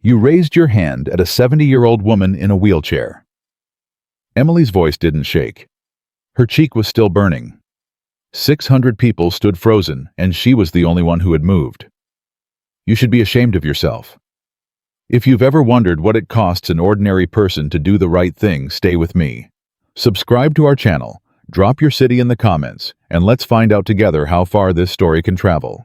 You raised your hand at a 70-year-old woman in a wheelchair. Emily's voice didn't shake. Her cheek was still burning. 600 people stood frozen, and she was the only one who had moved. You should be ashamed of yourself. If you've ever wondered what it costs an ordinary person to do the right thing, stay with me. Subscribe to our channel, drop your city in the comments, and let's find out together how far this story can travel.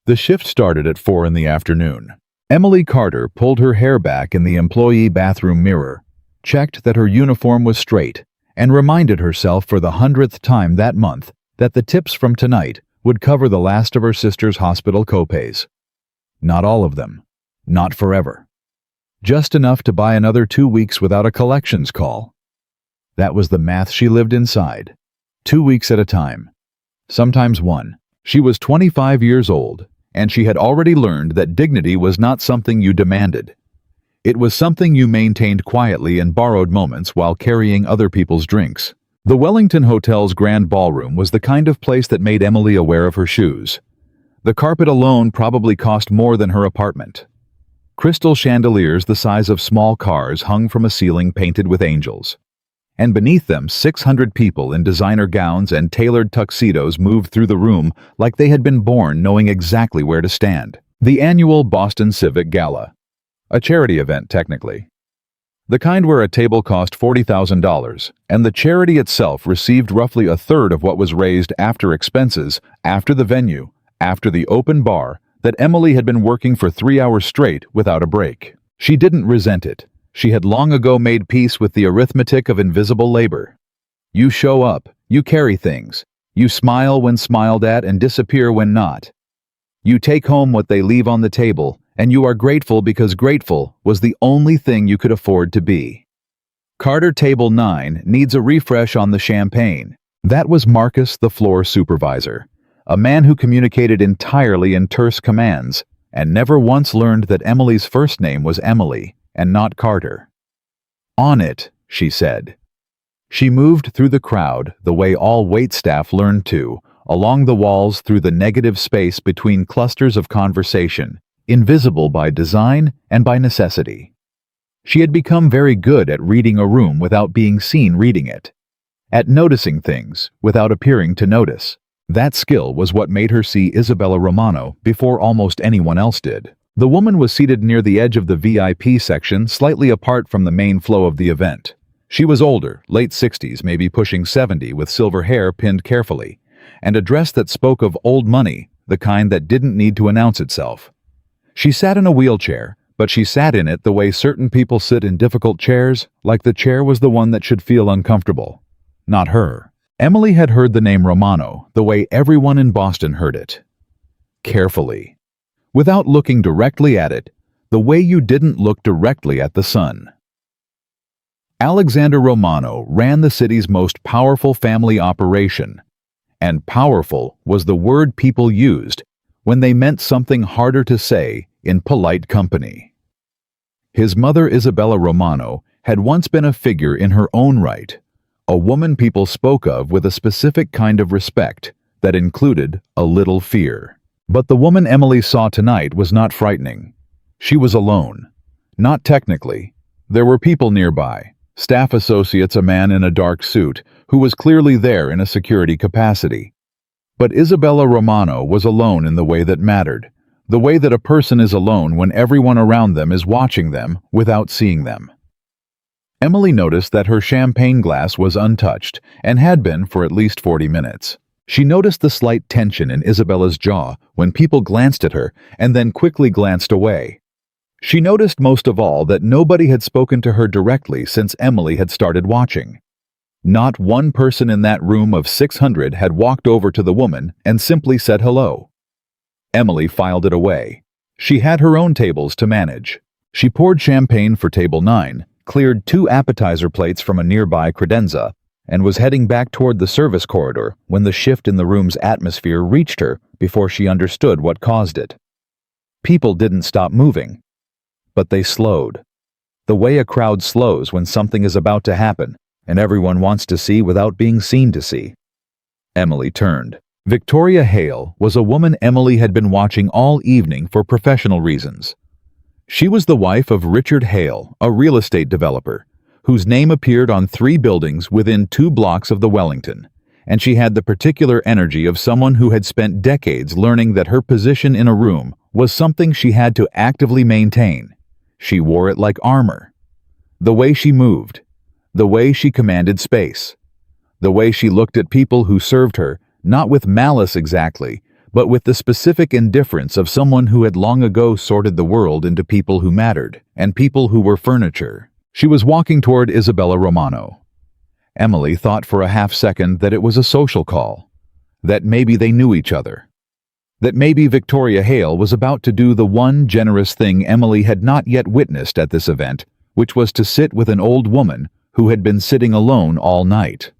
The shift started at 4 in the afternoon. Emily Carter pulled her hair back in the employee bathroom mirror, checked that her uniform was straight, and reminded herself for the 100th time that month that the tips from tonight would cover the last of her sister's hospital copays. Not all of them. Not forever. Just enough to buy another 2 weeks without a collections call. That was the math she lived inside. 2 weeks at a time. Sometimes one. She was 25 years old, and she had already learned that dignity was not something you demanded. It was something you maintained quietly in borrowed moments while carrying other people's drinks. The Wellington Hotel's grand ballroom was the kind of place that made Emily aware of her shoes. The carpet alone probably cost more than her apartment. Crystal chandeliers the size of small cars hung from a ceiling painted with angels. And beneath them, 600 people in designer gowns and tailored tuxedos moved through the room like they had been born knowing exactly where to stand. The annual Boston Civic Gala. A charity event, technically. The kind where a table cost $40,000, and the charity itself received roughly a third of what was raised after expenses, after the venue, after the open bar, that Emily had been working for 3 hours straight without a break. She didn't resent it. She had long ago made peace with the arithmetic of invisible labor. You show up, you carry things, you smile when smiled at and disappear when not. You take home what they leave on the table, and you are grateful because grateful was the only thing you could afford to be. Carter Table 9 needs a refresh on the champagne. That was Marcus, the floor supervisor, a man who communicated entirely in terse commands, and never once learned that Emily's first name was Emily, and not Carter. On it, she said. She moved through the crowd the way all waitstaff learned to, along the walls through the negative space between clusters of conversation, invisible by design and by necessity. She had become very good at reading a room without being seen reading it, at noticing things without appearing to notice. That skill was what made her see Isabella Romano before almost anyone else did. The woman was seated near the edge of the VIP section, slightly apart from the main flow of the event. She was older, late 60s, maybe pushing 70, with silver hair pinned carefully, and a dress that spoke of old money, the kind that didn't need to announce itself. She sat in a wheelchair, but she sat in it the way certain people sit in difficult chairs, like the chair was the one that should feel uncomfortable. Not her. Emily had heard the name Romano the way everyone in Boston heard it. Carefully. Without looking directly at it, the way you didn't look directly at the sun. Alexander Romano ran the city's most powerful family operation, and powerful was the word people used when they meant something harder to say in polite company. His mother, Isabella Romano, had once been a figure in her own right, a woman people spoke of with a specific kind of respect that included a little fear. But the woman Emily saw tonight was not frightening. She was alone. Not technically. There were people nearby, staff associates, a man in a dark suit, who was clearly there in a security capacity. But Isabella Romano was alone in the way that mattered, the way that a person is alone when everyone around them is watching them without seeing them. Emily noticed that her champagne glass was untouched and had been for at least 40 minutes. She noticed the slight tension in Isabella's jaw when people glanced at her and then quickly glanced away. She noticed most of all that nobody had spoken to her directly since Emily had started watching. Not one person in that room of 600 had walked over to the woman and simply said hello. Emily filed it away. She had her own tables to manage. She poured champagne for table 9, cleared 2 appetizer plates from a nearby credenza, and was heading back toward the service corridor when the shift in the room's atmosphere reached her before she understood what caused it. People didn't stop moving, but they slowed. The way a crowd slows when something is about to happen and everyone wants to see without being seen to see. Emily turned. Victoria Hale was a woman Emily had been watching all evening for professional reasons. She was the wife of Richard Hale, a real estate developer, whose name appeared on 3 buildings within 2 blocks of the Wellington, and she had the particular energy of someone who had spent decades learning that her position in a room was something she had to actively maintain. She wore it like armor. The way she moved, the way she commanded space, the way she looked at people who served her, not with malice exactly, but with the specific indifference of someone who had long ago sorted the world into people who mattered and people who were furniture. She was walking toward Isabella Romano. Emily thought for a half-second that it was a social call, that maybe they knew each other, that maybe Victoria Hale was about to do the one generous thing Emily had not yet witnessed at this event, which was to sit with an old woman who had been sitting alone all night.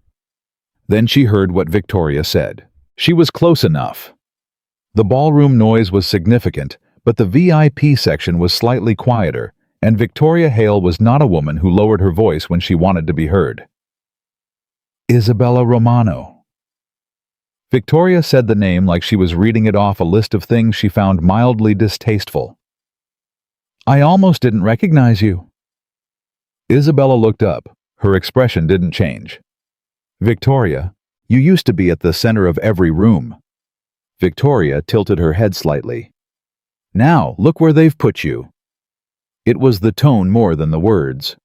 Then she heard what Victoria said. She was close enough. The ballroom noise was significant, but the VIP section was slightly quieter, and Victoria Hale was not a woman who lowered her voice when she wanted to be heard. Isabella Romano. Victoria said the name like she was reading it off a list of things she found mildly distasteful. I almost didn't recognize you. Isabella looked up. Her expression didn't change. Victoria, you used to be at the center of every room. Victoria tilted her head slightly. Now, look where they've put you. It was the tone more than the words.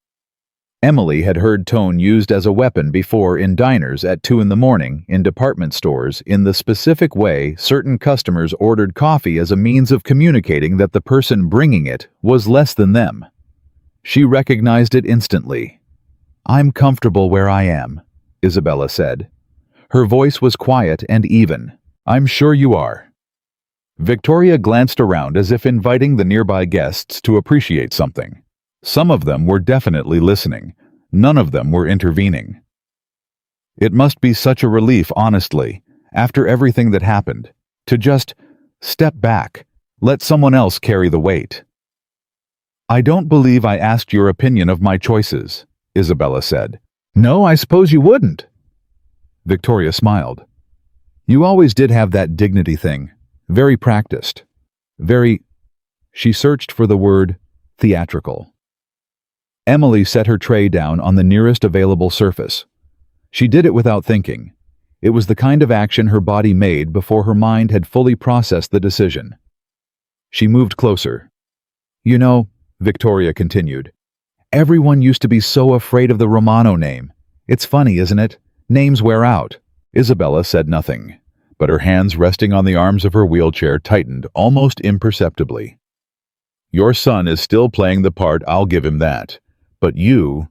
Emily had heard tone used as a weapon before in diners at 2 a.m, in department stores, in the specific way certain customers ordered coffee as a means of communicating that the person bringing it was less than them. She recognized it instantly. I'm comfortable where I am, Isabella said. Her voice was quiet and even. I'm sure you are. Victoria glanced around as if inviting the nearby guests to appreciate something. Some of them were definitely listening. None of them were intervening. It must be such a relief, honestly, after everything that happened, to just step back, let someone else carry the weight. I don't believe I asked your opinion of my choices, Isabella said. No, I suppose you wouldn't. Victoria smiled. You always did have that dignity thing. Very practiced. Very... She searched for the word theatrical. Emily set her tray down on the nearest available surface. She did it without thinking. It was the kind of action her body made before her mind had fully processed the decision. She moved closer. You know, Victoria continued, everyone used to be so afraid of the Romano name. It's funny, isn't it? Names wear out. Isabella said nothing, but her hands resting on the arms of her wheelchair tightened almost imperceptibly. Your son is still playing the part, I'll give him that. But you,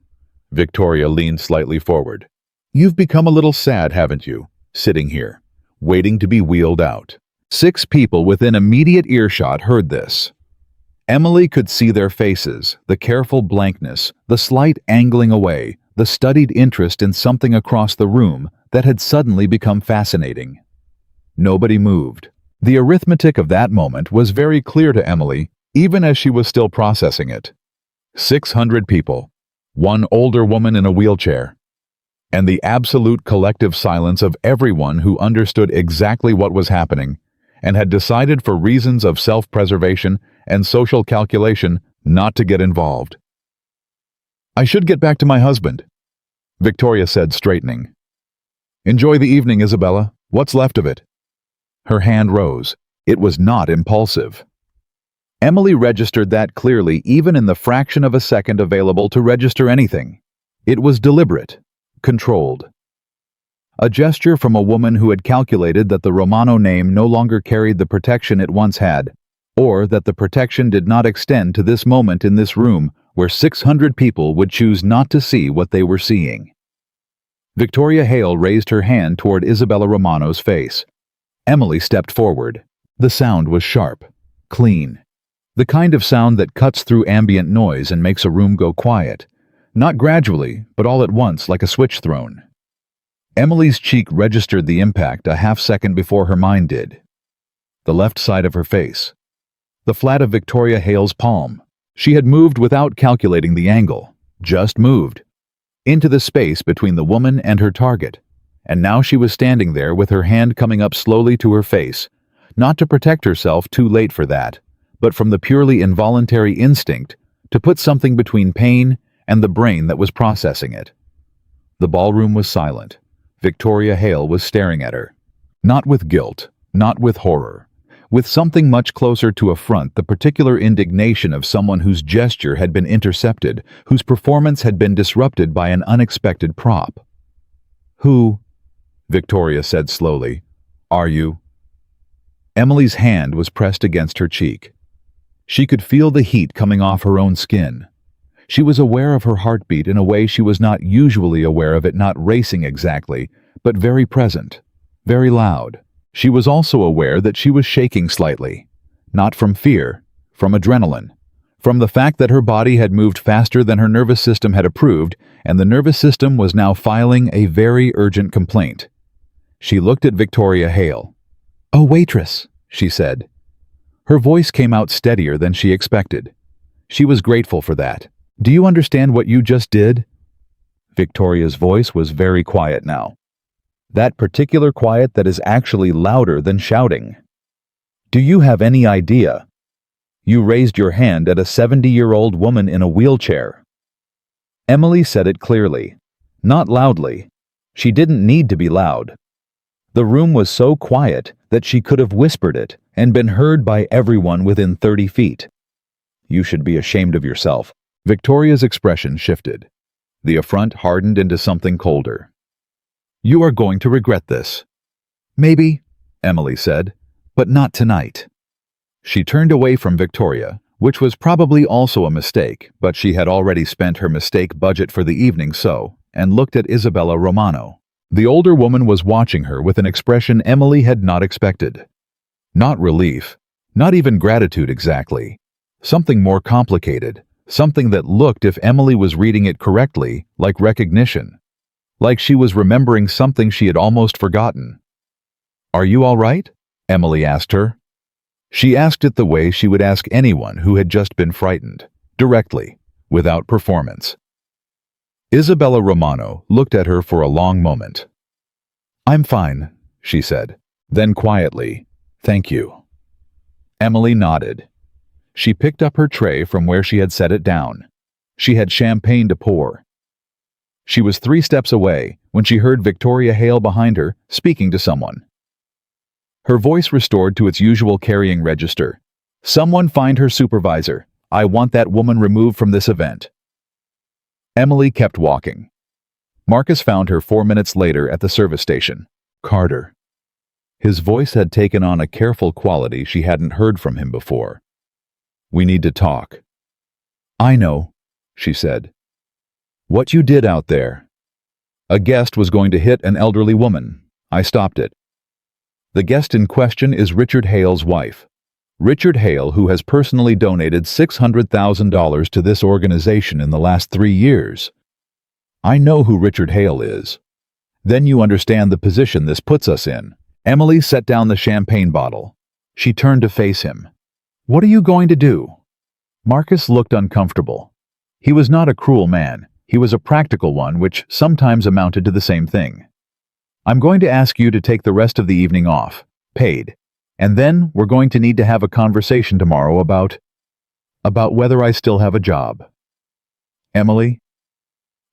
Victoria leaned slightly forward. You've become a little sad, haven't you? Sitting here, waiting to be wheeled out. 6 people within immediate earshot heard this. Emily could see their faces, the careful blankness, the slight angling away, the studied interest in something across the room that had suddenly become fascinating. Nobody moved. The arithmetic of that moment was very clear to Emily, even as she was still processing it. 600 people, 1 older woman in a wheelchair, and the absolute collective silence of everyone who understood exactly what was happening and had decided for reasons of self-preservation and social calculation not to get involved. I should get back to my husband, Victoria said, straightening. Enjoy the evening, Isabella. What's left of it? Her hand rose. It was not impulsive. Emily registered that clearly, even in the fraction of a second available to register anything. It was deliberate, controlled. A gesture from a woman who had calculated that the Romano name no longer carried the protection it once had, or that the protection did not extend to this moment in this room where 600 people would choose not to see what they were seeing. Victoria Hale raised her hand toward Isabella Romano's face. Emily stepped forward. The sound was sharp, clean. The kind of sound that cuts through ambient noise and makes a room go quiet, not gradually, but all at once like a switch thrown. Emily's cheek registered the impact a half-second before her mind did. The left side of her face. The flat of Victoria Hale's palm. She had moved without calculating the angle, just moved, into the space between the woman and her target, and now she was standing there with her hand coming up slowly to her face, not to protect herself too late for that, but from the purely involuntary instinct to put something between pain and the brain that was processing it. The ballroom was silent. Victoria Hale was staring at her. Not with guilt, not with horror, with something much closer to affront, the particular indignation of someone whose gesture had been intercepted, whose performance had been disrupted by an unexpected prop. "Who," Victoria said slowly, "are you?" Emily's hand was pressed against her cheek. She could feel the heat coming off her own skin. She was aware of her heartbeat in a way she was not usually aware of it, not racing exactly, but very present, very loud. She was also aware that she was shaking slightly, not from fear, from adrenaline, from the fact that her body had moved faster than her nervous system had approved, and the nervous system was now filing a very urgent complaint. She looked at Victoria Hale. "Oh, Waitress," she said. Her voice came out steadier than she expected. She was grateful for that. "Do you understand what you just did?" Victoria's voice was very quiet now. That particular quiet that is actually louder than shouting. "Do you have any idea? You raised your hand at a 70-year-old woman in a wheelchair." Emily said it clearly, not loudly. She didn't need to be loud. The room was so quiet that she could have whispered it and been heard by everyone within 30 feet. "You should be ashamed of yourself." Victoria's expression shifted. The affront hardened into something colder. "You are going to regret this." "Maybe," Emily said, "but not tonight." She turned away from Victoria, which was probably also a mistake, but she had already spent her mistake budget for the evening and looked at Isabella Romano. The older woman was watching her with an expression Emily had not expected. Not relief, not even gratitude exactly. Something more complicated, something that looked, if Emily was reading it correctly, like recognition. Like she was remembering something she had almost forgotten. "Are you all right?" Emily asked her. She asked it the way she would ask anyone who had just been frightened, directly, without performance. Isabella Romano looked at her for a long moment. "I'm fine," she said. Then quietly, "Thank you." Emily nodded. She picked up her tray from where she had set it down. She had champagne to pour. She was 3 steps away when she heard Victoria Hale behind her, speaking to someone. Her voice restored to its usual carrying register. "Someone find her supervisor. I want that woman removed from this event." Emily kept walking. Marcus found her 4 minutes later at the service station. "Carter." His voice had taken on a careful quality she hadn't heard from him before. "We need to talk." "I know," she said. "What you did out there." "A guest was going to hit an elderly woman. I stopped it." The guest in question is Richard Hale's wife. Richard Hale, who has personally donated $600,000 to this organization in the last 3 years. I know who Richard Hale is. Then you understand the position this puts us in. Emily set down the champagne bottle. She turned to face him. "What are you going to do?" Marcus looked uncomfortable. He was not a cruel man. He was a practical one, which sometimes amounted to the same thing. "I'm going to ask you to take the rest of the evening off, paid. And then we're going to need to have a conversation tomorrow about whether I still have a job." "Emily?"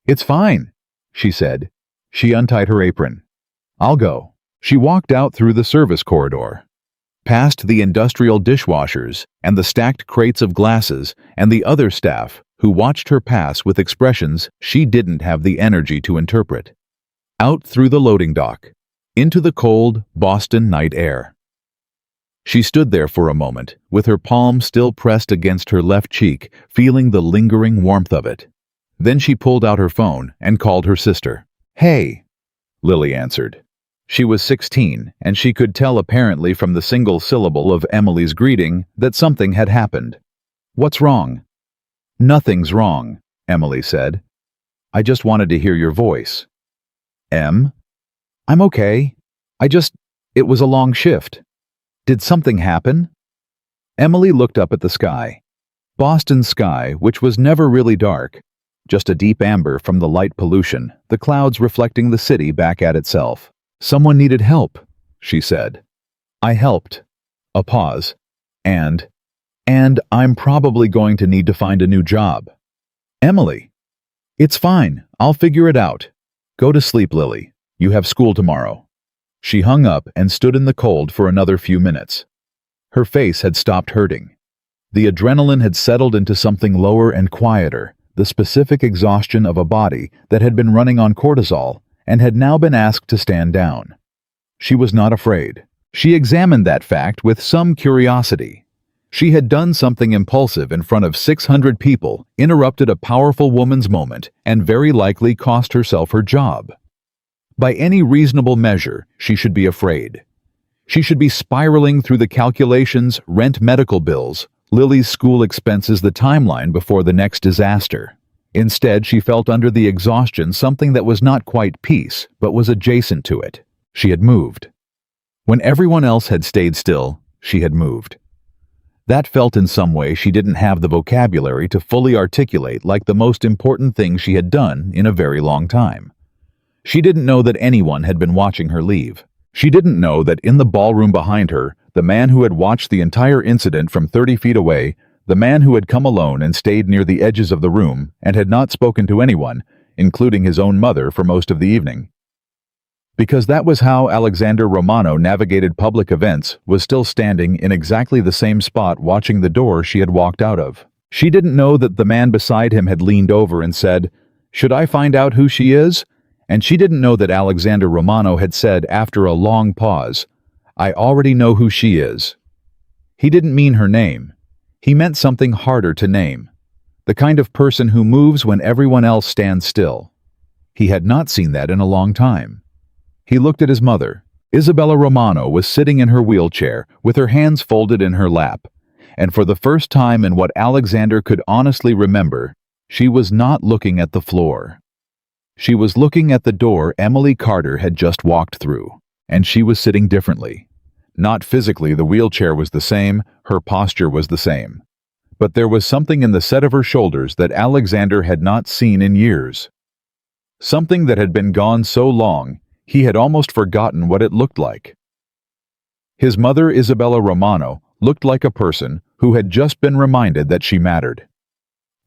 "It's fine," she said. She untied her apron. "I'll go." She walked out through the service corridor, past the industrial dishwashers and the stacked crates of glasses and the other staff who watched her pass with expressions she didn't have the energy to interpret. Out through the loading dock, into the cold Boston night air. She stood there for a moment, with her palm still pressed against her left cheek, feeling the lingering warmth of it. Then she pulled out her phone and called her sister. "Hey," Lily answered. She was 16, and she could tell apparently from the single syllable of Emily's greeting that something had happened. "What's wrong?" "Nothing's wrong," Emily said. "I just wanted to hear your voice." "Em?" "I'm okay. It was a long shift." "Did something happen?" Emily looked up at the sky. Boston's sky, which was never really dark, just a deep amber from the light pollution, the clouds reflecting the city back at itself. "Someone needed help," she said. "I helped." A pause. "And And I'm probably going to need to find a new job. Emily. It's fine. I'll figure it out. Go to sleep, Lily. You have school tomorrow. She hung up and stood in the cold for another few minutes. Her face had stopped hurting. The adrenaline had settled into something lower and quieter, the specific exhaustion of a body that had been running on cortisol and had now been asked to stand down. She was not afraid. She examined that fact with some curiosity. She had done something impulsive in front of 600 people, interrupted a powerful woman's moment, and very likely cost herself her job. By any reasonable measure, she should be afraid. She should be spiraling through the calculations, rent, medical bills, Lily's school expenses, the timeline before the next disaster. Instead, she felt under the exhaustion something that was not quite peace, but was adjacent to it. She had moved. When everyone else had stayed still, she had moved. That felt in some way she didn't have the vocabulary to fully articulate like the most important thing she had done in a very long time. She didn't know that anyone had been watching her leave. She didn't know that in the ballroom behind her, the man who had watched the entire incident from 30 feet away, the man who had come alone and stayed near the edges of the room and had not spoken to anyone, including his own mother, for most of the evening. Because that was how Alexander Romano navigated public events, was still standing in exactly the same spot watching the door she had walked out of. She didn't know that the man beside him had leaned over and said, "Should I find out who she is?" And she didn't know that Alexander Romano had said after a long pause, "I already know who she is." He didn't mean her name. He meant something harder to name. The kind of person who moves when everyone else stands still. He had not seen that in a long time. He looked at his mother. Isabella Romano was sitting in her wheelchair with her hands folded in her lap, and for the first time in what Alexander could honestly remember, she was not looking at the floor. She was looking at the door Emily Carter had just walked through, and she was sitting differently. Not physically, the wheelchair was the same, her posture was the same. But there was something in the set of her shoulders that Alexander had not seen in years. Something that had been gone so long, he had almost forgotten what it looked like. His mother, Isabella Romano, looked like a person who had just been reminded that she mattered.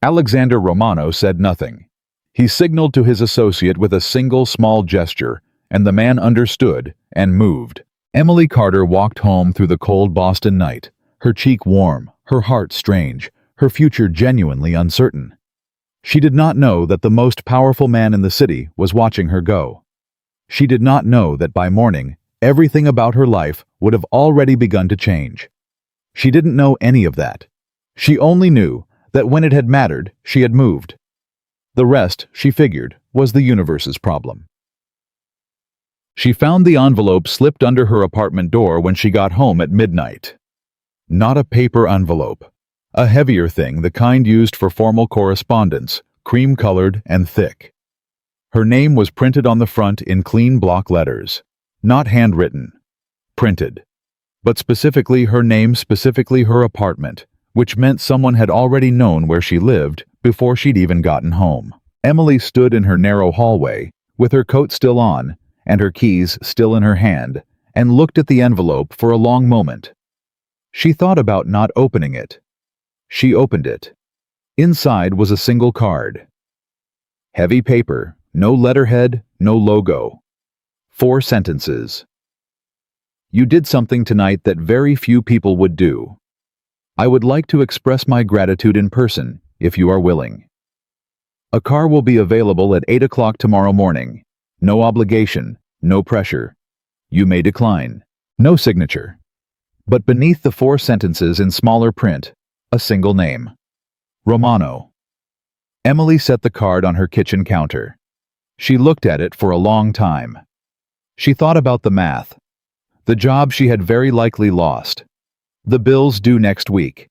Alexander Romano said nothing. He signaled to his associate with a single small gesture, and the man understood and moved. Emily Carter walked home through the cold Boston night, her cheek warm, her heart strange, her future genuinely uncertain. She did not know that the most powerful man in the city was watching her go. She did not know that by morning, everything about her life would have already begun to change. She didn't know any of that. She only knew that when it had mattered, she had moved. The rest, she figured, was the universe's problem. She found the envelope slipped under her apartment door when she got home at midnight. Not a paper envelope. A heavier thing, the kind used for formal correspondence, cream-colored and thick. Her name was printed on the front in clean block letters. Not handwritten. Printed. But specifically her name, specifically her apartment, which meant someone had already known where she lived before she'd even gotten home. Emily stood in her narrow hallway, with her coat still on, and her keys still in her hand, and looked at the envelope for a long moment. She thought about not opening it. She opened it. Inside was a single card. Heavy paper, no letterhead, no logo. 4 sentences. You did something tonight that very few people would do. I would like to express my gratitude in person, if you are willing. A car will be available at 8 o'clock tomorrow morning. No obligation, no pressure. You may decline. No signature. But beneath the 4 sentences in smaller print, a single name. Romano. Emily set the card on her kitchen counter. She looked at it for a long time. She thought about the math. The job she had very likely lost. The bills due next week.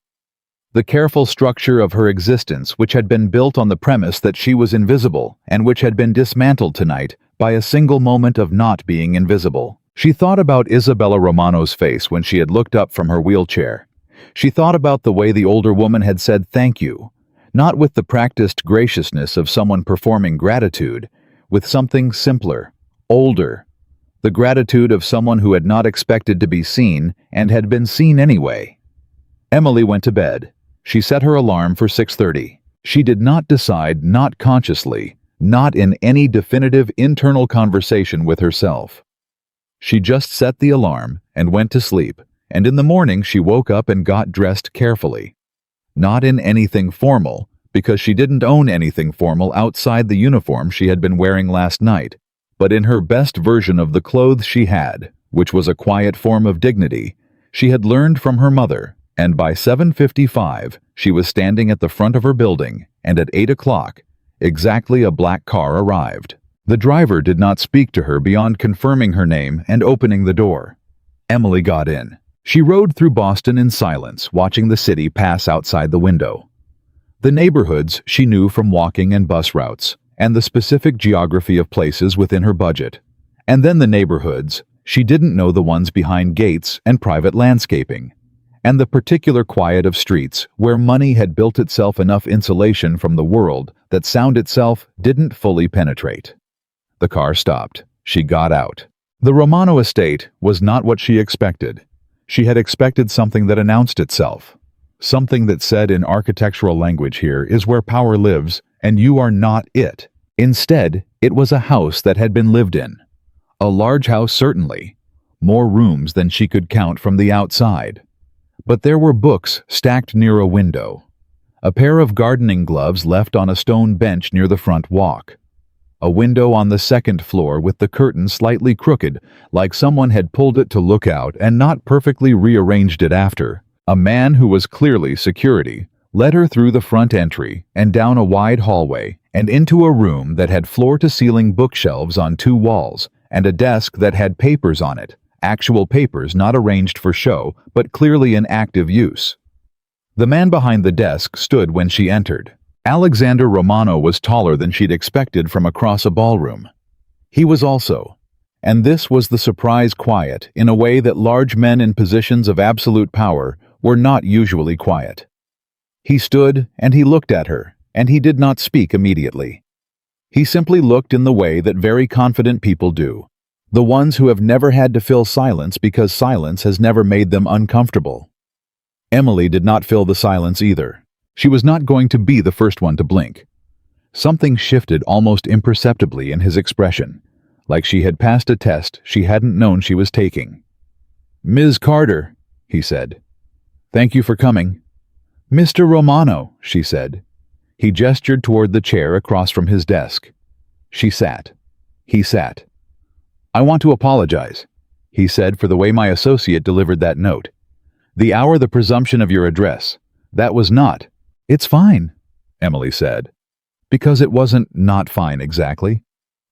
The careful structure of her existence which had been built on the premise that she was invisible and which had been dismantled tonight by a single moment of not being invisible. She thought about Isabella Romano's face when she had looked up from her wheelchair. She thought about the way the older woman had said thank you, not with the practiced graciousness of someone performing gratitude, with something simpler, older, the gratitude of someone who had not expected to be seen and had been seen anyway. Emily went to bed. She set her alarm for 6:30. She did not decide, not consciously, not in any definitive internal conversation with herself. She just set the alarm and went to sleep, and in the morning she woke up and got dressed carefully. Not in anything formal, because she didn't own anything formal outside the uniform she had been wearing last night, but in her best version of the clothes she had, which was a quiet form of dignity, she had learned from her mother, and by 7:55 she was standing at the front of her building, and at 8 o'clock, exactly, a black car arrived. The driver did not speak to her beyond confirming her name and opening the door. Emily got in. She rode through Boston in silence, watching the city pass outside the window. The neighborhoods she knew from walking and bus routes, and the specific geography of places within her budget. And then the neighborhoods she didn't know, the ones behind gates and private landscaping, and the particular quiet of streets where money had built itself enough insulation from the world that sound itself didn't fully penetrate. The car stopped. She got out. The Romano estate was not what she expected. She had expected something that announced itself. Something that said, in architectural language, here is where power lives, and you are not it. Instead, it was a house that had been lived in. A large house, certainly. More rooms than she could count from the outside. But there were books stacked near a window. A pair of gardening gloves left on a stone bench near the front walk. A window on the second floor with the curtain slightly crooked, like someone had pulled it to look out and not perfectly rearranged it after. A man who was clearly security led her through the front entry and down a wide hallway and into a room that had floor-to-ceiling bookshelves on 2 walls and a desk that had papers on it, actual papers not arranged for show but clearly in active use. The man behind the desk stood when she entered. Alexander Romano was taller than she'd expected from across a ballroom. He was also, and this was the surprise, quiet in a way that large men in positions of absolute power were not usually quiet. He stood and he looked at her, and he did not speak immediately. He simply looked in the way that very confident people do, the ones who have never had to fill silence because silence has never made them uncomfortable. Emily did not fill the silence either. She was not going to be the first one to blink. Something shifted almost imperceptibly in his expression, like she had passed a test she hadn't known she was taking. "Ms. Carter," he said. "Thank you for coming." "Mr. Romano," she said. He gestured toward the chair across from his desk. She sat. He sat. "I want to apologize," he said, "for the way my associate delivered that note. The hour, the presumption of your address. That was not—" "It's fine," Emily said. Because it wasn't not fine exactly.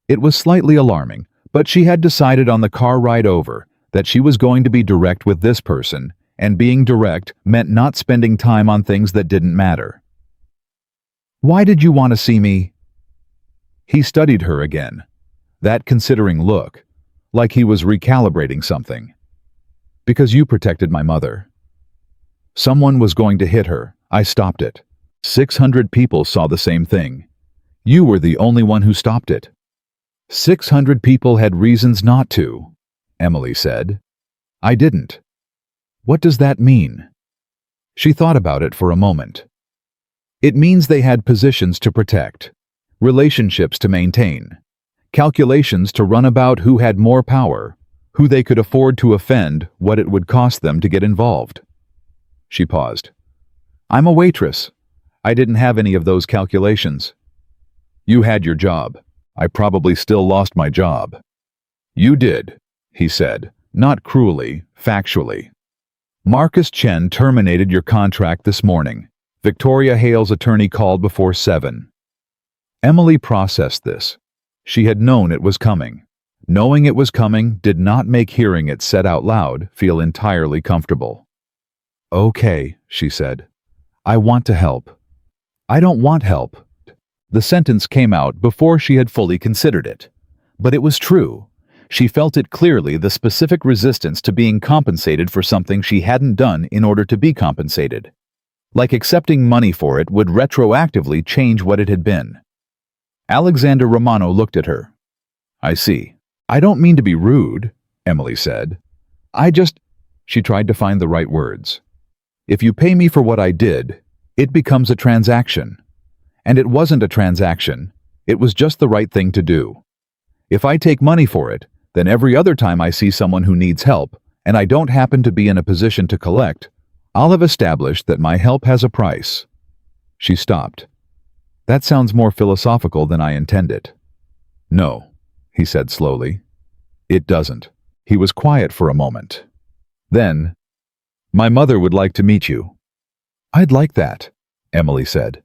It was slightly alarming, but she had decided on the car ride over that she was going to be direct with this person, and being direct meant not spending time on things that didn't matter. "Why did you want to see me?" He studied her again, that considering look, like he was recalibrating something. "Because you protected my mother. Someone was going to hit her. I stopped it. 600 people saw the same thing. You were the only one who stopped it." 600 people had reasons not to, Emily said. "I didn't." "What does that mean?" She thought about it for a moment. "It means they had positions to protect, relationships to maintain, calculations to run about who had more power, who they could afford to offend, what it would cost them to get involved." She paused. "I'm a waitress. I didn't have any of those calculations." "You had your job. I probably still lost my job." "You did," he said, not cruelly, factually. "Marcus Chen terminated your contract this morning. Victoria Hale's attorney called before 7. Emily processed this. She had known it was coming. Knowing it was coming did not make hearing it said out loud feel entirely comfortable. "Okay," she said. "I want to help." "I don't want help." The sentence came out before she had fully considered it. But it was true. She felt it clearly, the specific resistance to being compensated for something she hadn't done in order to be compensated. Like accepting money for it would retroactively change what it had been. Alexander Romano looked at her. "I see. I don't mean to be rude," Emily said. She tried to find the right words. If you pay me for what I did, it becomes a transaction. And it wasn't a transaction. It was just the right thing to do. If I take money for it, then every other time I see someone who needs help, and I don't happen to be in a position to collect, I'll have established that my help has a price." She stopped. "That sounds more philosophical than I intended." "No," he said slowly. "It doesn't." He was quiet for a moment. Then, "My mother would like to meet you." "I'd like that," Emily said.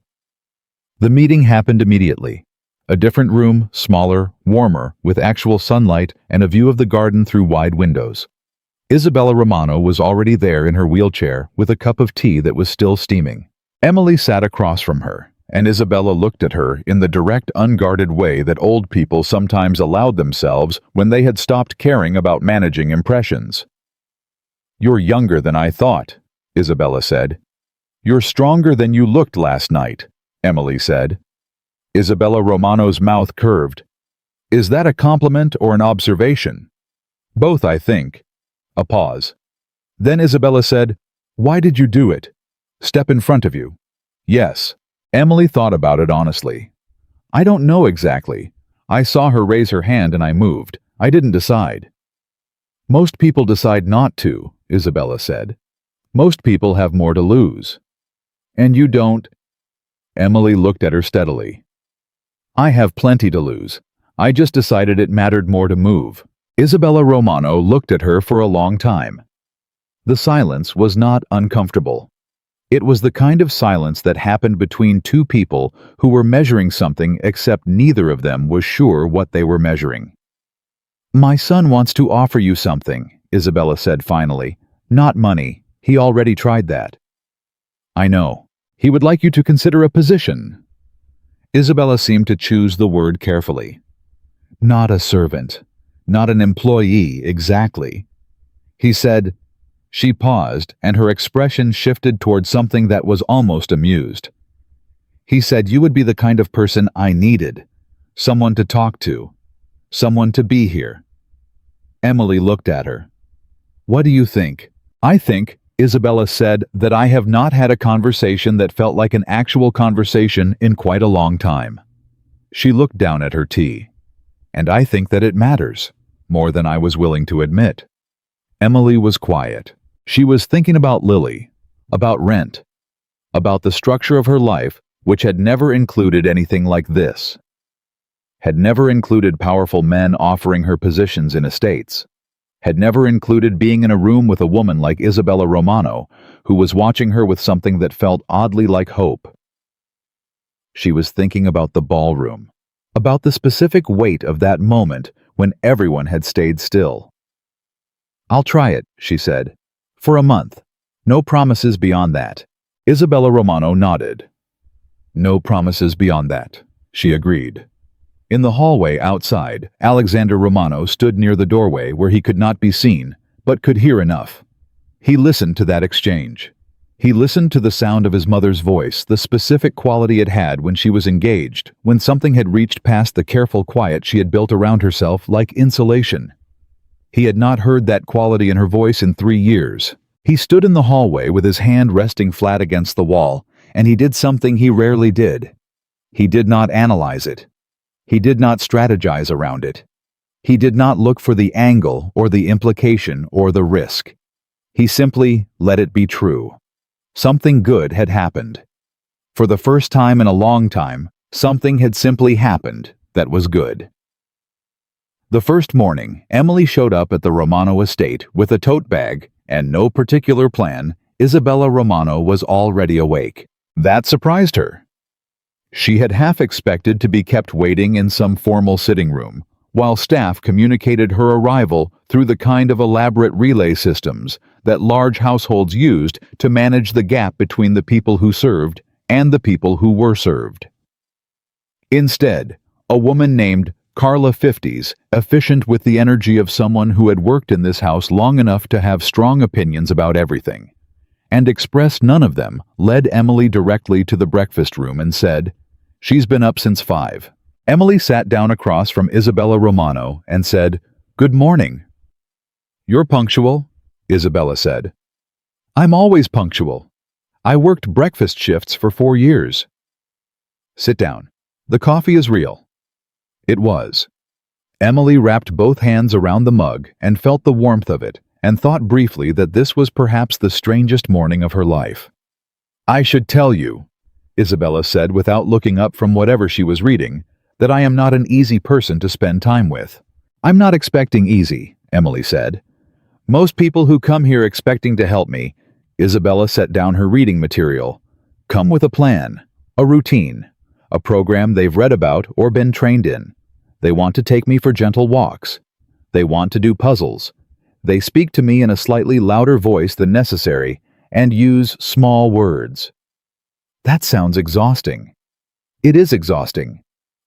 The meeting happened immediately. A different room, smaller, warmer, with actual sunlight and a view of the garden through wide windows. Isabella Romano was already there in her wheelchair with a cup of tea that was still steaming. Emily sat across from her, and Isabella looked at her in the direct, unguarded way that old people sometimes allowed themselves when they had stopped caring about managing impressions. "You're younger than I thought," Isabella said. "You're stronger than you looked last night," Emily said. Isabella Romano's mouth curved. "Is that a compliment or an observation?" "Both, I think." A pause. Then Isabella said, "Why did you do it? Step in front of you." "Yes." Emily thought about it honestly. "I don't know exactly. I saw her raise her hand and I moved. I didn't decide." "Most people decide not to," Isabella said. "Most people have more to lose." "And you don't?" Emily looked at her steadily. "I have plenty to lose. I just decided it mattered more to move." Isabella Romano looked at her for a long time. The silence was not uncomfortable. It was the kind of silence that happened between two people who were measuring something except neither of them was sure what they were measuring. "My son wants to offer you something," Isabella said finally. "Not money. He already tried that." "I know. He would like you to consider a position." Isabella seemed to choose the word carefully. "Not a servant. Not an employee, exactly." He said. She paused, and her expression shifted toward something that was almost amused. He said, "You would be the kind of person I needed. Someone to talk to. Someone to be here." Emily looked at her. "What do you think?" "I think," Isabella said, "that I have not had a conversation that felt like an actual conversation in quite a long time." She looked down at her tea. "And I think that it matters, more than I was willing to admit." Emily was quiet. She was thinking about Lily, about rent, about the structure of her life, which had never included anything like this. Had never included powerful men offering her positions in estates. Had never included being in a room with a woman like Isabella Romano, who was watching her with something that felt oddly like hope. She was thinking about the ballroom, about the specific weight of that moment when everyone had stayed still. "I'll try it," she said. "For a month. No promises beyond that." Isabella Romano nodded. "No promises beyond that," she agreed. In the hallway outside, Alexander Romano stood near the doorway where he could not be seen, but could hear enough. He listened to that exchange. He listened to the sound of his mother's voice, the specific quality it had when she was engaged, when something had reached past the careful quiet she had built around herself like insulation. He had not heard that quality in her voice in 3 years. He stood in the hallway with his hand resting flat against the wall, and he did something he rarely did. He did not analyze it. He did not strategize around it. He did not look for the angle or the implication or the risk. He simply let it be true. Something good had happened. For the first time in a long time, something had simply happened that was good. The first morning, Emily showed up at the Romano estate with a tote bag and no particular plan. Isabella Romano was already awake. That surprised her. She had half expected to be kept waiting in some formal sitting room, while staff communicated her arrival through the kind of elaborate relay systems that large households used to manage the gap between the people who served and the people who were served. Instead, a woman named Carla 50s, efficient with the energy of someone who had worked in this house long enough to have strong opinions about everything, and expressed none of them, led Emily directly to the breakfast room and said, "She's been up since 5. Emily sat down across from Isabella Romano and said, "Good morning." "You're punctual," Isabella said. "I'm always punctual," I worked breakfast shifts for 4 years. Sit down. The coffee is real. It was. Emily wrapped both hands around the mug and felt the warmth of it, and thought briefly that this was perhaps the strangest morning of her life. I should tell you, Isabella said without looking up from whatever she was reading, that I am not an easy person to spend time with. I'm not expecting easy, Emily said. Most people who come here expecting to help me, Isabella set down her reading material, come with a plan, a routine, a program they've read about or been trained in. They want to take me for gentle walks. They want to do puzzles. They speak to me in a slightly louder voice than necessary and use small words. That sounds exhausting. It is exhausting.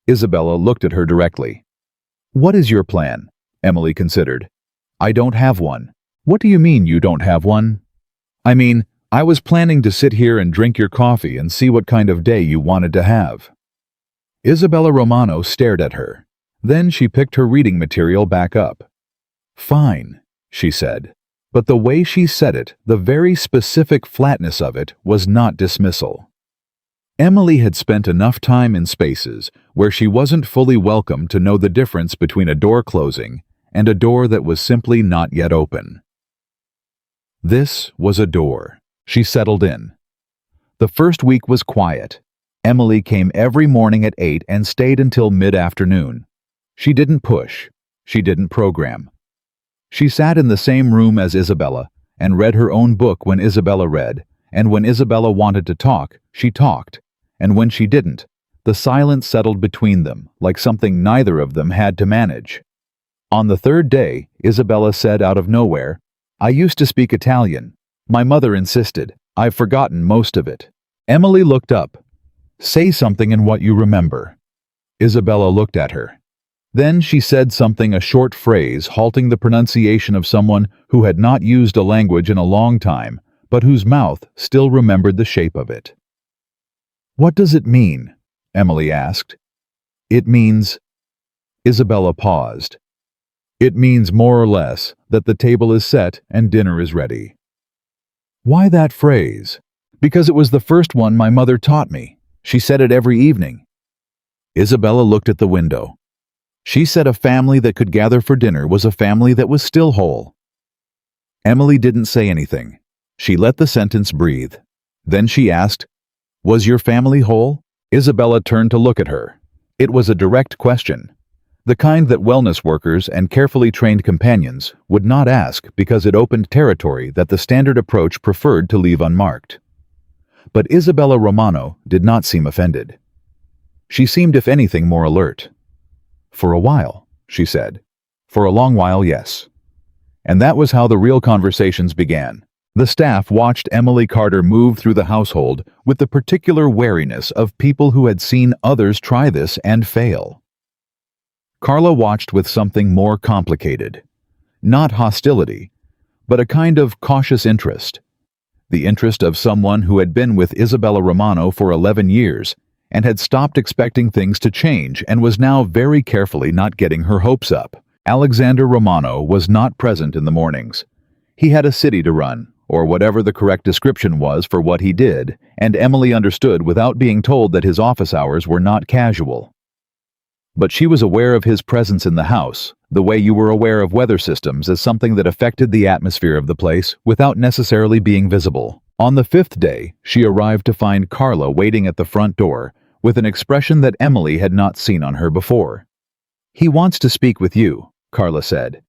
Isabella looked at her directly. What is your plan? Emily considered. I don't have one. What do you mean you don't have one? I mean, I was planning to sit here and drink your coffee and see what kind of day you wanted to have. Isabella Romano stared at her. Then she picked her reading material back up. Fine, she said. But the way she said it, the very specific flatness of it, was not dismissal. Emily had spent enough time in spaces where she wasn't fully welcome to know the difference between a door closing and a door that was simply not yet open. This was a door. She settled in. The first week was quiet. Emily came every morning at 8 and stayed until mid-afternoon. She didn't push. She didn't program. She sat in the same room as Isabella and read her own book when Isabella read, and when Isabella wanted to talk, she talked, and when she didn't, the silence settled between them like something neither of them had to manage. On the third day, Isabella said out of nowhere, I used to speak Italian. My mother insisted. I've forgotten most of it. Emily looked up. Say something in what you remember. Isabella looked at her. Then she said something, a short phrase halting the pronunciation of someone who had not used a language in a long time, but whose mouth still remembered the shape of it. What does it mean? Emily asked. It means... Isabella paused. It means more or less that the table is set and dinner is ready. Why that phrase? Because it was the first one my mother taught me. She said it every evening. Isabella looked at the window. She said a family that could gather for dinner was a family that was still whole. Emily didn't say anything. She let the sentence breathe. Then she asked, Was your family whole? Isabella turned to look at her. It was a direct question. The kind that wellness workers and carefully trained companions would not ask because it opened territory that the standard approach preferred to leave unmarked. But Isabella Romano did not seem offended. She seemed, if anything, more alert. For a while, she said. For a long while, yes. And that was how the real conversations began. The staff watched Emily Carter move through the household with the particular wariness of people who had seen others try this and fail. Carla watched with something more complicated. Not hostility, but a kind of cautious interest. The interest of someone who had been with Isabella Romano for 11 years and had stopped expecting things to change and was now very carefully not getting her hopes up. Alexander Romano was not present in the mornings. He had a city to run, or whatever the correct description was for what he did, and Emily understood without being told that his office hours were not casual. But she was aware of his presence in the house, the way you were aware of weather systems as something that affected the atmosphere of the place without necessarily being visible. On the 5th day, she arrived to find Carla waiting at the front door with an expression that Emily had not seen on her before. He wants to speak with you, Carla said.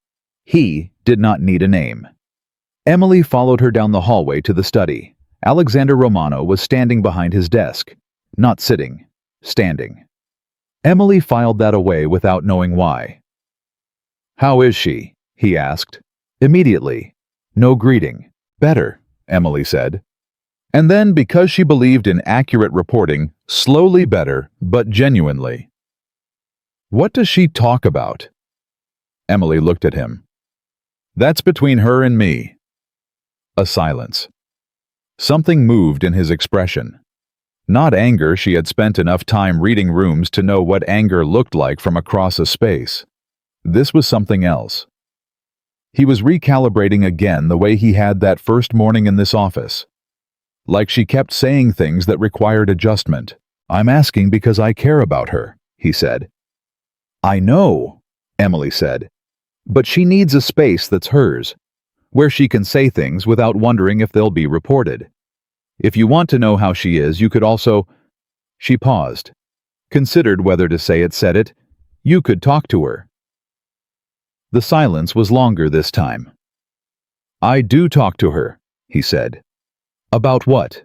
He did not need a name. Emily followed her down the hallway to the study. Alexander Romano was standing behind his desk, not sitting, standing. Emily filed that away without knowing why. How is she? He asked. Immediately. No greeting. Better, Emily said. And then, because she believed in accurate reporting, slowly better, but genuinely. What does she talk about? Emily looked at him. That's between her and me. A silence. Something moved in his expression. Not anger, she had spent enough time reading rooms to know what anger looked like from across a space. This was something else. He was recalibrating again the way he had that first morning in this office. like she kept saying things that required adjustment. "I'm asking because I care about her," he said. "I know," Emily said, "but she needs a space that's hers, where she can say things without wondering if they'll be reported. If you want to know how she is, you could also—" She paused, considered whether to say it, said it. "You could talk to her." The silence was longer this time. "I do talk to her," he said. "About what?"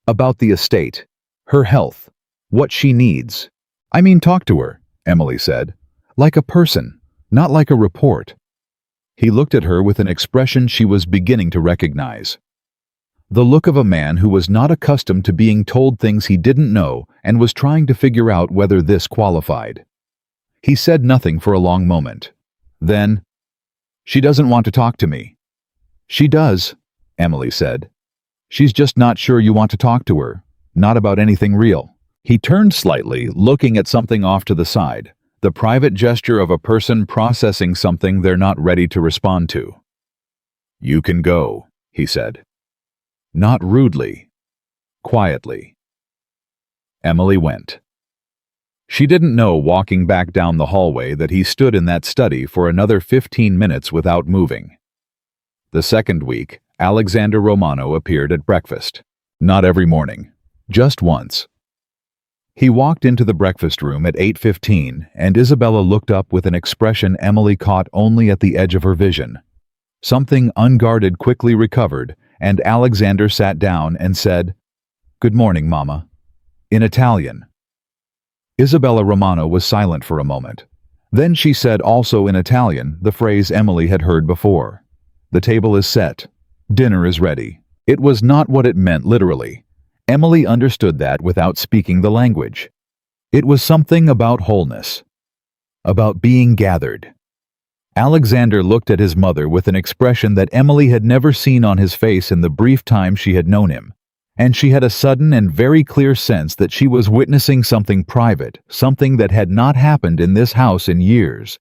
"About the estate, her health, what she needs." "I mean, talk to her," Emily said. "Like a person, not like a report." He looked at her with an expression she was beginning to recognize. The look of a man who was not accustomed to being told things he didn't know and was trying to figure out whether this qualified. He said nothing for a long moment. Then, "She doesn't want to talk to me." "She does," Emily said. "She's just not sure you want to talk to her, not about anything real." He turned slightly, looking at something off to the side, the private gesture of a person processing something they're not ready to respond to. "You can go," he said. Not rudely, quietly. Emily went. She didn't know, walking back down the hallway, that he stood in that study for another 15 minutes without moving. The second week, Alexander Romano appeared at breakfast. Not every morning, just once. He walked into the breakfast room at 8:15, and Isabella looked up with an expression Emily caught only at the edge of her vision. Something unguarded quickly recovered, and Alexander sat down and said, "Good morning, Mama," in Italian. Isabella Romano was silent for a moment. Then she said, also in Italian, the phrase Emily had heard before. "The table is set. Dinner is ready." It was not what it meant literally. Emily understood that without speaking the language. It was something about wholeness, about being gathered. Alexander looked at his mother with an expression that Emily had never seen on his face in the brief time she had known him, and she had a sudden and very clear sense that she was witnessing something private, something that had not happened in this house in years.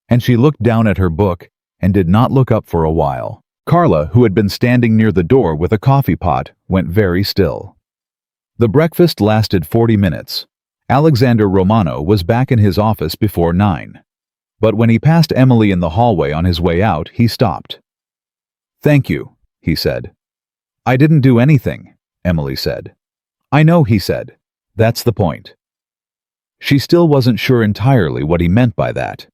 And she looked down at her book and did not look up for a while. Carla, who had been standing near the door with a coffee pot, went very still. The breakfast lasted 40 minutes. Alexander Romano was back in his office before 9. But when he passed Emily in the hallway on his way out, he stopped. "Thank you," he said. "I didn't do anything," Emily said. "I know," he said. "That's the point." She still wasn't sure entirely what he meant by that.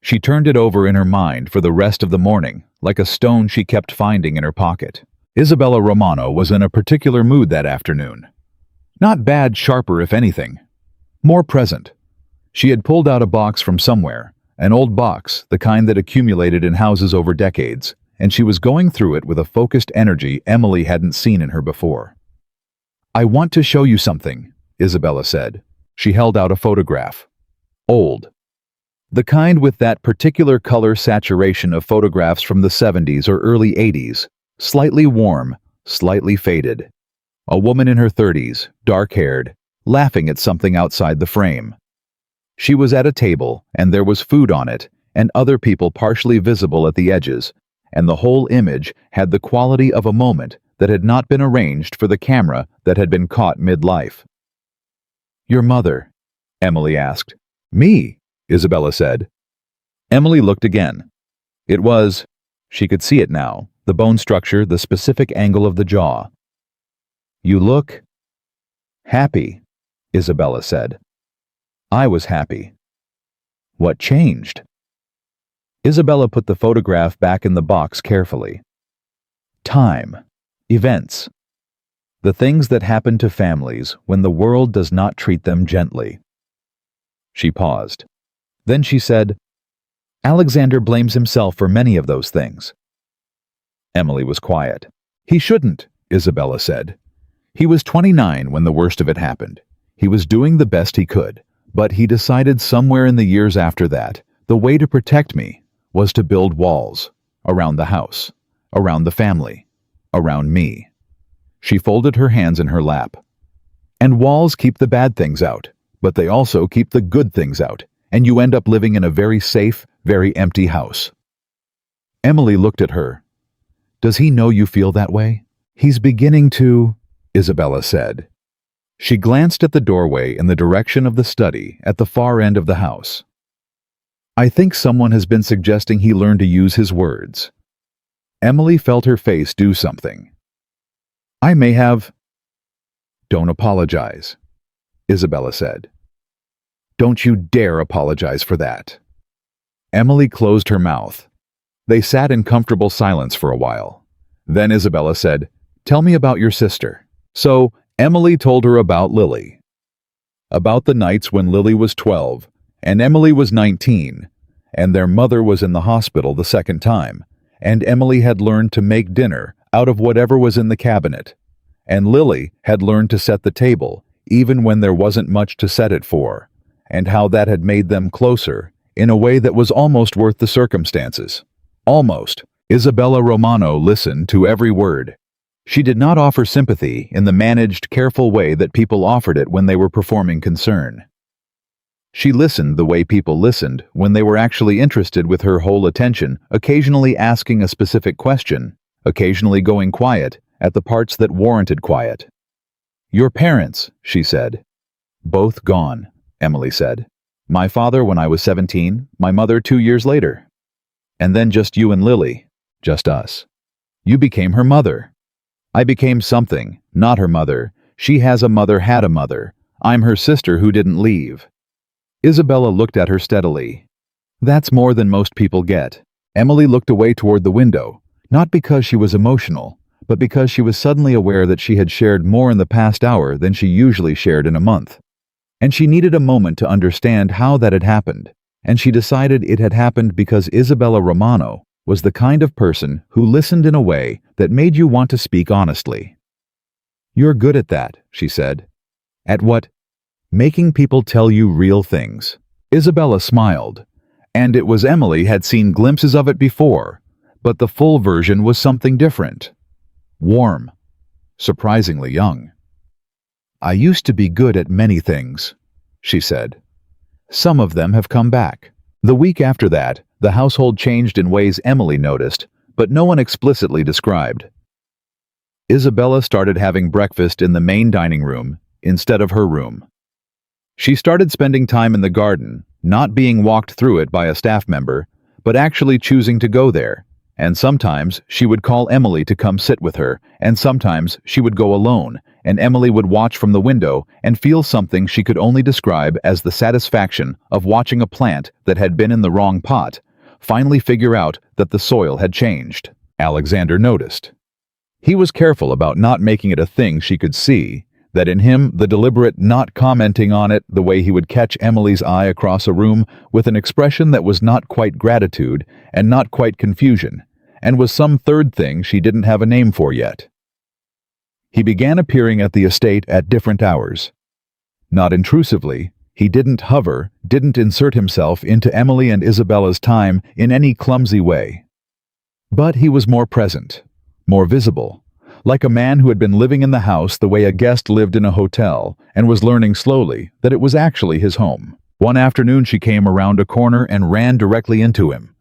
She turned it over in her mind for the rest of the morning, like a stone she kept finding in her pocket. Isabella Romano was in a particular mood that afternoon. Not bad, sharper if anything. More present. She had pulled out a box from somewhere, an old box, the kind that accumulated in houses over decades, and she was going through it with a focused energy Emily hadn't seen in her before. "I want to show you something," Isabella said. She held out a photograph. Old. The kind with that particular color saturation of photographs from the 70s or early 80s, slightly warm, slightly faded. A woman in her 30s, dark-haired, laughing at something outside the frame. She was at a table, and there was food on it, and other people partially visible at the edges, and the whole image had the quality of a moment that had not been arranged for the camera that had been caught mid-life. "Your mother?" Emily asked. "Me?" Isabella said. Emily looked again. It was, she could see it now, the bone structure, the specific angle of the jaw. "You look happy," Isabella said. "I was happy." "What changed?" Isabella put the photograph back in the box carefully. "Time. Events. The things that happen to families when the world does not treat them gently." She paused. Then she said, "Alexander blames himself for many of those things." Emily was quiet. "He shouldn't," Isabella said. "He was 29 when the worst of it happened. He was doing the best he could, but he decided somewhere in the years after that, the way to protect me was to build walls around the house, around the family, around me." She folded her hands in her lap. "And walls keep the bad things out, but they also keep the good things out, and you end up living in a very safe, very empty house." Emily looked at her. "Does he know you feel that way?" He's beginning to, Isabella said. She glanced at the doorway in the direction of the study at the far end of the house. I think someone has been suggesting he learn to use his words. Emily felt her face do something. I may have. Don't apologize, Isabella said. Don't you dare apologize for that. Emily closed her mouth. They sat in comfortable silence for a while. Then Isabella said, Tell me about your sister. So, Emily told her about Lily. About the nights when Lily was 12 and Emily was 19, and their mother was in the hospital the second time, and Emily had learned to make dinner out of whatever was in the cabinet, and Lily had learned to set the table even when there wasn't much to set it for, and how that had made them closer in a way that was almost worth the circumstances. Almost. Isabella Romano listened to every word. She did not offer sympathy in the managed, careful way that people offered it when they were performing concern. She listened the way people listened when they were actually interested, with her whole attention, occasionally asking a specific question, occasionally going quiet at the parts that warranted quiet. Your parents, she said. Both gone, Emily said. My father when I was 17, my mother 2 years later. And then just you and Lily, just us. You became her mother. I became something, not her mother. She has a mother, had a mother. I'm her sister who didn't leave. Isabella looked at her steadily. That's more than most people get. Emily looked away toward the window, not because she was emotional, but because she was suddenly aware that she had shared more in the past hour than she usually shared in a month. And she needed a moment to understand how that had happened, and she decided it had happened because Isabella Romano was the kind of person who listened in a way that made you want to speak honestly. You're good at that, she said. At what? Making people tell you real things. Isabella smiled, and it was Emily had seen glimpses of it before, but the full version was something different. Warm. Surprisingly young. I used to be good at many things, she said. Some of them have come back. The week after that, the household changed in ways Emily noticed, but no one explicitly described. Isabella started having breakfast in the main dining room instead of her room. She started spending time in the garden, not being walked through it by a staff member, but actually choosing to go there, and sometimes she would call Emily to come sit with her, and sometimes she would go alone, and Emily would watch from the window and feel something she could only describe as the satisfaction of watching a plant that had been in the wrong pot finally figure out that the soil had changed. Alexander noticed. He was careful about not making it a thing she could see, that in him the deliberate not commenting on it the way he would catch Emily's eye across a room with an expression that was not quite gratitude and not quite confusion, and was some third thing she didn't have a name for yet. He began appearing at the estate at different hours. Not intrusively, he didn't hover, didn't insert himself into Emily and Isabella's time in any clumsy way. But he was more present, more visible, like a man who had been living in the house the way a guest lived in a hotel and was learning slowly that it was actually his home. One afternoon she came around a corner and ran directly into him.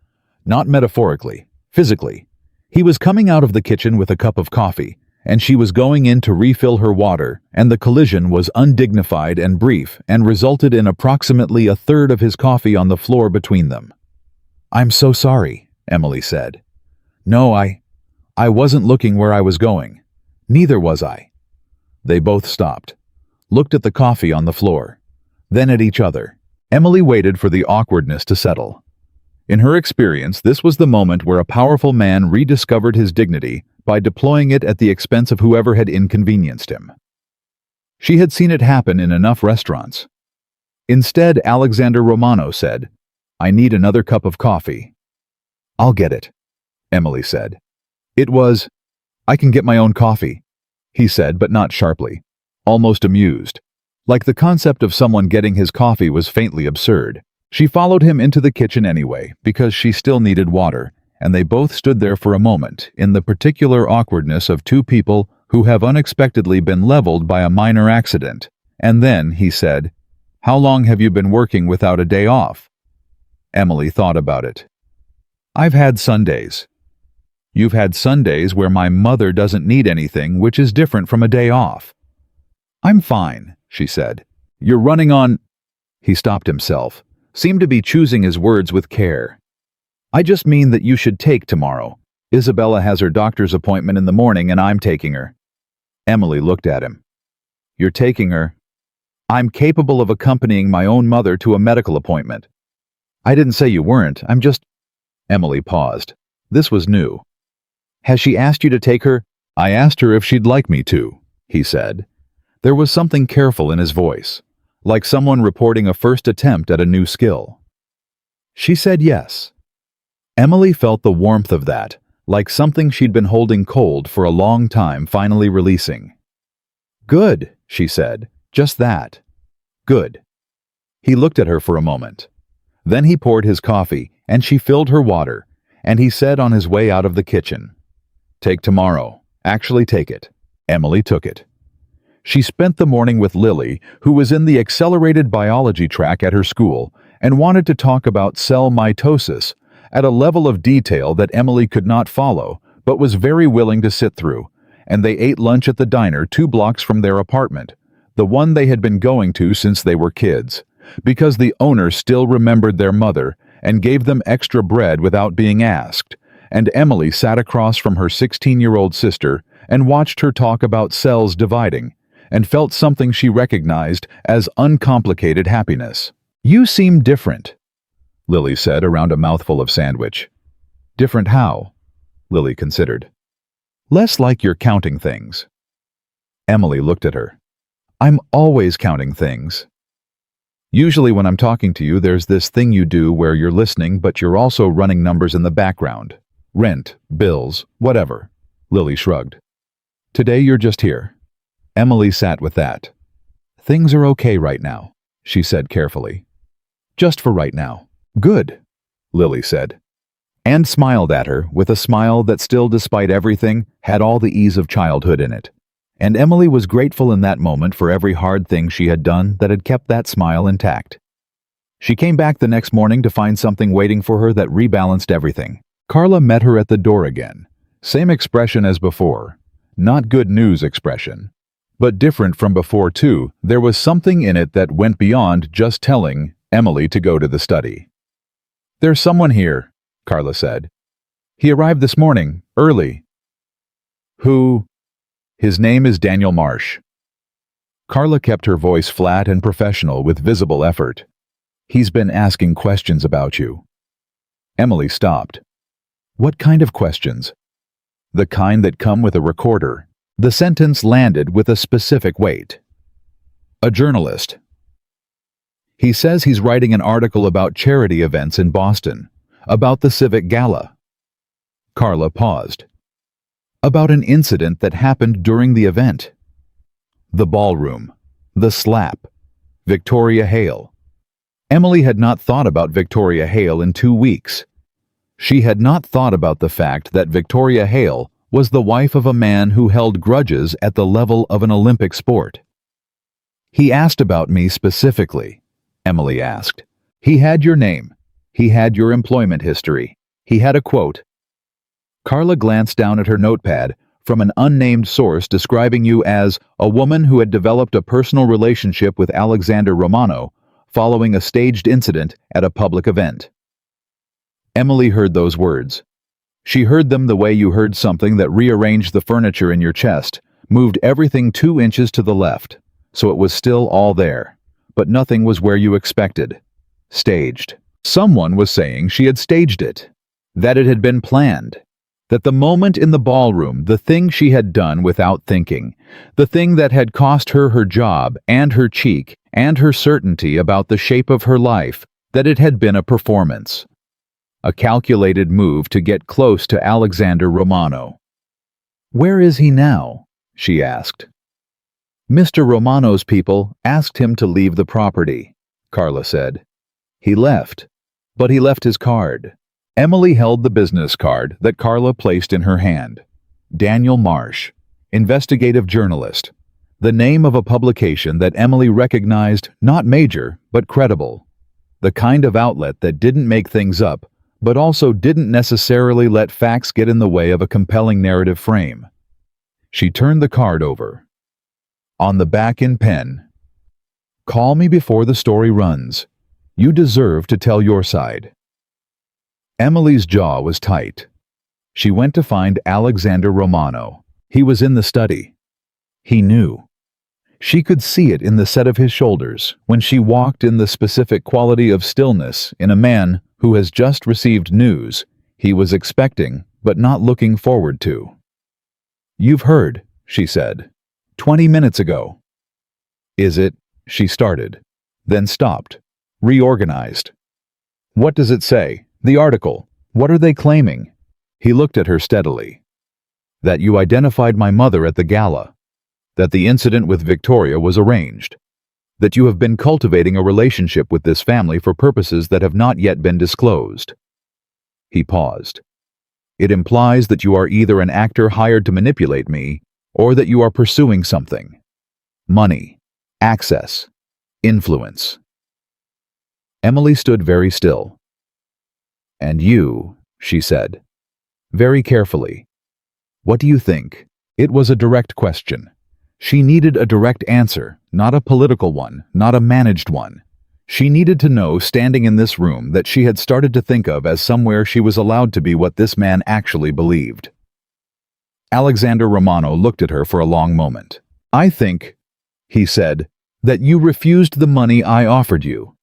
Not metaphorically, physically. He was coming out of the kitchen with a cup of coffee, and she was going in to refill her water, and the collision was undignified and brief and resulted in approximately a third of his coffee on the floor between them. I'm so sorry, Emily said. No, I wasn't looking where I was going. Neither was I. They both stopped, looked at the coffee on the floor, then at each other. Emily waited for the awkwardness to settle. In her experience, this was the moment where a powerful man rediscovered his dignity by deploying it at the expense of whoever had inconvenienced him. She had seen it happen in enough restaurants. Instead, Alexander Romano said, I need another cup of coffee. I'll get it, Emily said. It was, I can get my own coffee, he said, but not sharply, almost amused, like the concept of someone getting his coffee was faintly absurd. She followed him into the kitchen anyway, because she still needed water, and they both stood there for a moment in the particular awkwardness of two people who have unexpectedly been leveled by a minor accident. And then he said, How long have you been working without a day off? Emily thought about it. I've had Sundays. You've had Sundays where my mother doesn't need anything, which is different from a day off." "I'm fine," she said. "You're running on—" He stopped himself, seemed to be choosing his words with care. "I just mean that you should take tomorrow. Isabella has her doctor's appointment in the morning and I'm taking her." Emily looked at him. "You're taking her?" "I'm capable of accompanying my own mother to a medical appointment." "I didn't say you weren't, I'm just—" Emily paused. This was new. "Has she asked you to take her?" "I asked her if she'd like me to," he said. There was something careful in his voice, like someone reporting a first attempt at a new skill. She said yes. Emily felt the warmth of that, like something she'd been holding cold for a long time finally releasing. "Good," she said. "Just that. Good." He looked at her for a moment. Then he poured his coffee, and she filled her water, and he said on his way out of the kitchen, "Take tomorrow. Actually take it." Emily took it. She spent the morning with Lily, who was in the accelerated biology track at her school, and wanted to talk about cell mitosis at a level of detail that Emily could not follow, but was very willing to sit through, and they ate lunch at the diner 2 blocks from their apartment, the one they had been going to since they were kids, because the owner still remembered their mother and gave them extra bread without being asked, and Emily sat across from her 16-year-old sister and watched her talk about cells dividing, and felt something she recognized as uncomplicated happiness. "You seem different," Lily said around a mouthful of sandwich. "Different how?" Lily considered. "Less like you're counting things." Emily looked at her. "I'm always counting things. Usually when I'm talking to you, there's this thing you do where you're listening, but you're also running numbers in the background. Rent, bills, whatever." Lily shrugged. "Today you're just here." Emily sat with that. "Things are okay right now," she said carefully. "Just for right now." "Good," Lily said, and smiled at her with a smile that still, despite everything, had all the ease of childhood in it. And Emily was grateful in that moment for every hard thing she had done that had kept that smile intact. She came back the next morning to find something waiting for her that rebalanced everything. Carla met her at the door again. Same expression as before. Not good news expression. But different from before too, there was something in it that went beyond just telling Emily to go to the study. "There's someone here," Carla said. "He arrived this morning, early." "Who?" "His name is Daniel Marsh." Carla kept her voice flat and professional with visible effort. "He's been asking questions about you." Emily stopped. "What kind of questions?" "The kind that come with a recorder." The sentence landed with a specific weight. "A journalist. He says he's writing an article about charity events in Boston, about the Civic Gala." Carla paused. "About an incident that happened during the event." The ballroom. The slap. Victoria Hale. Emily had not thought about Victoria Hale in 2 weeks. She had not thought about the fact that Victoria Hale was the wife of a man who held grudges at the level of an Olympic sport. "He asked about me specifically," Emily asked. "He had your name. He had your employment history. He had a quote." Carla glanced down at her notepad from an unnamed source describing you as a woman who had developed a personal relationship with Alexander Romano following a staged incident at a public event. Emily heard those words. She heard them the way you heard something that rearranged the furniture in your chest, moved everything 2 inches to the left, so it was still all there, but nothing was where you expected. Staged. Someone was saying she had staged it, that it had been planned, that the moment in the ballroom, the thing she had done without thinking, the thing that had cost her her job and her cheek and her certainty about the shape of her life, that it had been a performance. A calculated move to get close to Alexander Romano. "Where is he now?" she asked. "Mr. Romano's people asked him to leave the property," Carla said. "He left, but he left his card." Emily held the business card that Carla placed in her hand. Daniel Marsh, investigative journalist. The name of a publication that Emily recognized not major, but credible. The kind of outlet that didn't make things up, but also didn't necessarily let facts get in the way of a compelling narrative frame. She turned the card over. On the back in pen, "Call me before the story runs. You deserve to tell your side." Emily's jaw was tight. She went to find Alexander Romano. He was in the study. He knew. She could see it in the set of his shoulders when she walked in, the specific quality of stillness in a man who has just received news he was expecting but not looking forward to. "You've heard," she said. 20 minutes ago." "Is it?" she started, then stopped, reorganized. "What does it say? The article. What are they claiming?" He looked at her steadily. "That you identified my mother at the gala. That the incident with Victoria was arranged. That you have been cultivating a relationship with this family for purposes that have not yet been disclosed." He paused. "It implies that you are either an actor hired to manipulate me, or that you are pursuing something. Money, access, influence." Emily stood very still. "And you," she said, very carefully. "What do you think?" It was a direct question. She needed a direct answer, not a political one, not a managed one. She needed to know, standing in this room, that she had started to think of as somewhere she was allowed to be what this man actually believed. Alexander Romano looked at her for a long moment. "I think," he said, "that you refused the money I offered you.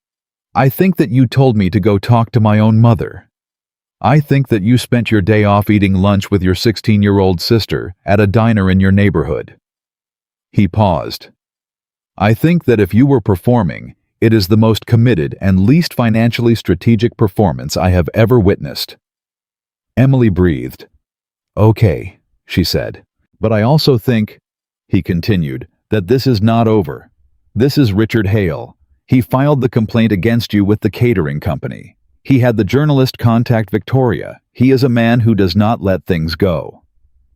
I think that you told me to go talk to my own mother. I think that you spent your day off eating lunch with your 16-year-old sister at a diner in your neighborhood." He paused. "I think that if you were performing, it is the most committed and least financially strategic performance I have ever witnessed." Emily breathed. "Okay," she said. "But I also think," he continued, "that this is not over. This is Richard Hale. He filed the complaint against you with the catering company. He had the journalist contact Victoria. He is a man who does not let things go."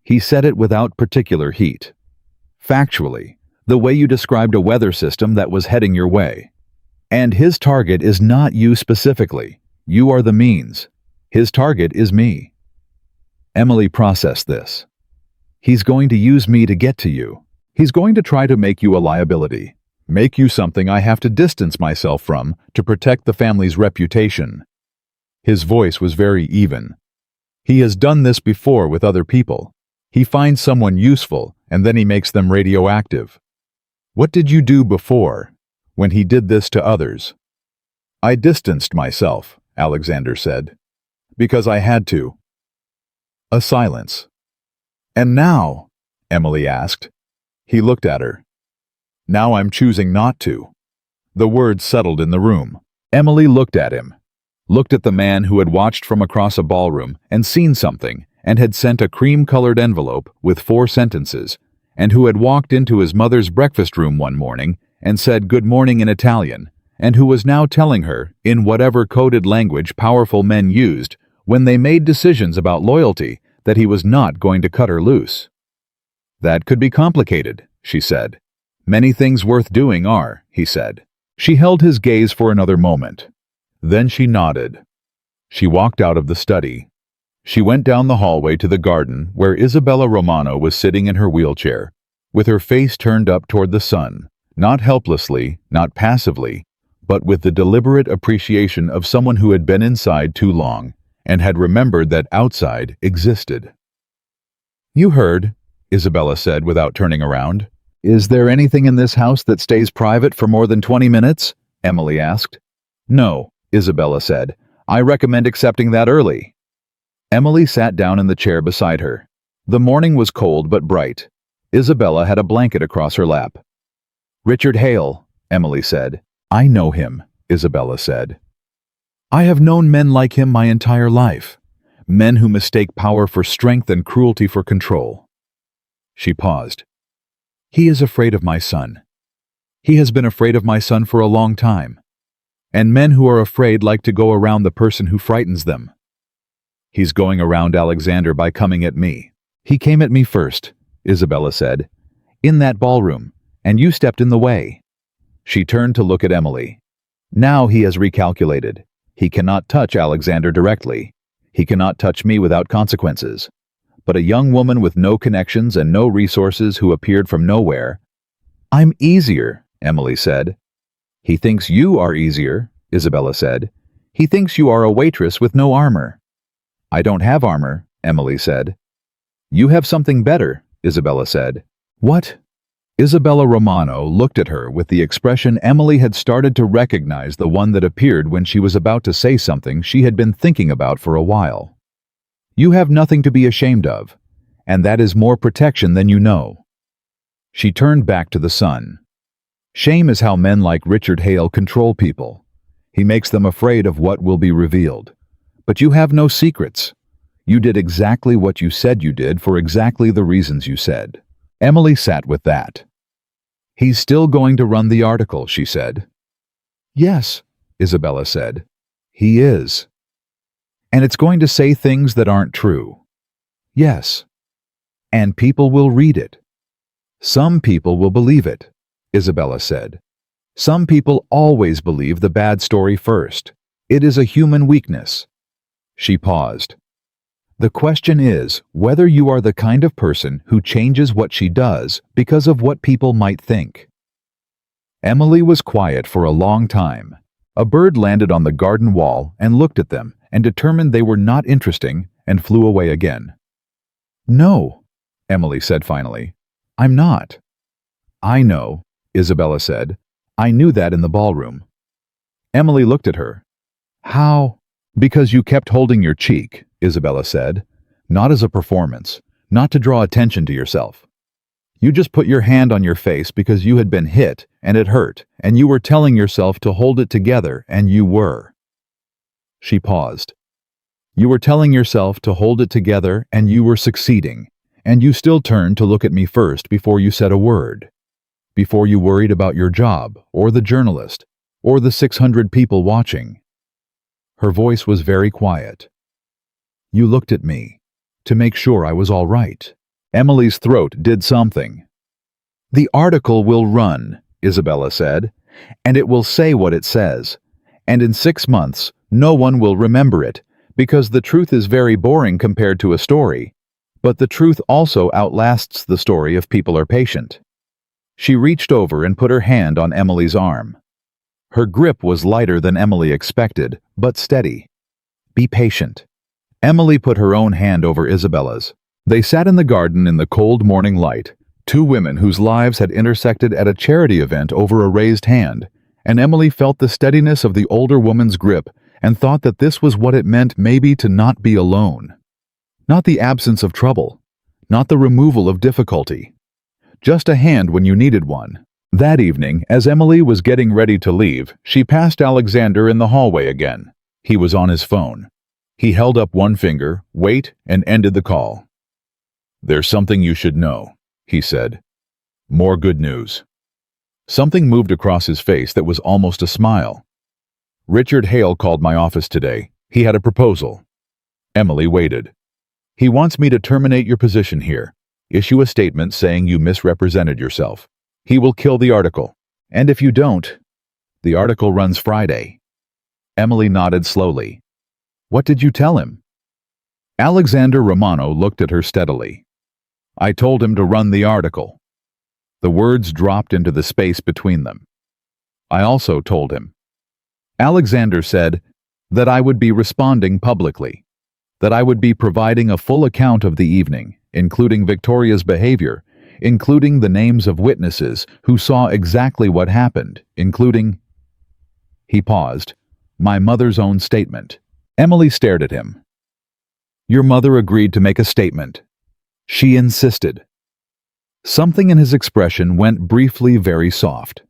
He said it without particular heat. "Factually, the way you described a weather system that was heading your way. And his target is not you specifically. You are the means. His target is me." Emily processed this. "He's going to use me to get to you. He's going to try to make you a liability. Make you something I have to distance myself from to protect the family's reputation." His voice was very even. "He has done this before with other people. He finds someone useful, and then he makes them radioactive. What did you do before, when he did this to others?" "I distanced myself," Alexander said, "because I had to." A silence. "And now?" Emily asked. He looked at her. "Now I'm choosing not to." The words settled in the room. Emily looked at him. Looked at the man who had watched from across a ballroom and seen something, and had sent a cream-colored envelope with 4 sentences, and who had walked into his mother's breakfast room one morning and said good morning in Italian, and who was now telling her, in whatever coded language powerful men used when they made decisions about loyalty, that he was not going to cut her loose. "That could be complicated," she said. "Many things worth doing are," he said. She held his gaze for another moment. Then she nodded. She walked out of the study. She went down the hallway to the garden where Isabella Romano was sitting in her wheelchair, with her face turned up toward the sun, not helplessly, not passively, but with the deliberate appreciation of someone who had been inside too long and had remembered that outside existed. "You heard," Isabella said without turning around. "Is there anything in this house that stays private for more than 20 minutes?" Emily asked. "No," Isabella said. "I recommend accepting that early." Emily sat down in the chair beside her. The morning was cold but bright. Isabella had a blanket across her lap. "Richard Hale," Emily said. "I know him," Isabella said. "I have known men like him my entire life. Men who mistake power for strength and cruelty for control." She paused. "He is afraid of my son. He has been afraid of my son for a long time. And men who are afraid like to go around the person who frightens them. He's going around Alexander by coming at me. He came at me first," Isabella said, "in that ballroom, and you stepped in the way." She turned to look at Emily. "Now he has recalculated. He cannot touch Alexander directly. He cannot touch me without consequences. But a young woman with no connections and no resources who appeared from nowhere. I'm easier, Emily said. He thinks you are easier, Isabella said. He thinks you are a waitress with no armor. I don't have armor, Emily said. You have something better, Isabella said. What? Isabella Romano looked at her with the expression Emily had started to recognize, the one that appeared when she was about to say something she had been thinking about for a while. You have nothing to be ashamed of, and that is more protection than you know. She turned back to the sun. Shame is how men like Richard Hale control people. He makes them afraid of what will be revealed. But you have no secrets. You did exactly what you said you did for exactly the reasons you said. Emily sat with that. He's still going to run the article, she said. Yes, Isabella said. He is. And it's going to say things that aren't true. Yes. And people will read it. Some people will believe it, Isabella said. Some people always believe the bad story first. It is a human weakness. She paused. The question is whether you are the kind of person who changes what she does because of what people might think. Emily was quiet for a long time. A bird landed on the garden wall and looked at them and determined they were not interesting and flew away again. No, Emily said finally. I'm not. I know, Isabella said. I knew that in the ballroom. Emily looked at her. How? Because you kept holding your cheek, Isabella said. Not as a performance, not to draw attention to yourself. You just put your hand on your face because you had been hit and it hurt, and you were telling yourself to hold it together, and you were. She paused. You were telling yourself to hold it together, and you were succeeding, and you still turned to look at me first before you said a word. Before you worried about your job, or the journalist, or the 600 people watching. Her voice was very quiet. You looked at me, to make sure I was all right. Emily's throat did something. The article will run, Isabella said, and it will say what it says. And in 6 months, no one will remember it, because the truth is very boring compared to a story. But the truth also outlasts the story if people are patient. She reached over and put her hand on Emily's arm. Her grip was lighter than Emily expected, but steady. Be patient. Emily put her own hand over Isabella's. They sat in the garden in the cold morning light, two women whose lives had intersected at a charity event over a raised hand, and Emily felt the steadiness of the older woman's grip and thought that this was what it meant maybe to not be alone. Not the absence of trouble, not the removal of difficulty. Just a hand when you needed one. That evening, as Emily was getting ready to leave, she passed Alexander in the hallway again. He was on his phone. He held up one finger, wait, and ended the call. There's something you should know, he said. More good news. Something moved across his face that was almost a smile. Richard Hale called my office today. He had a proposal. Emily waited. He wants me to terminate your position here. Issue a statement saying you misrepresented yourself. He will kill the article. And if you don't, the article runs Friday. Emily nodded slowly. What did you tell him? Alexander Romano looked at her steadily. I told him to run the article. The words dropped into the space between them. I also told him. Alexander said that I would be responding publicly, that I would be providing a full account of the evening, including Victoria's behavior, including the names of witnesses who saw exactly what happened, including... He paused. My mother's own statement. Emily stared at him. Your mother agreed to make a statement. She insisted. Something in his expression went briefly very soft.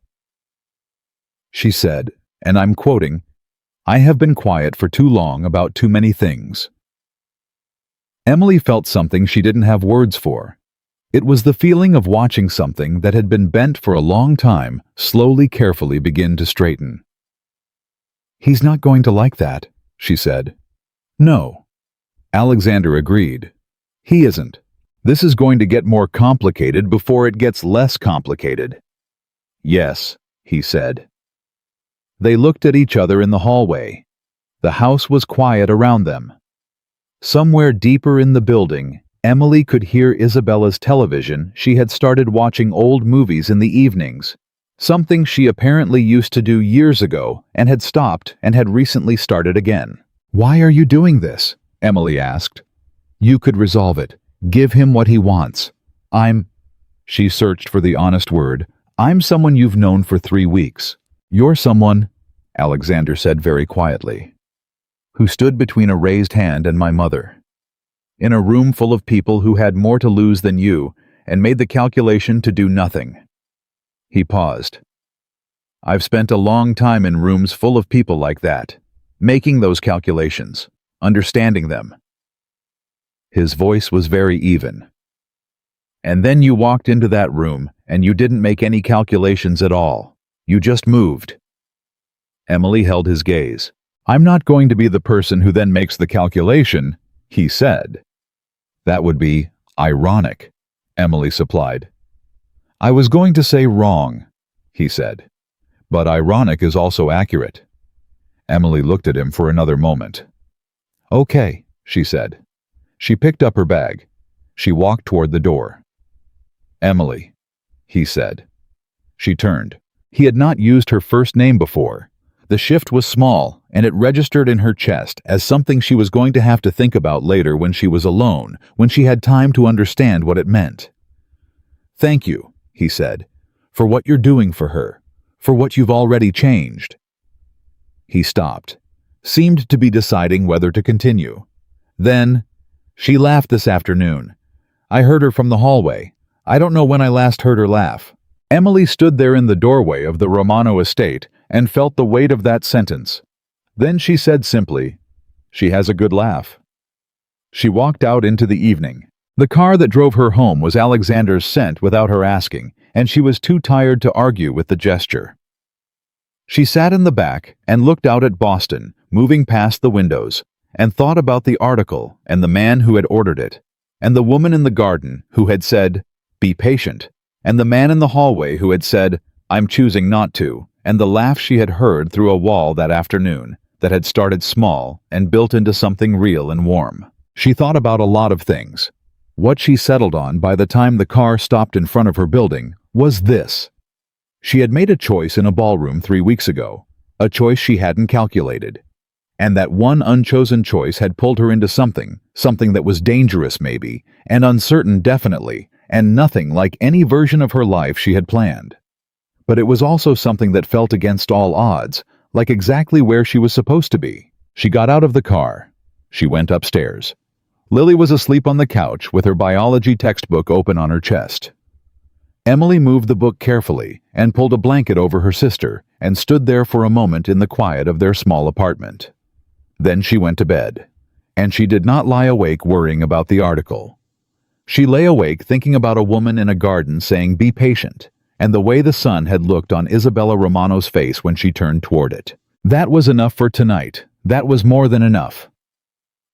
She said, and I'm quoting, I have been quiet for too long about too many things. Emily felt something she didn't have words for. It was the feeling of watching something that had been bent for a long time slowly, carefully begin to straighten. He's not going to like that, she said. No. Alexander agreed. He isn't. This is going to get more complicated before it gets less complicated. Yes, he said. They looked at each other in the hallway. The house was quiet around them. Somewhere deeper in the building, Emily could hear Isabella's television. She had started watching old movies in the evenings, something she apparently used to do years ago and had stopped and had recently started again. "Why are you doing this?" Emily asked. "You could resolve it. Give him what he wants." She searched for the honest word. "I'm someone you've known for 3 weeks. You're someone," Alexander said very quietly, "who stood between a raised hand and my mother. In a room full of people who had more to lose than you and made the calculation to do nothing." He paused. "I've spent a long time in rooms full of people like that, making those calculations, understanding them." His voice was very even. "And then you walked into that room and you didn't make any calculations at all. You just moved." Emily held his gaze. "I'm not going to be the person who then makes the calculation," he said. "That would be ironic," Emily supplied. "I was going to say wrong," he said. "But ironic is also accurate." Emily looked at him for another moment. "Okay," she said. She picked up her bag. She walked toward the door. "Emily," he said. She turned. He had not used her first name before. The shift was small, and it registered in her chest as something she was going to have to think about later when she was alone, when she had time to understand what it meant. "Thank you," he said, "for what you're doing for her, for what you've already changed." He stopped, seemed to be deciding whether to continue. Then, "She laughed this afternoon. I heard her from the hallway. I don't know when I last heard her laugh." Emily stood there in the doorway of the Romano estate and felt the weight of that sentence. Then she said simply, "She has a good laugh." She walked out into the evening. The car that drove her home was Alexander's sent without her asking, and she was too tired to argue with the gesture. She sat in the back and looked out at Boston, moving past the windows, and thought about the article and the man who had ordered it, and the woman in the garden who had said, "Be patient," and the man in the hallway who had said, "I'm choosing not to," and the laugh she had heard through a wall that afternoon that had started small and built into something real and warm. She thought about a lot of things. What she settled on by the time the car stopped in front of her building was this. She had made a choice in a ballroom 3 weeks ago, a choice she hadn't calculated. And that one unchosen choice had pulled her into something that was dangerous maybe, and uncertain definitely, and nothing like any version of her life she had planned. But it was also something that felt against all odds, like exactly where she was supposed to be. She got out of the car. She went upstairs. Lily was asleep on the couch with her biology textbook open on her chest. Emily moved the book carefully and pulled a blanket over her sister and stood there for a moment in the quiet of their small apartment. Then she went to bed, and she did not lie awake worrying about the article. She lay awake thinking about a woman in a garden saying, "Be patient," and the way the sun had looked on Isabella Romano's face when she turned toward it. That was enough for tonight. That was more than enough.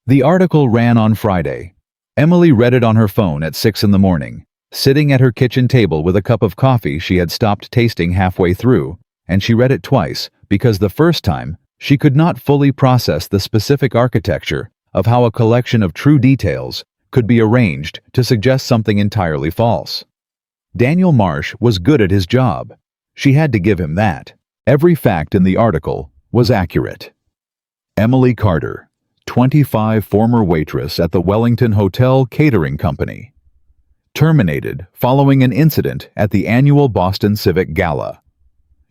The article ran on Friday. Emily read it on her phone at 6 in the morning, sitting at her kitchen table with a cup of coffee she had stopped tasting halfway through, and she read it twice because the first time she could not fully process the specific architecture of how a collection of true details could be arranged to suggest something entirely false. Daniel Marsh was good at his job. She had to give him that. Every fact in the article was accurate. Emily Carter, 25, former waitress at the Wellington Hotel Catering Company. Terminated following an incident at the annual Boston Civic Gala.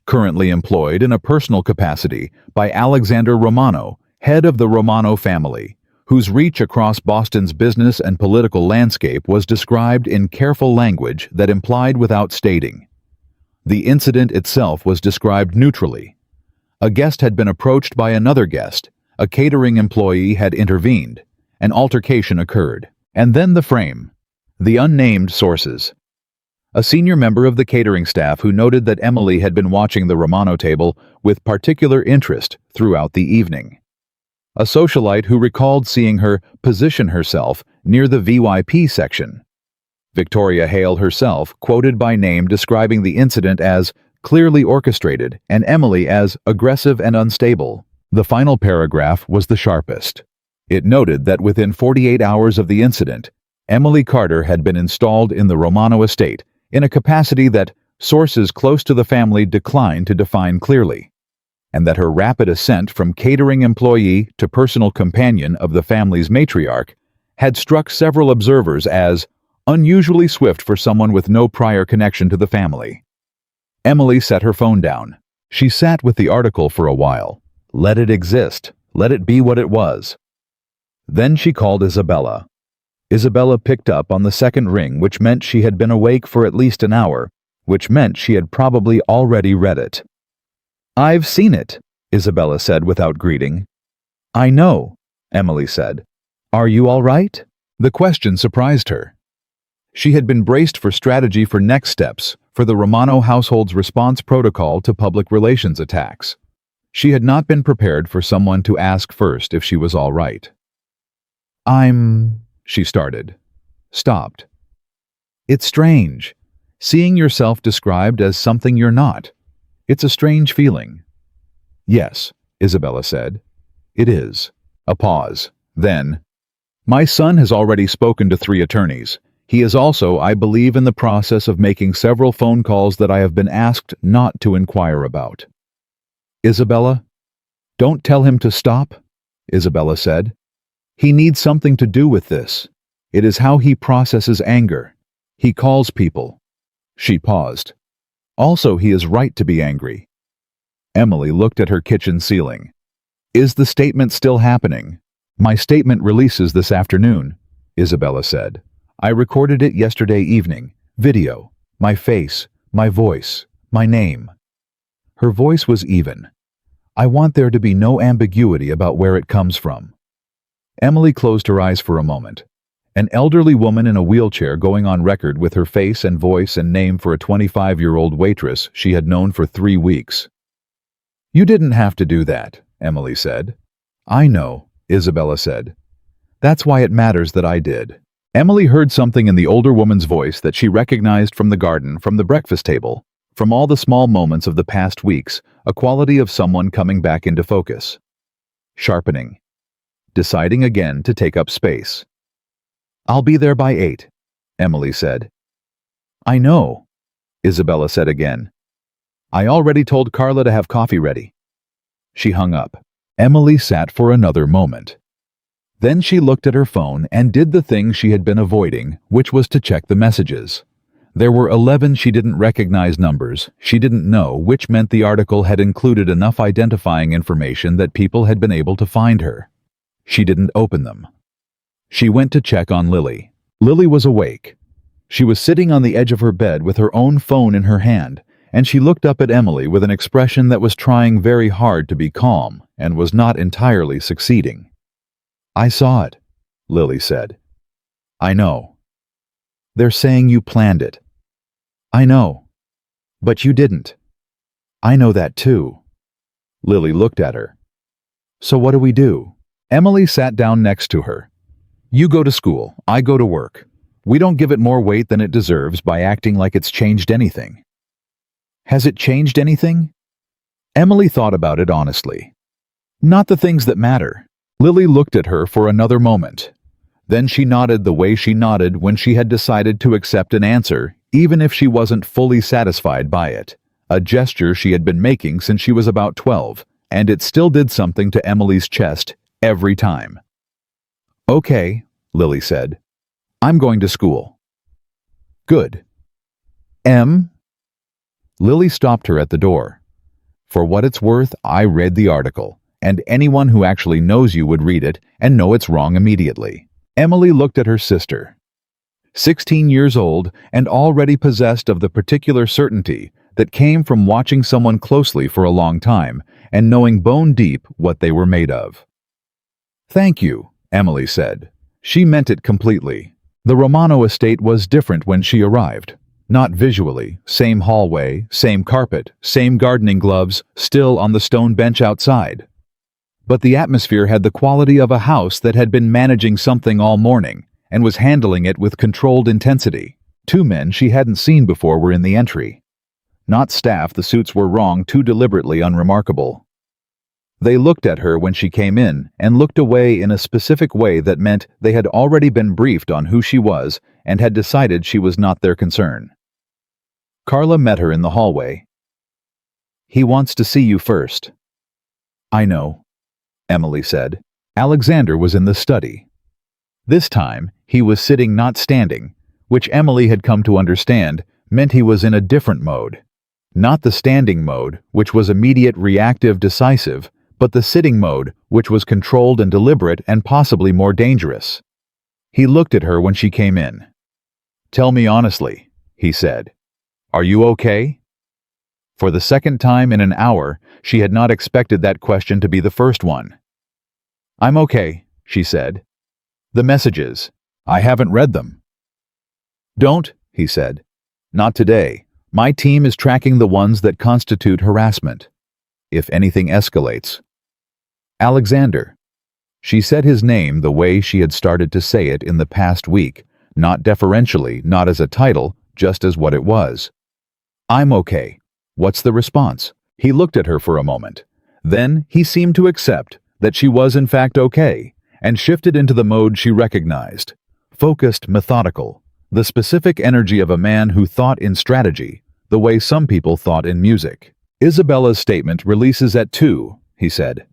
Currently employed in a personal capacity by Alexander Romano, head of the Romano family, whose reach across Boston's business and political landscape was described in careful language that implied without stating. The incident itself was described neutrally. A guest had been approached by another guest, a catering employee had intervened, an altercation occurred, and then the frame. The unnamed sources. A senior member of the catering staff who noted that Emily had been watching the Romano table with particular interest throughout the evening. A socialite who recalled seeing her position herself near the VIP section. Victoria Hale herself, quoted by name describing the incident as clearly orchestrated and Emily as aggressive and unstable. The final paragraph was the sharpest. It noted that within 48 hours of the incident, Emily Carter had been installed in the Romano estate in a capacity that sources close to the family declined to define clearly, and that her rapid ascent from catering employee to personal companion of the family's matriarch had struck several observers as unusually swift for someone with no prior connection to the family. Emily set her phone down. She sat with the article for a while. Let it exist. Let it be what it was. Then she called Isabella. Isabella picked up on the second ring, which meant she had been awake for at least an hour, which meant she had probably already read it. "I've seen it," Isabella said without greeting. "I know," Emily said. "Are you all right?" The question surprised her. She had been braced for strategy for next steps, for the Romano household's response protocol to public relations attacks. She had not been prepared for someone to ask first if she was all right. She started. Stopped. "It's strange. Seeing yourself described as something you're not. It's a strange feeling." "Yes," Isabella said. "It is." A pause. Then, "My son has already spoken to 3 attorneys. He is also, I believe, in the process of making several phone calls that I have been asked not to inquire about." "Isabella?" "Don't tell him to stop," Isabella said. "He needs something to do with this. It is how he processes anger. He calls people." She paused. "Also, he is right to be angry." Emily looked at her kitchen ceiling. "Is the statement still happening?" "My statement releases this afternoon," Isabella said. "I recorded it yesterday evening. Video. My face, my voice, my name." Her voice was even. "I want there to be no ambiguity about where it comes from." Emily closed her eyes for a moment. An elderly woman in a wheelchair going on record with her face and voice and name for a 25-year-old waitress she had known for 3 weeks. "You didn't have to do that," Emily said. "I know," Isabella said. "That's why it matters that I did." Emily heard something in the older woman's voice that she recognized from the garden, from the breakfast table, from all the small moments of the past weeks, a quality of someone coming back into focus. Sharpening. Deciding again to take up space. "I'll be there by 8, Emily said. "I know," Isabella said again. "I already told Carla to have coffee ready." She hung up. Emily sat for another moment. Then she looked at her phone and did the thing she had been avoiding, which was to check the messages. There were 11 she didn't recognize numbers she didn't know, which meant the article had included enough identifying information that people had been able to find her. She didn't open them. She went to check on Lily. Lily was awake. She was sitting on the edge of her bed with her own phone in her hand, and she looked up at Emily with an expression that was trying very hard to be calm and was not entirely succeeding. "I saw it," Lily said. "I know." "They're saying you planned it." "I know. But you didn't." "I know that too." Lily looked at her. "So what do we do?" Emily sat down next to her. "You go to school, I go to work. We don't give it more weight than it deserves by acting like it's changed anything." "Has it changed anything?" Emily thought about it honestly. "Not the things that matter." Lily looked at her for another moment. Then she nodded the way she nodded when she had decided to accept an answer, even if she wasn't fully satisfied by it. A gesture she had been making since she was about 12, and it still did something to Emily's chest every time. "Okay," Lily said. "I'm going to school." "Good." Lily stopped her at the door. "For what it's worth, I read the article, and anyone who actually knows you would read it and know it's wrong immediately." Emily looked at her sister. 16 years old and already possessed of the particular certainty that came from watching someone closely for a long time and knowing bone deep what they were made of. "Thank you," Emily said. She meant it completely. The Romano estate was different when she arrived. Not visually, same hallway, same carpet, same gardening gloves, still on the stone bench outside. But the atmosphere had the quality of a house that had been managing something all morning and was handling it with controlled intensity. 2 men she hadn't seen before were in the entry. Not staff, the suits were wrong, too deliberately unremarkable. They looked at her when she came in and looked away in a specific way that meant they had already been briefed on who she was and had decided she was not their concern. Carla met her in the hallway. "He wants to see you first." "I know," Emily said. Alexander was in the study. This time, he was sitting, not standing, which Emily had come to understand meant he was in a different mode. Not the standing mode, which was immediate, reactive, decisive, but the sitting mode, which was controlled and deliberate and possibly more dangerous. He looked at her when she came in. "Tell me honestly," he said. "Are you okay?" For the second time in an hour, she had not expected that question to be the first one. "I'm okay," she said. "The messages. I haven't read them." "Don't," he said. "Not today. My team is tracking the ones that constitute harassment. If anything escalates." "Alexander." She said his name the way she had started to say it in the past week, not deferentially, not as a title, just as what it was. "I'm okay. What's the response?" He looked at her for a moment. Then he seemed to accept that she was in fact okay, and shifted into the mode she recognized. Focused, methodical. The specific energy of a man who thought in strategy, the way some people thought in music. "Isabella's statement releases at 2, he said.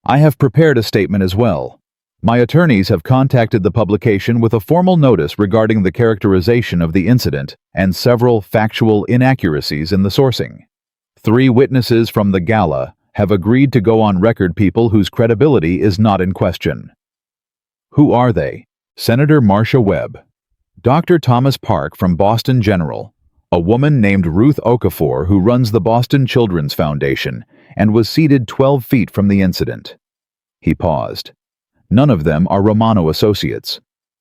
"I have prepared a statement as well. My attorneys have contacted the publication with a formal notice regarding the characterization of the incident and several factual inaccuracies in the sourcing. 3 witnesses from the gala have agreed to go on record, people whose credibility is not in question." "Who are they?" "Senator Marcia Webb, Dr. Thomas Park from Boston General, a woman named Ruth Okafor who runs the Boston Children's Foundation and was seated 12 feet from the incident." He paused. "None of them are Romano associates.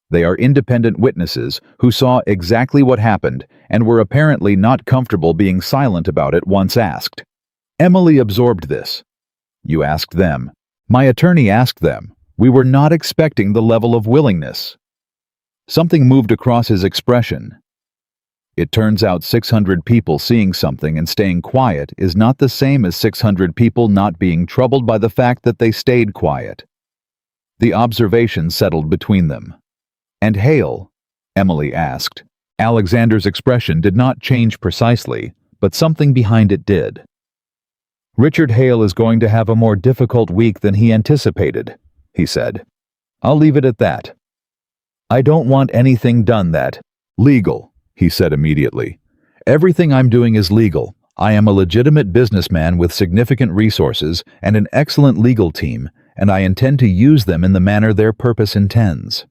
They are independent witnesses who saw exactly what happened and were apparently not comfortable being silent about it once asked." Emily absorbed this. "You asked them." "My attorney asked them. We were not expecting the level of willingness." Something moved across his expression. "It turns out 600 people seeing something and staying quiet is not the same as 600 people not being troubled by the fact that they stayed quiet." The observation settled between them. "And Hale?" Emily asked. Alexander's expression did not change precisely, but something behind it did. "Richard Hale is going to have a more difficult week than he anticipated," he said. "I'll leave it at that. I don't want anything done that legal," he said immediately. "Everything I'm doing is legal. I am a legitimate businessman with significant resources and an excellent legal team, and I intend to use them in the manner their purpose intends."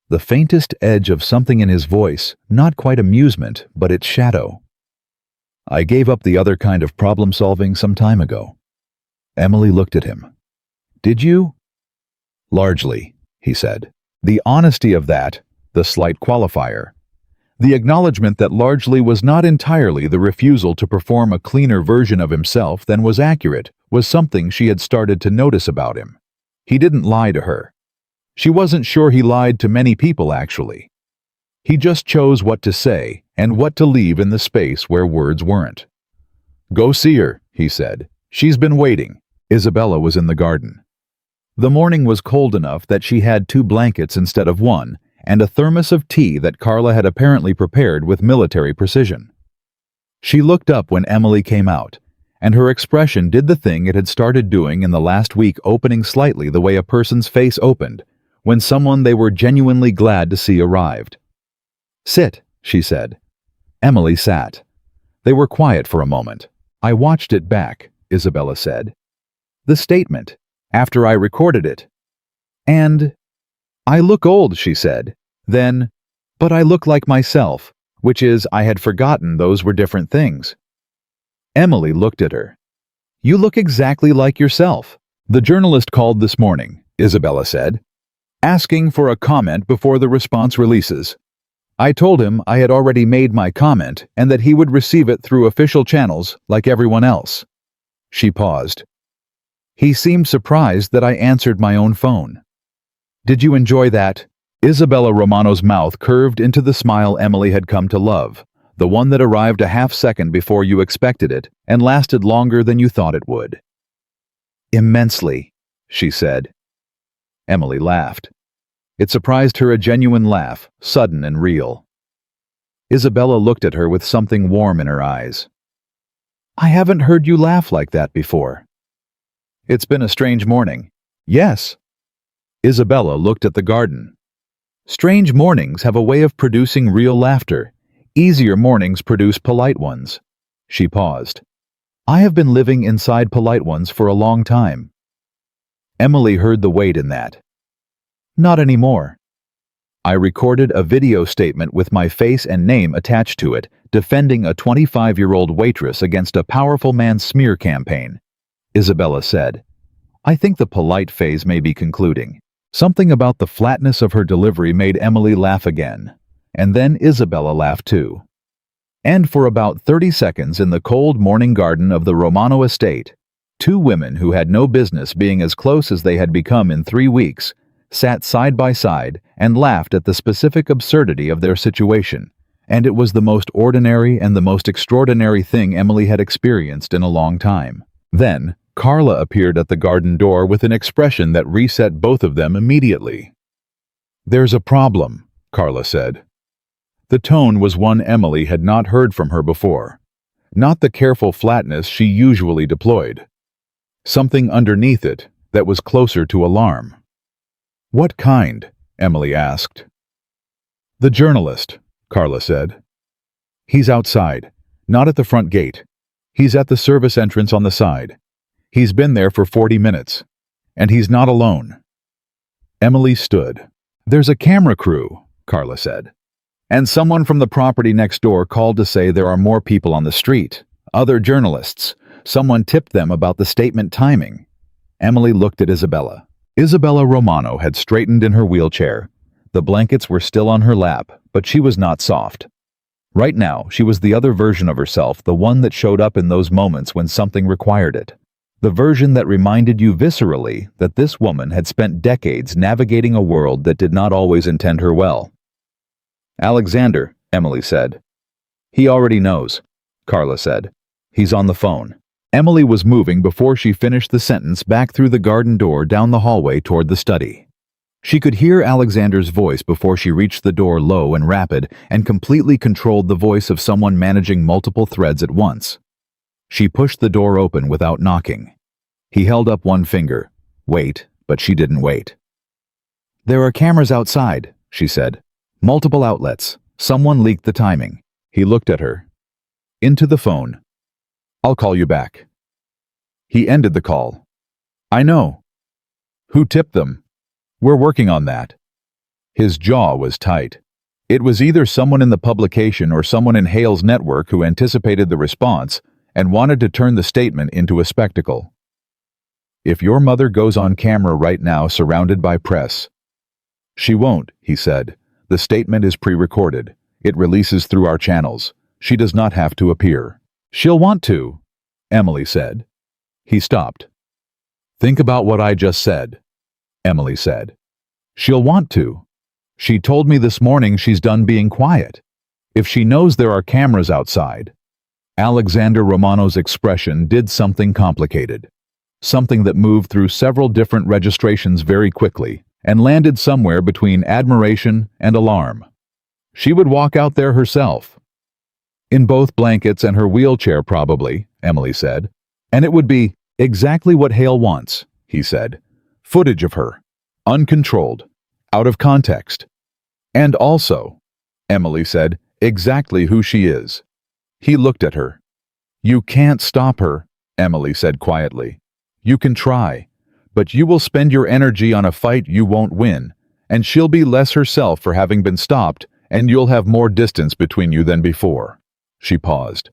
The faintest edge of something in his voice, not quite amusement, but its shadow. "I gave up the other kind of problem-solving some time ago." Emily looked at him. "Did you?" "Largely," he said. The honesty of that, the slight qualifier. The acknowledgement that largely was not entirely the refusal to perform a cleaner version of himself than was accurate, was something she had started to notice about him. He didn't lie to her. She wasn't sure he lied to many people, actually. He just chose what to say and what to leave in the space where words weren't. "Go see her," he said. "She's been waiting." Isabella was in the garden. The morning was cold enough that she had 2 blankets instead of 1, and a thermos of tea that Carla had apparently prepared with military precision. She looked up when Emily came out, and her expression did the thing it had started doing in the last week, opening slightly the way a person's face opened when someone they were genuinely glad to see arrived. "Sit," she said. Emily sat. They were quiet for a moment. "I watched it back," Isabella said. "The statement. After I recorded it. And I look old," she said. Then, "But I look like myself," which is, I had forgotten those were different things. Emily looked at her. "You look exactly like yourself." "The journalist called this morning," Isabella said, "asking for a comment before the response releases. I told him I had already made my comment and that he would receive it through official channels like everyone else." She paused. "He seemed surprised that I answered my own phone." "Did you enjoy that?" Isabella Romano's mouth curved into the smile Emily had come to love, the one that arrived a half second before you expected it and lasted longer than you thought it would. Immensely, she said. Emily laughed. It surprised her, a genuine laugh, sudden and real. Isabella looked at her with something warm in her eyes. I haven't heard you laugh like that before. It's been a strange morning. Yes. Isabella looked at the garden. Strange mornings have a way of producing real laughter. Easier mornings produce polite ones. She paused. I have been living inside polite ones for a long time. Emily heard the weight in that. Not anymore. I recorded a video statement with my face and name attached to it, defending a 25-year-old waitress against a powerful man's smear campaign, Isabella said. I think the polite phase may be concluding. Something about the flatness of her delivery made Emily laugh again, and then Isabella laughed too. And for about 30 seconds in the cold morning garden of the Romano estate, two women who had no business being as close as they had become in 3 weeks sat side by side and laughed at the specific absurdity of their situation, and it was the most ordinary and the most extraordinary thing Emily had experienced in a long time. Then, Carla appeared at the garden door with an expression that reset both of them immediately. There's a problem, Carla said. The tone was one Emily had not heard from her before, not the careful flatness she usually deployed. Something underneath it that was closer to alarm. What kind? Emily asked. The journalist, Carla said. He's outside, not at the front gate. He's at the service entrance on the side. He's been there for 40 minutes, and he's not alone. Emily stood. There's a camera crew, Carla said. And someone from the property next door called to say there are more people on the street, other journalists. Someone tipped them about the statement timing. Emily looked at Isabella. Isabella Romano had straightened in her wheelchair. The blankets were still on her lap, but she was not soft. Right now, she was the other version of herself, the one that showed up in those moments when something required it. The version that reminded you viscerally that this woman had spent decades navigating a world that did not always intend her well. Alexander, Emily said. He already knows, Carla said. He's on the phone. Emily was moving before she finished the sentence back through the garden door down the hallway toward the study. She could hear Alexander's voice before she reached the door, low and rapid, and completely controlled the voice of someone managing multiple threads at once. She pushed the door open without knocking. He held up one finger. Wait, but she didn't wait. There are cameras outside, she said. Multiple outlets. Someone leaked the timing. He looked at her. Into the phone. I'll call you back. He ended the call. I know. Who tipped them? We're working on that. His jaw was tight. It was either someone in the publication or someone in Hale's network who anticipated the response and wanted to turn the statement into a spectacle. If your mother goes on camera right now surrounded by press. She won't, he said. The statement is pre-recorded. It releases through our channels. She does not have to appear. She'll want to, Emily said. He stopped. Think about what I just said, Emily said. She'll want to. She told me this morning she's done being quiet. If she knows there are cameras outside. Alexander Romano's expression did something complicated. Something that moved through several different registrations very quickly and landed somewhere between admiration and alarm. She would walk out there herself. In both blankets and her wheelchair probably, Emily said. And it would be exactly what Hale wants, he said. Footage of her. Uncontrolled. Out of context. And also, Emily said, exactly who she is. He looked at her. You can't stop her, Emily said quietly. You can try, but you will spend your energy on a fight you won't win, and she'll be less herself for having been stopped, and you'll have more distance between you than before. She paused.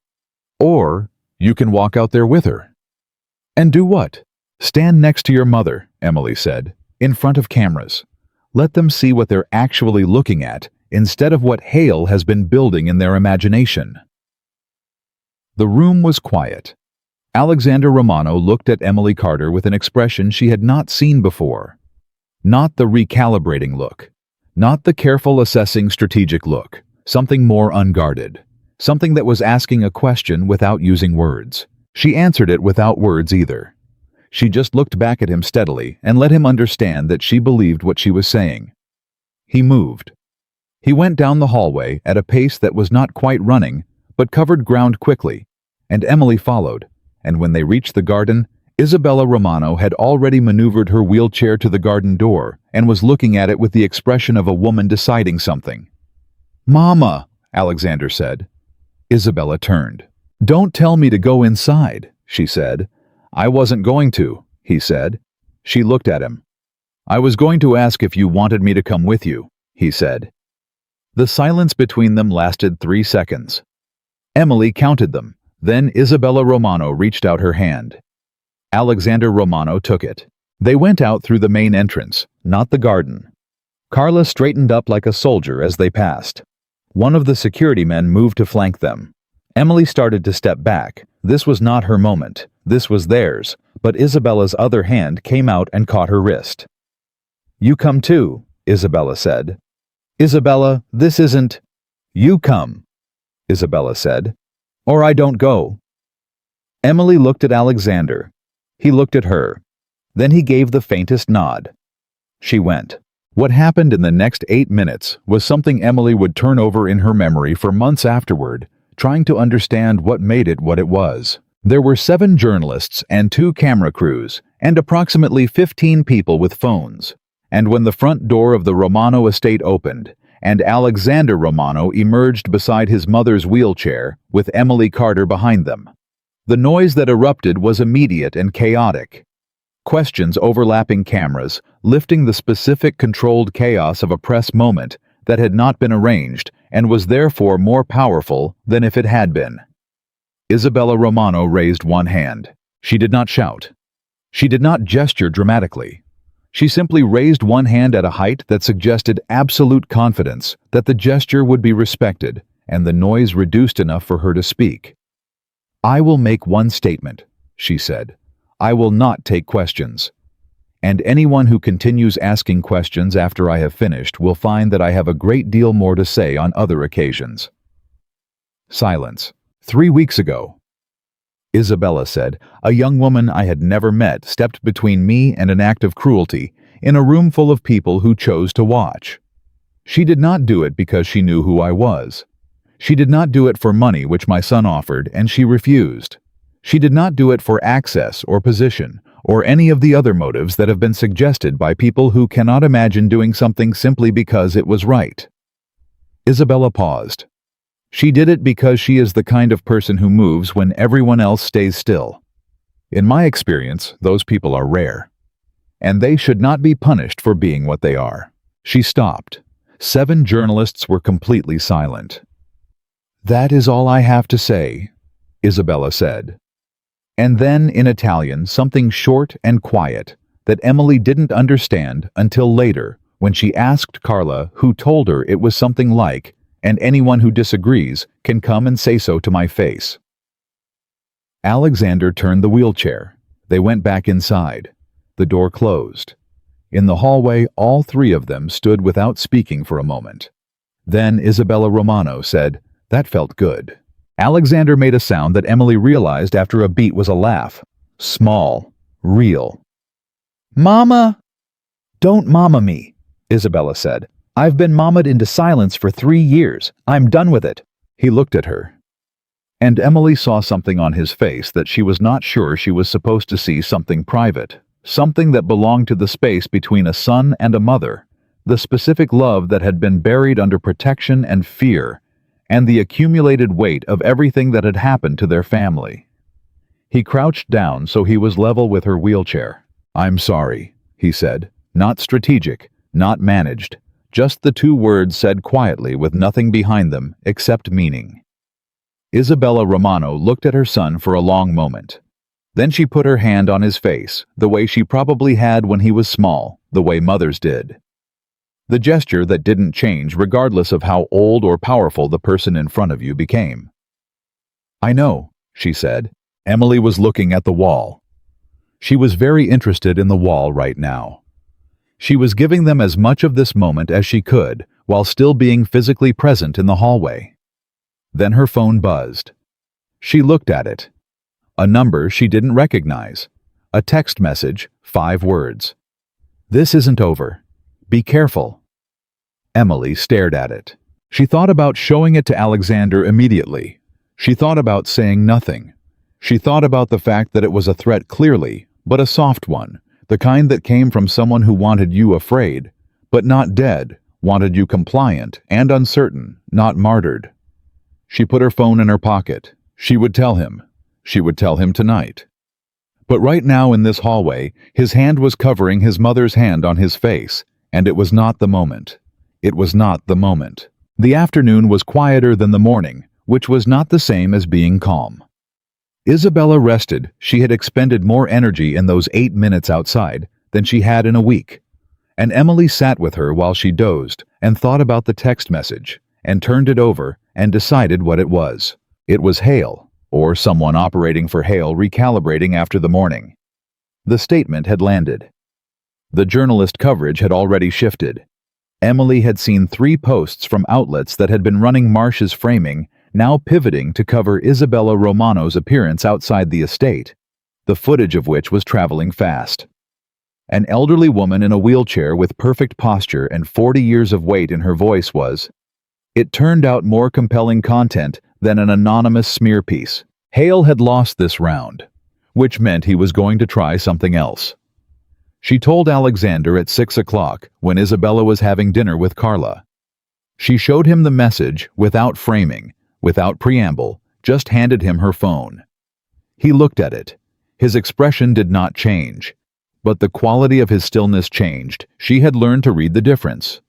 Or you can walk out there with her. And do what? Stand next to your mother, Emily said, in front of cameras. Let them see what they're actually looking at instead of what Hale has been building in their imagination. The room was quiet. Alexander Romano looked at Emily Carter with an expression she had not seen before. Not the recalibrating look. Not the careful assessing strategic look. Something more unguarded. Something that was asking a question without using words. She answered it without words either. She just looked back at him steadily and let him understand that she believed what she was saying. He moved. He went down the hallway at a pace that was not quite running, but covered ground quickly, and Emily followed, and when they reached the garden, Isabella Romano had already maneuvered her wheelchair to the garden door and was looking at it with the expression of a woman deciding something. "Mama," Alexander said. Isabella turned. "Don't tell me to go inside," she said. "I wasn't going to," he said. She looked at him. "I was going to ask if you wanted me to come with you," he said. The silence between them lasted 3 seconds. Emily counted them. Then Isabella Romano reached out her hand. Alexander Romano took it. They went out through the main entrance, not the garden. Carla straightened up like a soldier as they passed. One of the security men moved to flank them. Emily started to step back. This was not her moment. This was theirs, but Isabella's other hand came out and caught her wrist. "You come too," Isabella said. "Isabella, this isn't—" "You come," Isabella said, "or I don't go." Emily looked at Alexander. He looked at her. Then he gave the faintest nod. She went. What happened in the next 8 minutes was something Emily would turn over in her memory for months afterward, trying to understand what made it what it was. There were 7 journalists and 2 camera crews, and approximately 15 people with phones. And when the front door of the Romano estate opened, and Alexander Romano emerged beside his mother's wheelchair, with Emily Carter behind them, the noise that erupted was immediate and chaotic. Questions overlapping cameras, lifting the specific controlled chaos of a press moment that had not been arranged and was therefore more powerful than if it had been. Isabella Romano raised one hand. She did not shout. She did not gesture dramatically. She simply raised one hand at a height that suggested absolute confidence that the gesture would be respected and the noise reduced enough for her to speak. "I will make one statement," she said. "I will not take questions. And anyone who continues asking questions after I have finished will find that I have a great deal more to say on other occasions." Silence. 3 weeks ago, Isabella said, a young woman I had never met stepped between me and an act of cruelty in a room full of people who chose to watch. She did not do it because she knew who I was. She did not do it for money which my son offered, and she refused. She did not do it for access or position, or any of the other motives that have been suggested by people who cannot imagine doing something simply because it was right. Isabella paused. She did it because she is the kind of person who moves when everyone else stays still. In my experience, those people are rare. And they should not be punished for being what they are. She stopped. 7 journalists were completely silent. "That is all I have to say," Isabella said. And then, in Italian, something short and quiet that Emily didn't understand until later when she asked Carla, who told her it was something like, "And anyone who disagrees can come and say so to my face." Alexander turned the wheelchair. They went back inside. The door closed. In the hallway, all 3 of them stood without speaking for a moment. Then Isabella Romano said, "That felt good." Alexander made a sound that Emily realized after a beat was a laugh. Small. Real. "Mama!" "Don't mama me," Isabella said. "I've been mamaed into silence for 3 years. I'm done with it." He looked at her. And Emily saw something on his face that she was not sure she was supposed to see, something private, something that belonged to the space between a son and a mother, the specific love that had been buried under protection and fear, and the accumulated weight of everything that had happened to their family. He crouched down so he was level with her wheelchair. "I'm sorry," he said. Not strategic, not managed, just the 2 words said quietly with nothing behind them except meaning. Isabella Romano looked at her son for a long moment. Then she put her hand on his face, the way she probably had when he was small, the way mothers did. The gesture that didn't change regardless of how old or powerful the person in front of you became. "I know," she said. Emily was looking at the wall. She was very interested in the wall right now. She was giving them as much of this moment as she could, while still being physically present in the hallway. Then her phone buzzed. She looked at it. A number she didn't recognize. A text message, 5 words. This isn't over. Be careful. Emily stared at it. She thought about showing it to Alexander immediately. She thought about saying nothing. She thought about the fact that it was a threat clearly, but a soft one, the kind that came from someone who wanted you afraid, but not dead, wanted you compliant and uncertain, not martyred. She put her phone in her pocket. She would tell him. She would tell him tonight. But right now in this hallway, his hand was covering his mother's hand on his face, and it was not the moment. It was not the moment. The afternoon was quieter than the morning, which was not the same as being calm. Isabella rested. She had expended more energy in those 8 minutes outside than she had in a week. And Emily sat with her while she dozed and thought about the text message, and turned it over and decided what it was. It was Hale, or someone operating for Hale recalibrating after the morning. The statement had landed. The journalist coverage had already shifted. Emily had seen 3 posts from outlets that had been running Marsh's framing, now pivoting to cover Isabella Romano's appearance outside the estate, the footage of which was traveling fast. An elderly woman in a wheelchair with perfect posture and 40 years of weight in her voice was. It turned out more compelling content than an anonymous smear piece. Hale had lost this round, which meant he was going to try something else. She told Alexander at 6 o'clock when Isabella was having dinner with Carla. She showed him the message without framing, without preamble, just handed him her phone. He looked at it. His expression did not change, but the quality of his stillness changed. She had learned to read the difference.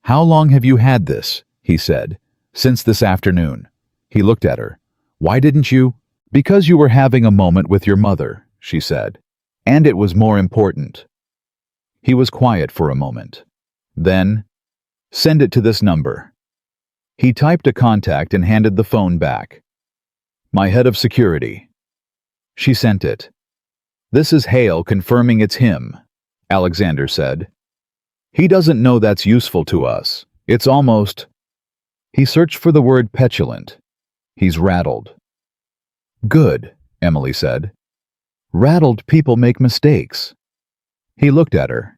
"How long have you had this?" he said. "Since this afternoon." He looked at her. "Why didn't you?" "Because you were having a moment with your mother," she said. "And it was more important." He was quiet for a moment. Then, "Send it to this number." He typed a contact and handed the phone back. "My head of security." She sent it. "This is Hale confirming it's him," Alexander said. "He doesn't know that's useful to us. It's almost..." He searched for the word petulant. "He's rattled." "Good," Emily said. "Rattled people make mistakes." He looked at her.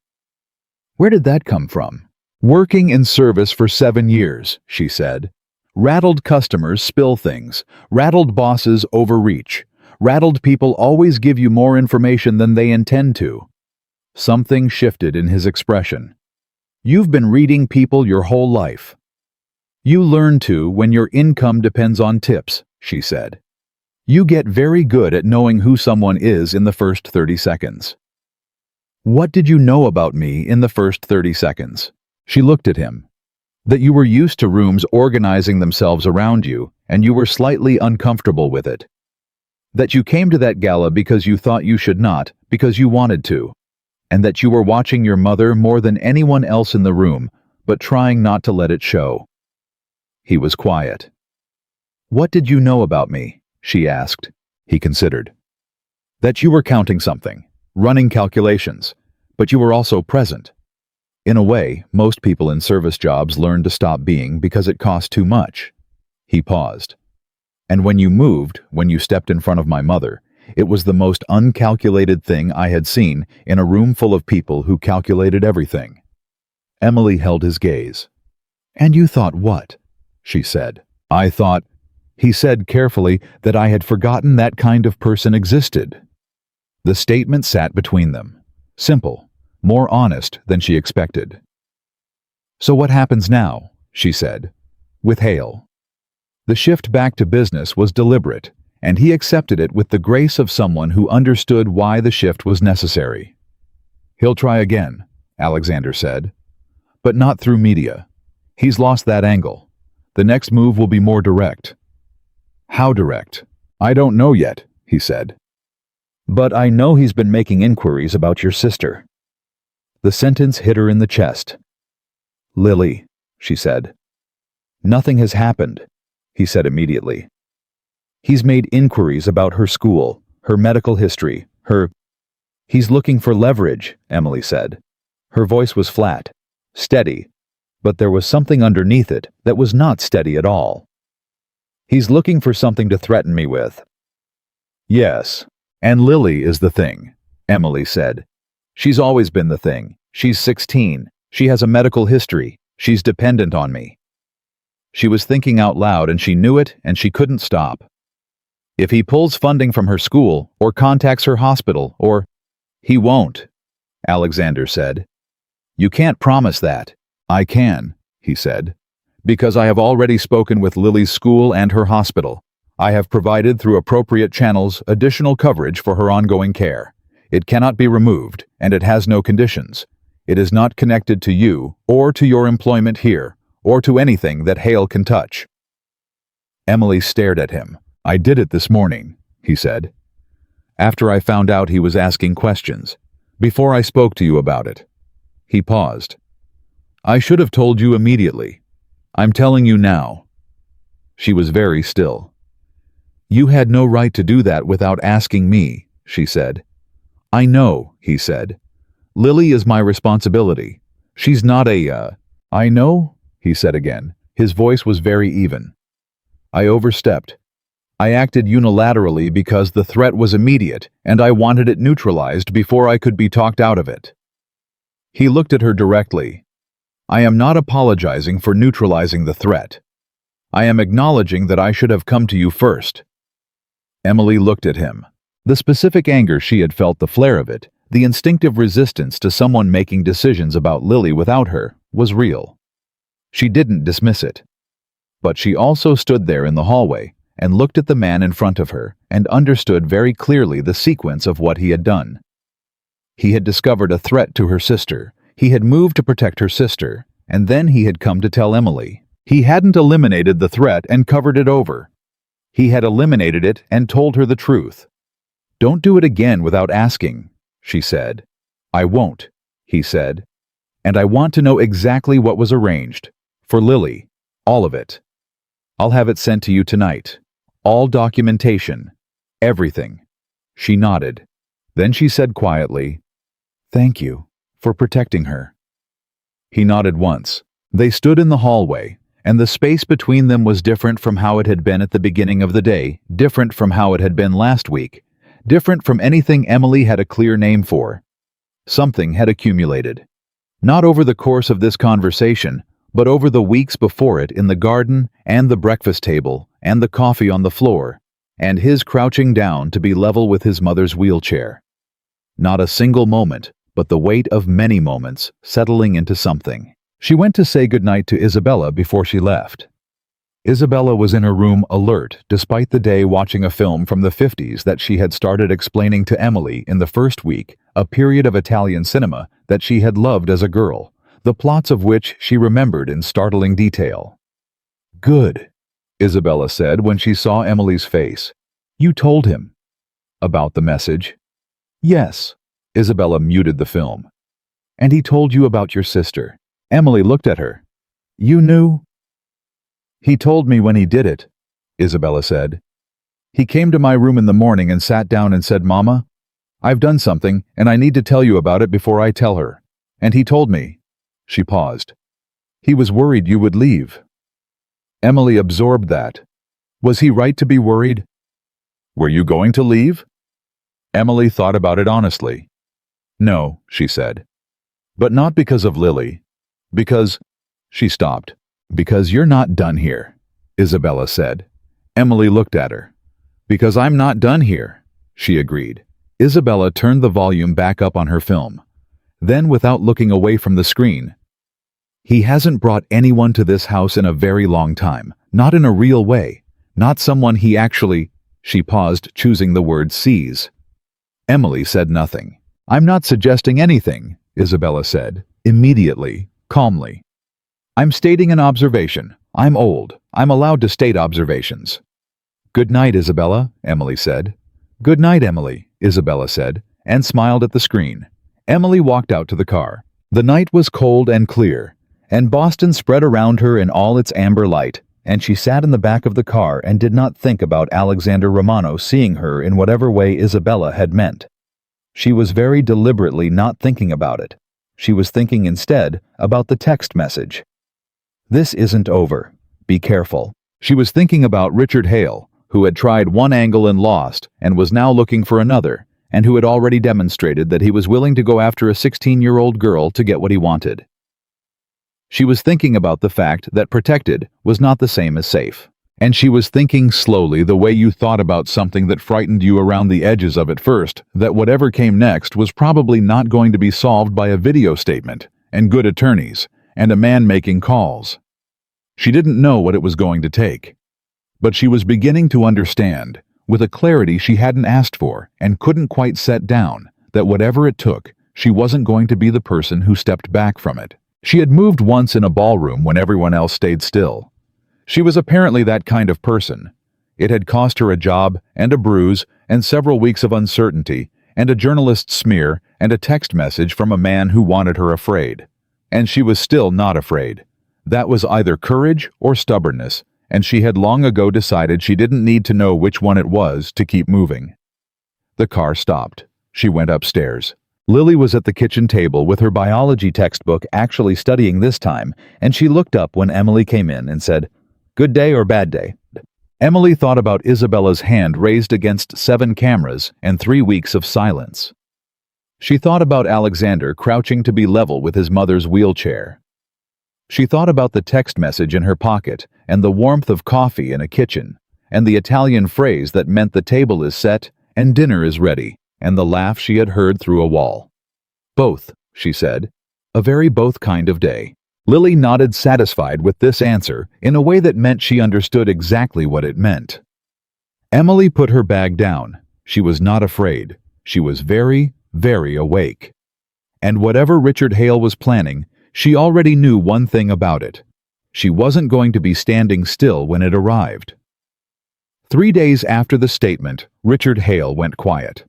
"Where did that come from?" "Working in service for 7 years," she said. "Rattled customers spill things. Rattled bosses overreach. Rattled people always give you more information than they intend to." Something shifted in his expression. "You've been reading people your whole life." "You learn to when your income depends on tips," she said. "You get very good at knowing who someone is in the first 30 seconds. What did you know about me in the first 30 seconds? She looked at him. "That you were used to rooms organizing themselves around you, and you were slightly uncomfortable with it. That you came to that gala because you thought you should not, because you wanted to. And that you were watching your mother more than anyone else in the room, but trying not to let it show." He was quiet. "What did you know about me?" she asked. He considered. "That you were counting something, running calculations, but you were also present. In a way, most people in service jobs learn to stop being because it costs too much." He paused. "And when you moved, when you stepped in front of my mother, it was the most uncalculated thing I had seen in a room full of people who calculated everything." Emily held his gaze. "And you thought what?" she said. "I thought," he said carefully, "that I had forgotten that kind of person existed." The statement sat between them. Simple, more honest than she expected. "So what happens now?" she said. "With Hale." The shift back to business was deliberate, and he accepted it with the grace of someone who understood why the shift was necessary. "He'll try again," Alexander said. "But not through media. He's lost that angle. The next move will be more direct." "How direct?" "I don't know yet," he said. "But I know he's been making inquiries about your sister." The sentence hit her in the chest. "Lily," she said. "Nothing has happened," he said immediately. "He's made inquiries about her school, her medical history, her..." "He's looking for leverage," Emily said. Her voice was flat, steady, but there was something underneath it that was not steady at all. "He's looking for something to threaten me with." "Yes, and Lily is the thing," Emily said. She's always been the thing. She's 16. She has a medical history. She's dependent on me. She was thinking out loud and she knew it and she couldn't stop. If he pulls funding from her school or contacts her hospital or... He won't, Alexander said. You can't promise that. I can, he said. Because I have already spoken with Lily's school and her hospital. I have provided through appropriate channels additional coverage for her ongoing care. It cannot be removed, and it has no conditions. It is not connected to you, or to your employment here, or to anything that Hale can touch. Emily stared at him. I did it this morning, he said. After I found out he was asking questions. Before I spoke to you about it. He paused. I should have told you immediately. I'm telling you now. She was very still. You had no right to do that without asking me, she said. I know, he said. Lily is my responsibility. She's not I know, he said again. His voice was very even. I overstepped. I acted unilaterally because the threat was immediate and I wanted it neutralized before I could be talked out of it. He looked at her directly. I am not apologizing for neutralizing the threat. I am acknowledging that I should have come to you first. Emily looked at him. The specific anger she had felt, the flare of it, the instinctive resistance to someone making decisions about Lily without her, was real. She didn't dismiss it. But she also stood there in the hallway and looked at the man in front of her and understood very clearly the sequence of what he had done. He had discovered a threat to her sister. He had moved to protect her sister, and then he had come to tell Emily. He hadn't eliminated the threat and covered it over. He had eliminated it and told her the truth. Don't do it again without asking, she said. I won't, he said. And I want to know exactly what was arranged. For Lily. All of it. I'll have it sent to you tonight. All documentation. Everything. She nodded. Then she said quietly, Thank you for protecting her. He nodded once. They stood in the hallway, and the space between them was different from how it had been at the beginning of the day, different from how it had been last week, different from anything Emily had a clear name for. Something had accumulated. Not over the course of this conversation, but over the weeks before it in the garden and the breakfast table and the coffee on the floor, and his crouching down to be level with his mother's wheelchair. Not a single moment, but the weight of many moments settling into something. She went to say goodnight to Isabella before she left. Isabella was in her room alert despite the day watching a film from the 50s that she had started explaining to Emily in the first week, a period of Italian cinema that she had loved as a girl, the plots of which she remembered in startling detail. Good, Isabella said when she saw Emily's face. You told him. About the message? Yes, Isabella muted the film. And he told you about your sister. Emily looked at her. You knew? He told me when he did it, Isabella said. He came to my room in the morning and sat down and said, Mama, I've done something and I need to tell you about it before I tell her. And he told me. She paused. He was worried you would leave. Emily absorbed that. Was he right to be worried? Were you going to leave? Emily thought about it honestly. No, she said. But not because of Lily. Because... She stopped. Because you're not done here, Isabella said. Emily looked at her. Because I'm not done here, she agreed. Isabella turned the volume back up on her film. Then, without looking away from the screen, he hasn't brought anyone to this house in a very long time. Not in a real way. Not someone he actually... She paused, choosing the word sees. Emily said nothing. I'm not suggesting anything, Isabella said, immediately, calmly. I'm stating an observation. I'm old. I'm allowed to state observations. Good night, Isabella, Emily said. Good night, Emily, Isabella said, and smiled at the screen. Emily walked out to the car. The night was cold and clear, and Boston spread around her in all its amber light, and she sat in the back of the car and did not think about Alexander Romano seeing her in whatever way Isabella had meant. She was very deliberately not thinking about it. She was thinking instead about the text message. This isn't over. Be careful. She was thinking about Richard Hale, who had tried one angle and lost, and was now looking for another, and who had already demonstrated that he was willing to go after a 16-year-old girl to get what he wanted. She was thinking about the fact that protected was not the same as safe. And she was thinking slowly, the way you thought about something that frightened you around the edges of it first, that whatever came next was probably not going to be solved by a video statement, and good attorneys, and a man making calls. She didn't know what it was going to take. But she was beginning to understand, with a clarity she hadn't asked for and couldn't quite set down, that whatever it took, she wasn't going to be the person who stepped back from it. She had moved once in a ballroom when everyone else stayed still. She was apparently that kind of person. It had cost her a job and a bruise and several weeks of uncertainty and a journalist's smear and a text message from a man who wanted her afraid. And she was still not afraid. That was either courage or stubbornness, and she had long ago decided she didn't need to know which one it was to keep moving. The car stopped. She went upstairs. Lily was at the kitchen table with her biology textbook actually studying this time, and she looked up when Emily came in and said, "Good day or bad day?" Emily thought about Isabella's hand raised against 7 cameras and 3 weeks of silence. She thought about Alexander crouching to be level with his mother's wheelchair. She thought about the text message in her pocket and the warmth of coffee in a kitchen, and the Italian phrase that meant the table is set and dinner is ready, and the laugh she had heard through a wall. Both, she said. A very both kind of day. Lily nodded, satisfied with this answer in a way that meant she understood exactly what it meant. Emily put her bag down. She was not afraid. She was very, very awake. And whatever Richard Hale was planning, she already knew one thing about it. She wasn't going to be standing still when it arrived. 3 days after the statement, Richard Hale went quiet.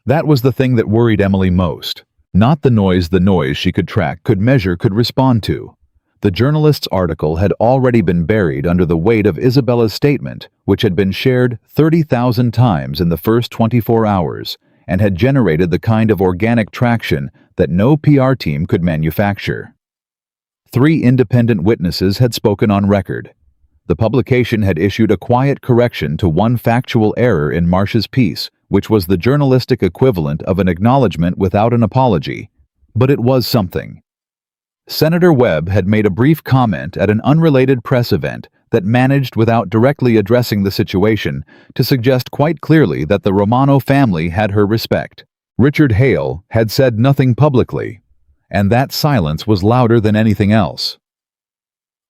That was the thing that worried Emily most. Not the noise she could track, could measure, could respond to. The journalist's article had already been buried under the weight of Isabella's statement, which had been shared 30,000 times in the first 24 hours, and had generated the kind of organic traction that no PR team could manufacture. 3 independent witnesses had spoken on record. The publication had issued a quiet correction to one factual error in Marsh's piece, which was the journalistic equivalent of an acknowledgement without an apology, but it was something. Senator Webb had made a brief comment at an unrelated press event that managed, without directly addressing the situation, to suggest quite clearly that the Romano family had her respect. Richard Hale had said nothing publicly, and that silence was louder than anything else.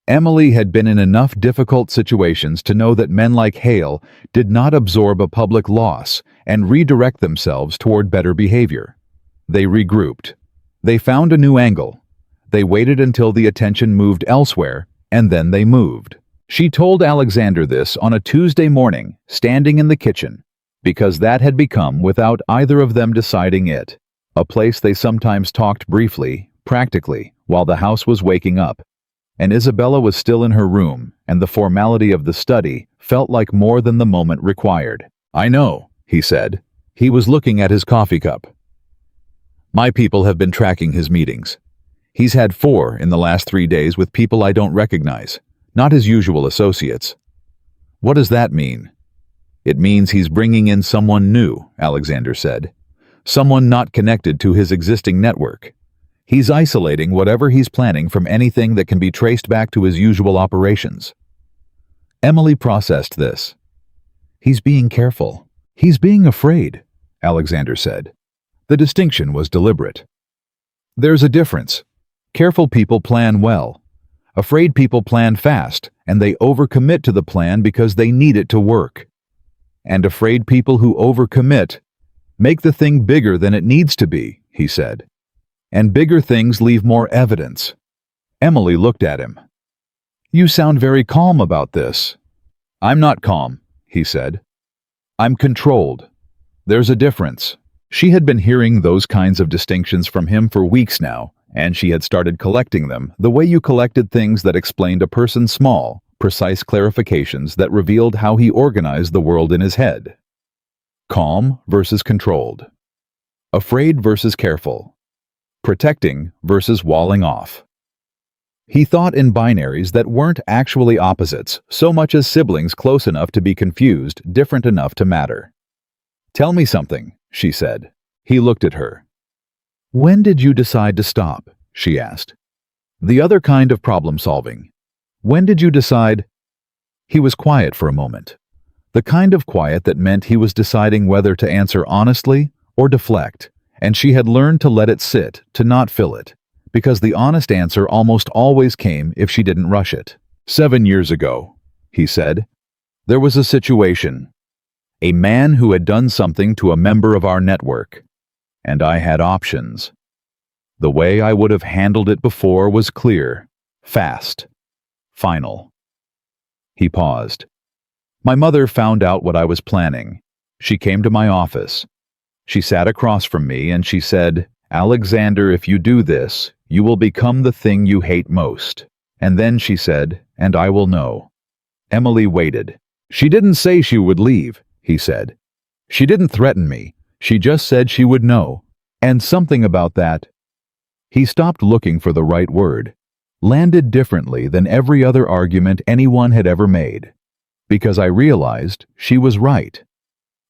Emily had been in enough difficult situations to know that men like Hale did not absorb a public loss and redirect themselves toward better behavior. They regrouped. They found a new angle. They waited until the attention moved elsewhere, and then they moved. She told Alexander this on a Tuesday morning, standing in the kitchen, because that had become, without either of them deciding it, a place they sometimes talked briefly, practically, while the house was waking up. And Isabella was still in her room, and the formality of the study felt like more than the moment required. "I know," he said. He was looking at his coffee cup. "My people have been tracking his meetings. He's had 4 in the last 3 days with people I don't recognize, not his usual associates." "What does that mean?" "It means he's bringing in someone new," Alexander said. "Someone not connected to his existing network. He's isolating whatever he's planning from anything that can be traced back to his usual operations." Emily processed this. "He's being careful. He's being afraid," Alexander said. The distinction was deliberate. "There's a difference. Careful people plan well. Afraid people plan fast, and they overcommit to the plan because they need it to work. And afraid people who overcommit make the thing bigger than it needs to be," he said. "And bigger things leave more evidence." Emily looked at him. "You sound very calm about this." "I'm not calm," he said. "I'm controlled. There's a difference." She had been hearing those kinds of distinctions from him for weeks now, and she had started collecting them the way you collected things that explained a person's small, precise clarifications that revealed how he organized the world in his head. Calm versus controlled. Afraid versus careful. Protecting versus walling off. He thought in binaries that weren't actually opposites, so much as siblings close enough to be confused, different enough to matter. "Tell me something," she said. He looked at her. When did you decide to stop? She asked. The other kind of problem solving. When did you decide? He was quiet for a moment. The kind of quiet that meant he was deciding whether to answer honestly or deflect, and she had learned to let it sit, to not fill it, because the honest answer almost always came if she didn't rush it. 7 years ago, he said, there was a situation. A man who had done something to a member of our network, and I had options. The way I would have handled it before was clear, fast, final. He paused. My mother found out what I was planning. She came to my office. She sat across from me and she said, Alexander, if you do this, you will become the thing you hate most. And then she said, and I will know. Emily waited. She didn't say she would leave, he said. She didn't threaten me. She just said she would know. And something about that. He stopped looking for the right word. Landed differently than every other argument anyone had ever made. Because I realized she was right.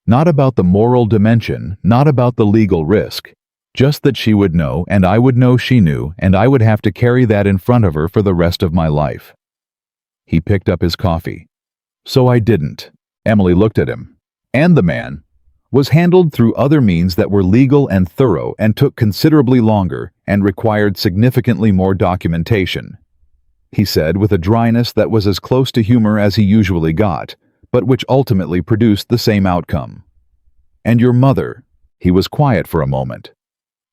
Not about the moral dimension, not about the legal risk. Just that she would know, and I would know she knew, and I would have to carry that in front of her for the rest of my life. He picked up his coffee. So I didn't. Emily looked at him. And the man was handled through other means that were legal and thorough and took considerably longer and required significantly more documentation. He said with a dryness that was as close to humor as he usually got, but which ultimately produced the same outcome. And your mother, he was quiet for a moment.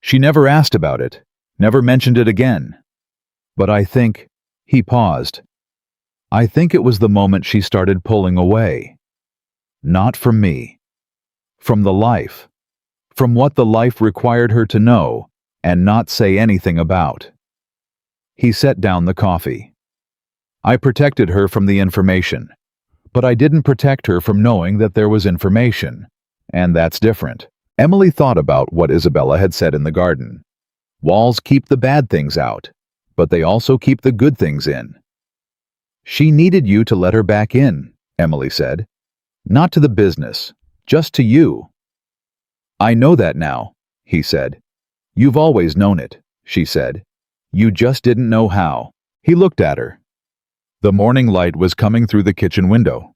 She never asked about it, never mentioned it again. But I think, he paused. I think it was the moment she started pulling away. Not from me. From the life. From what the life required her to know and not say anything about. He set down the coffee. I protected her from the information, but I didn't protect her from knowing that there was information, and that's different. Emily thought about what Isabella had said in the garden. Walls keep the bad things out, but they also keep the good things in. She needed you to let her back in, Emily said. Not to the business, just to you. I know that now, he said. You've always known it, she said. You just didn't know how. He looked at her. The morning light was coming through the kitchen window.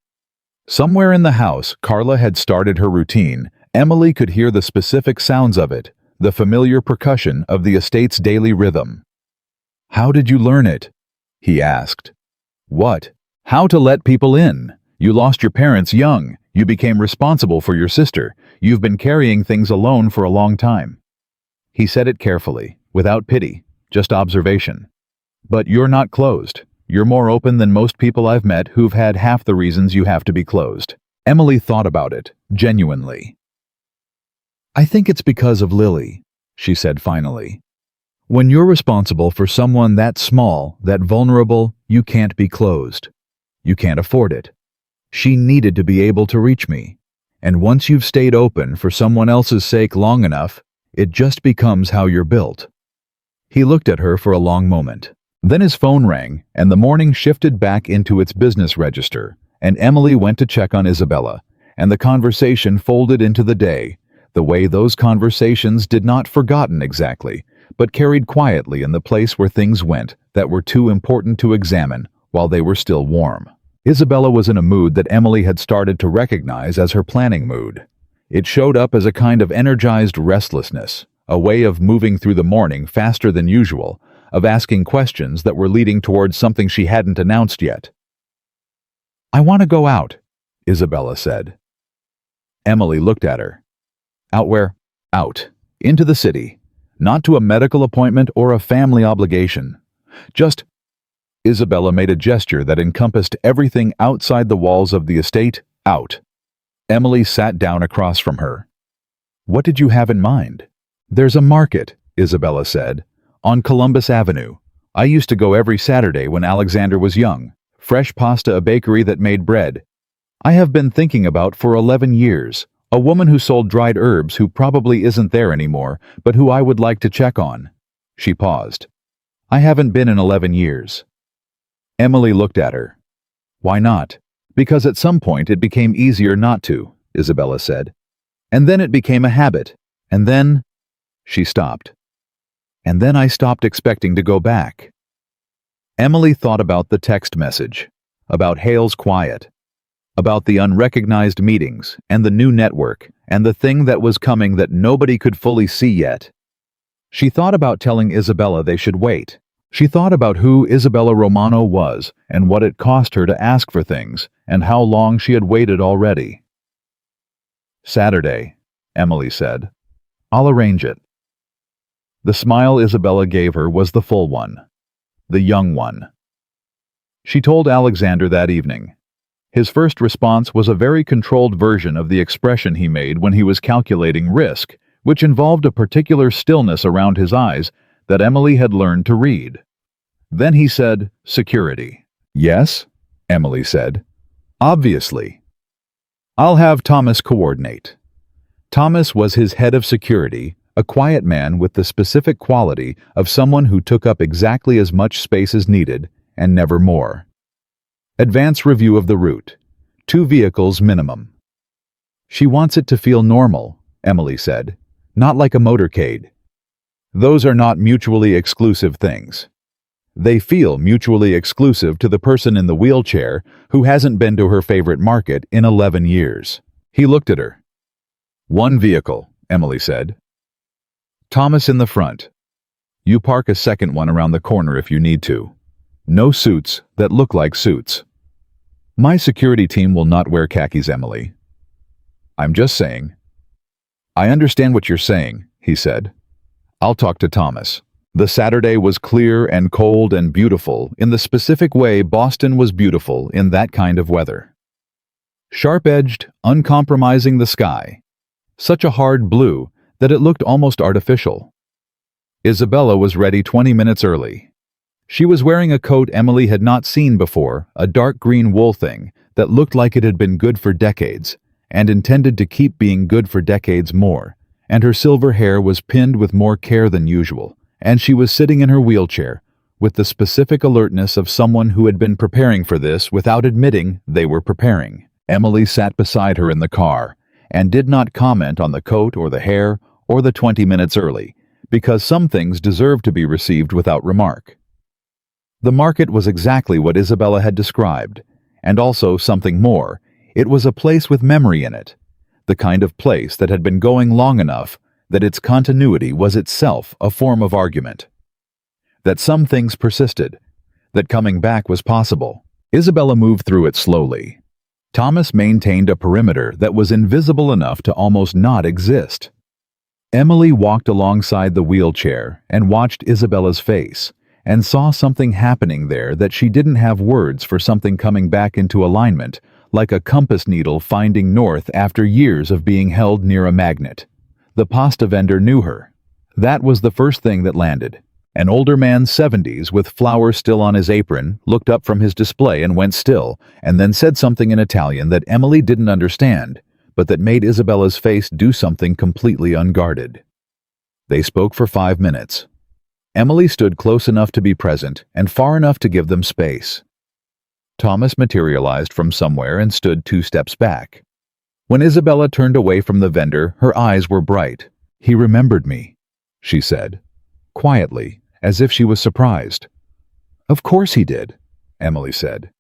Somewhere in the house, Carla had started her routine. Emily could hear the specific sounds of it, the familiar percussion of the estate's daily rhythm. How did you learn it? He asked. What? How to let people in. You lost your parents young. You became responsible for your sister. You've been carrying things alone for a long time. He said it carefully, without pity, just observation. But you're not closed. You're more open than most people I've met who've had half the reasons you have to be closed. Emily thought about it, genuinely. I think it's because of Lily, she said finally. When you're responsible for someone that small, that vulnerable, you can't be closed. You can't afford it. She needed to be able to reach me. And once you've stayed open for someone else's sake long enough, it just becomes how you're built. He looked at her for a long moment. Then his phone rang, and the morning shifted back into its business register, and Emily went to check on Isabella, and the conversation folded into the day, the way those conversations did not forgotten exactly, but carried quietly in the place where things went that were too important to examine while they were still warm. Isabella was in a mood that Emily had started to recognize as her planning mood. It showed up as a kind of energized restlessness, a way of moving through the morning faster than usual, of asking questions that were leading towards something she hadn't announced yet. I want to go out, Isabella said. Emily looked at her. Out where? Out. Into the city. Not to a medical appointment or a family obligation. Just... Isabella made a gesture that encompassed everything outside the walls of the estate, out. Emily sat down across from her. What did you have in mind? There's a market, Isabella said, on Columbus Avenue. I used to go every Saturday when Alexander was young. Fresh pasta, a bakery that made bread. I have been thinking about for 11 years, a woman who sold dried herbs who probably isn't there anymore, but who I would like to check on. She paused. I haven't been in 11 years. Emily looked at her. Why not? Because at some point it became easier not to, Isabella said. And then it became a habit. And then... She stopped. And then I stopped expecting to go back. Emily thought about the text message, about Hale's quiet, about the unrecognized meetings and the new network and the thing that was coming that nobody could fully see yet. She thought about telling Isabella they should wait. She thought about who Isabella Romano was and what it cost her to ask for things and how long she had waited already. Saturday, Emily said. I'll arrange it. The smile Isabella gave her was the full one, the young one. She told Alexander that evening. His first response was a very controlled version of the expression he made when he was calculating risk, which involved a particular stillness around his eyes that Emily had learned to read. Then he said, security. Yes, Emily said. Obviously. I'll have Thomas coordinate. Thomas was his head of security, a quiet man with the specific quality of someone who took up exactly as much space as needed, and never more. Advance review of the route. 2 vehicles minimum. She wants it to feel normal, Emily said, not like a motorcade. Those are not mutually exclusive things. They feel mutually exclusive to the person in the wheelchair who hasn't been to her favorite market in 11 years. He looked at her. 1 vehicle, Emily said. Thomas in the front. You park a second one around the corner if you need to. No suits that look like suits. My security team will not wear khakis, Emily. I'm just saying. I understand what you're saying, he said. I'll talk to Thomas. The Saturday was clear and cold and beautiful in the specific way Boston was beautiful in that kind of weather. Sharp-edged, uncompromising the sky. Such a hard blue that it looked almost artificial. Isabella was ready 20 minutes early. She was wearing a coat Emily had not seen before, a dark green wool thing that looked like it had been good for decades, and intended to keep being good for decades more, and her silver hair was pinned with more care than usual, and she was sitting in her wheelchair, with the specific alertness of someone who had been preparing for this without admitting they were preparing. Emily sat beside her in the car, and did not comment on the coat or the hair or the 20 minutes early, because some things deserved to be received without remark. The market was exactly what Isabella had described, and also something more. It was a place with memory in it, the kind of place that had been going long enough that its continuity was itself a form of argument. That some things persisted, that coming back was possible. Isabella moved through it slowly. Thomas maintained a perimeter that was invisible enough to almost not exist. Emily walked alongside the wheelchair and watched Isabella's face, and saw something happening there that she didn't have words for, something coming back into alignment, like a compass needle finding north after years of being held near a magnet. The pasta vendor knew her. That was the first thing that landed. An older man, 70s, with flowers still on his apron, looked up from his display and went still, and then said something in Italian that Emily didn't understand, but that made Isabella's face do something completely unguarded. They spoke for 5 minutes. Emily stood close enough to be present and far enough to give them space. Thomas materialized from somewhere and stood 2 steps back. When Isabella turned away from the vendor, her eyes were bright. He remembered me, she said, quietly, as if she was surprised. Of course he did, Emily said.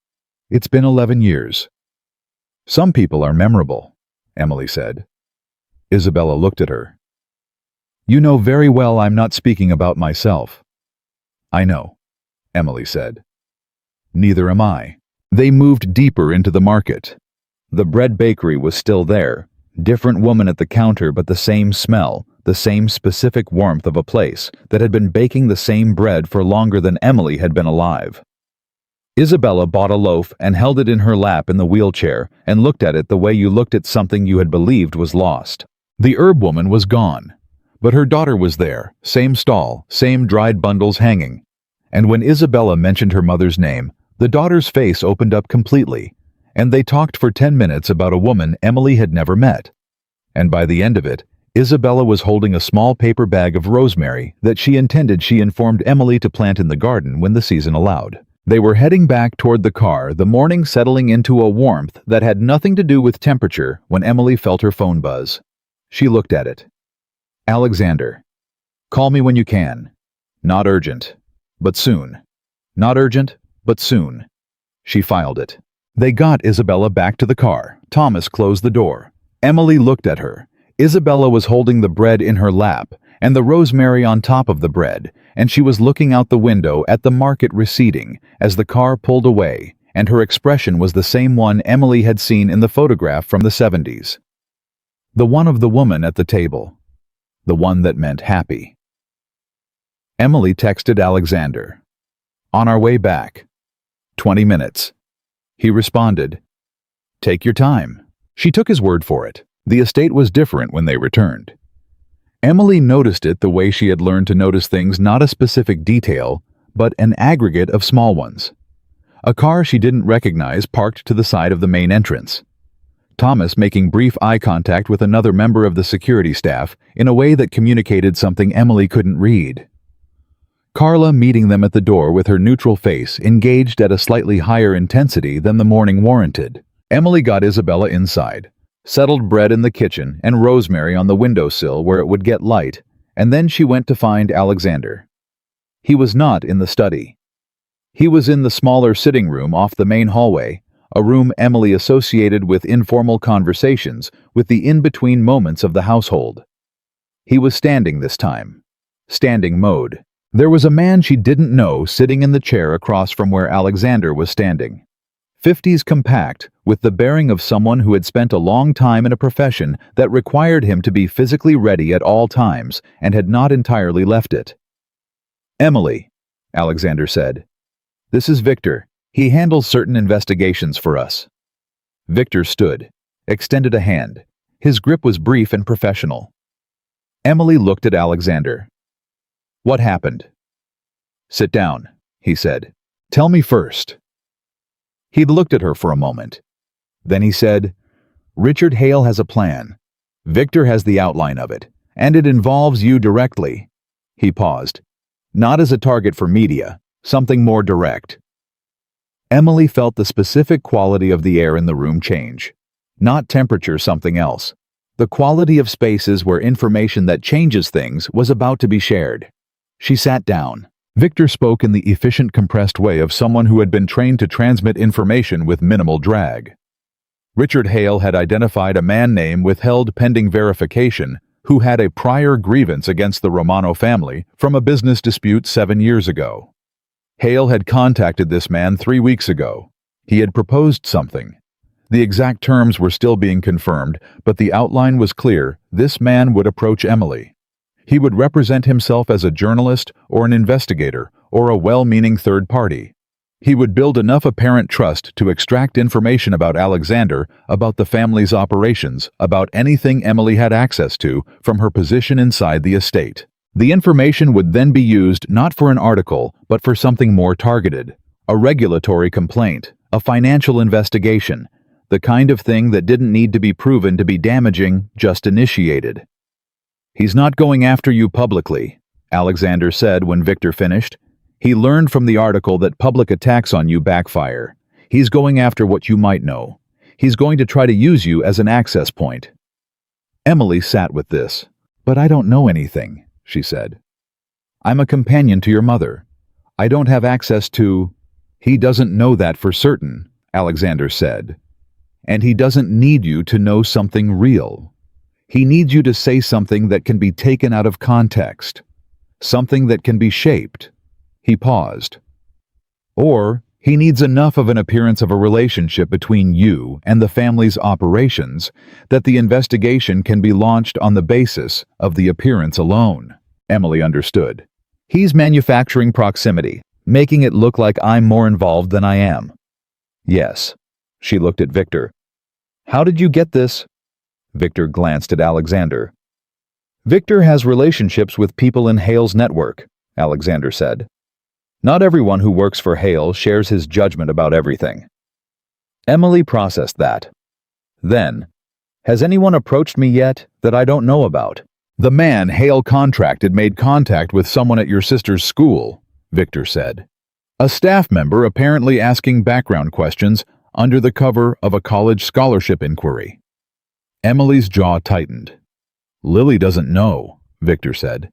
It's been 11 years. Some people are memorable, Emily said. Isabella looked at her. You know very well I'm not speaking about myself. I know, Emily said. Neither am I. They moved deeper into the market. The bread bakery was still there, different woman at the counter but the same smell, the same specific warmth of a place that had been baking the same bread for longer than Emily had been alive. Isabella bought a loaf and held it in her lap in the wheelchair and looked at it the way you looked at something you had believed was lost. The herb woman was gone. But her daughter was there, same stall, same dried bundles hanging. And when Isabella mentioned her mother's name, the daughter's face opened up completely, and they talked for 10 minutes about a woman Emily had never met. And by the end of it, Isabella was holding a small paper bag of rosemary that she intended she informed Emily to plant in the garden when the season allowed. They were heading back toward the car, the morning settling into a warmth that had nothing to do with temperature when Emily felt her phone buzz. She looked at it. Alexander. Call me when you can. Not urgent, but soon. Not urgent, but soon. She filed it. They got Isabella back to the car. Thomas closed the door. Emily looked at her. Isabella was holding the bread in her lap, and the rosemary on top of the bread, and she was looking out the window at the market receding as the car pulled away, and her expression was the same one Emily had seen in the photograph from the 70s. The one of the woman at the table. The one that meant happy. Emily texted Alexander. On our way back. 20 minutes. He responded. Take your time. She took his word for it. The estate was different when they returned. Emily noticed it the way she had learned to notice things, not a specific detail, but an aggregate of small ones. A car she didn't recognize parked to the side of the main entrance. Thomas making brief eye contact with another member of the security staff in a way that communicated something Emily couldn't read. Carla meeting them at the door with her neutral face engaged at a slightly higher intensity than the morning warranted. Emily got Isabella inside, settled bread in the kitchen and rosemary on the windowsill where it would get light, and then she went to find Alexander. He was not in the study. He was in the smaller sitting room off the main hallway, a room Emily associated with informal conversations with the in-between moments of the household. He was standing this time. Standing mode. There was a man she didn't know sitting in the chair across from where Alexander was standing. 50s compact, with the bearing of someone who had spent a long time in a profession that required him to be physically ready at all times and had not entirely left it. Emily, Alexander said. This is Victor. He handles certain investigations for us. Victor stood, extended a hand. His grip was brief and professional. Emily looked at Alexander. What happened? Sit down, he said. Tell me first. He'd looked at her for a moment. Then he said, Richard Hale has a plan. Victor has the outline of it, and it involves you directly. He paused. Not as a target for media, something more direct. Emily felt the specific quality of the air in the room change. Not temperature, something else. The quality of spaces where information that changes things was about to be shared. She sat down. Victor spoke in the efficient, compressed way of someone who had been trained to transmit information with minimal drag. Richard Hale had identified a man name withheld pending verification who had a prior grievance against the Romano family from a business dispute 7 years ago. Hale had contacted this man 3 weeks ago. He had proposed something. The exact terms were still being confirmed, but the outline was clear. This man would approach Emily. He would represent himself as a journalist or an investigator or a well-meaning third party. He would build enough apparent trust to extract information about Alexander, about the family's operations, about anything Emily had access to from her position inside the estate. The information would then be used not for an article, but for something more targeted. A regulatory complaint, a financial investigation, the kind of thing that didn't need to be proven to be damaging, just initiated. He's not going after you publicly, Alexander said when Victor finished. He learned from the article that public attacks on you backfire. He's going after what you might know. He's going to try to use you as an access point. Emily sat with this. But I don't know anything, she said. I'm a companion to your mother. I don't have access to... He doesn't know that for certain, Alexander said. And he doesn't need you to know something real. He needs you to say something that can be taken out of context. Something that can be shaped. He paused. Or he needs enough of an appearance of a relationship between you and the family's operations that the investigation can be launched on the basis of the appearance alone. Emily understood. He's manufacturing proximity, making it look like I'm more involved than I am. Yes. She looked at Victor. How did you get this? Victor glanced at Alexander. Victor has relationships with people in Hale's network, Alexander said. Not everyone who works for Hale shares his judgment about everything. Emily processed that. Then, has anyone approached me yet that I don't know about? The man Hale contracted made contact with someone at your sister's school, Victor said. A staff member apparently asking background questions under the cover of a college scholarship inquiry. Emily's jaw tightened. Lily doesn't know, Victor said.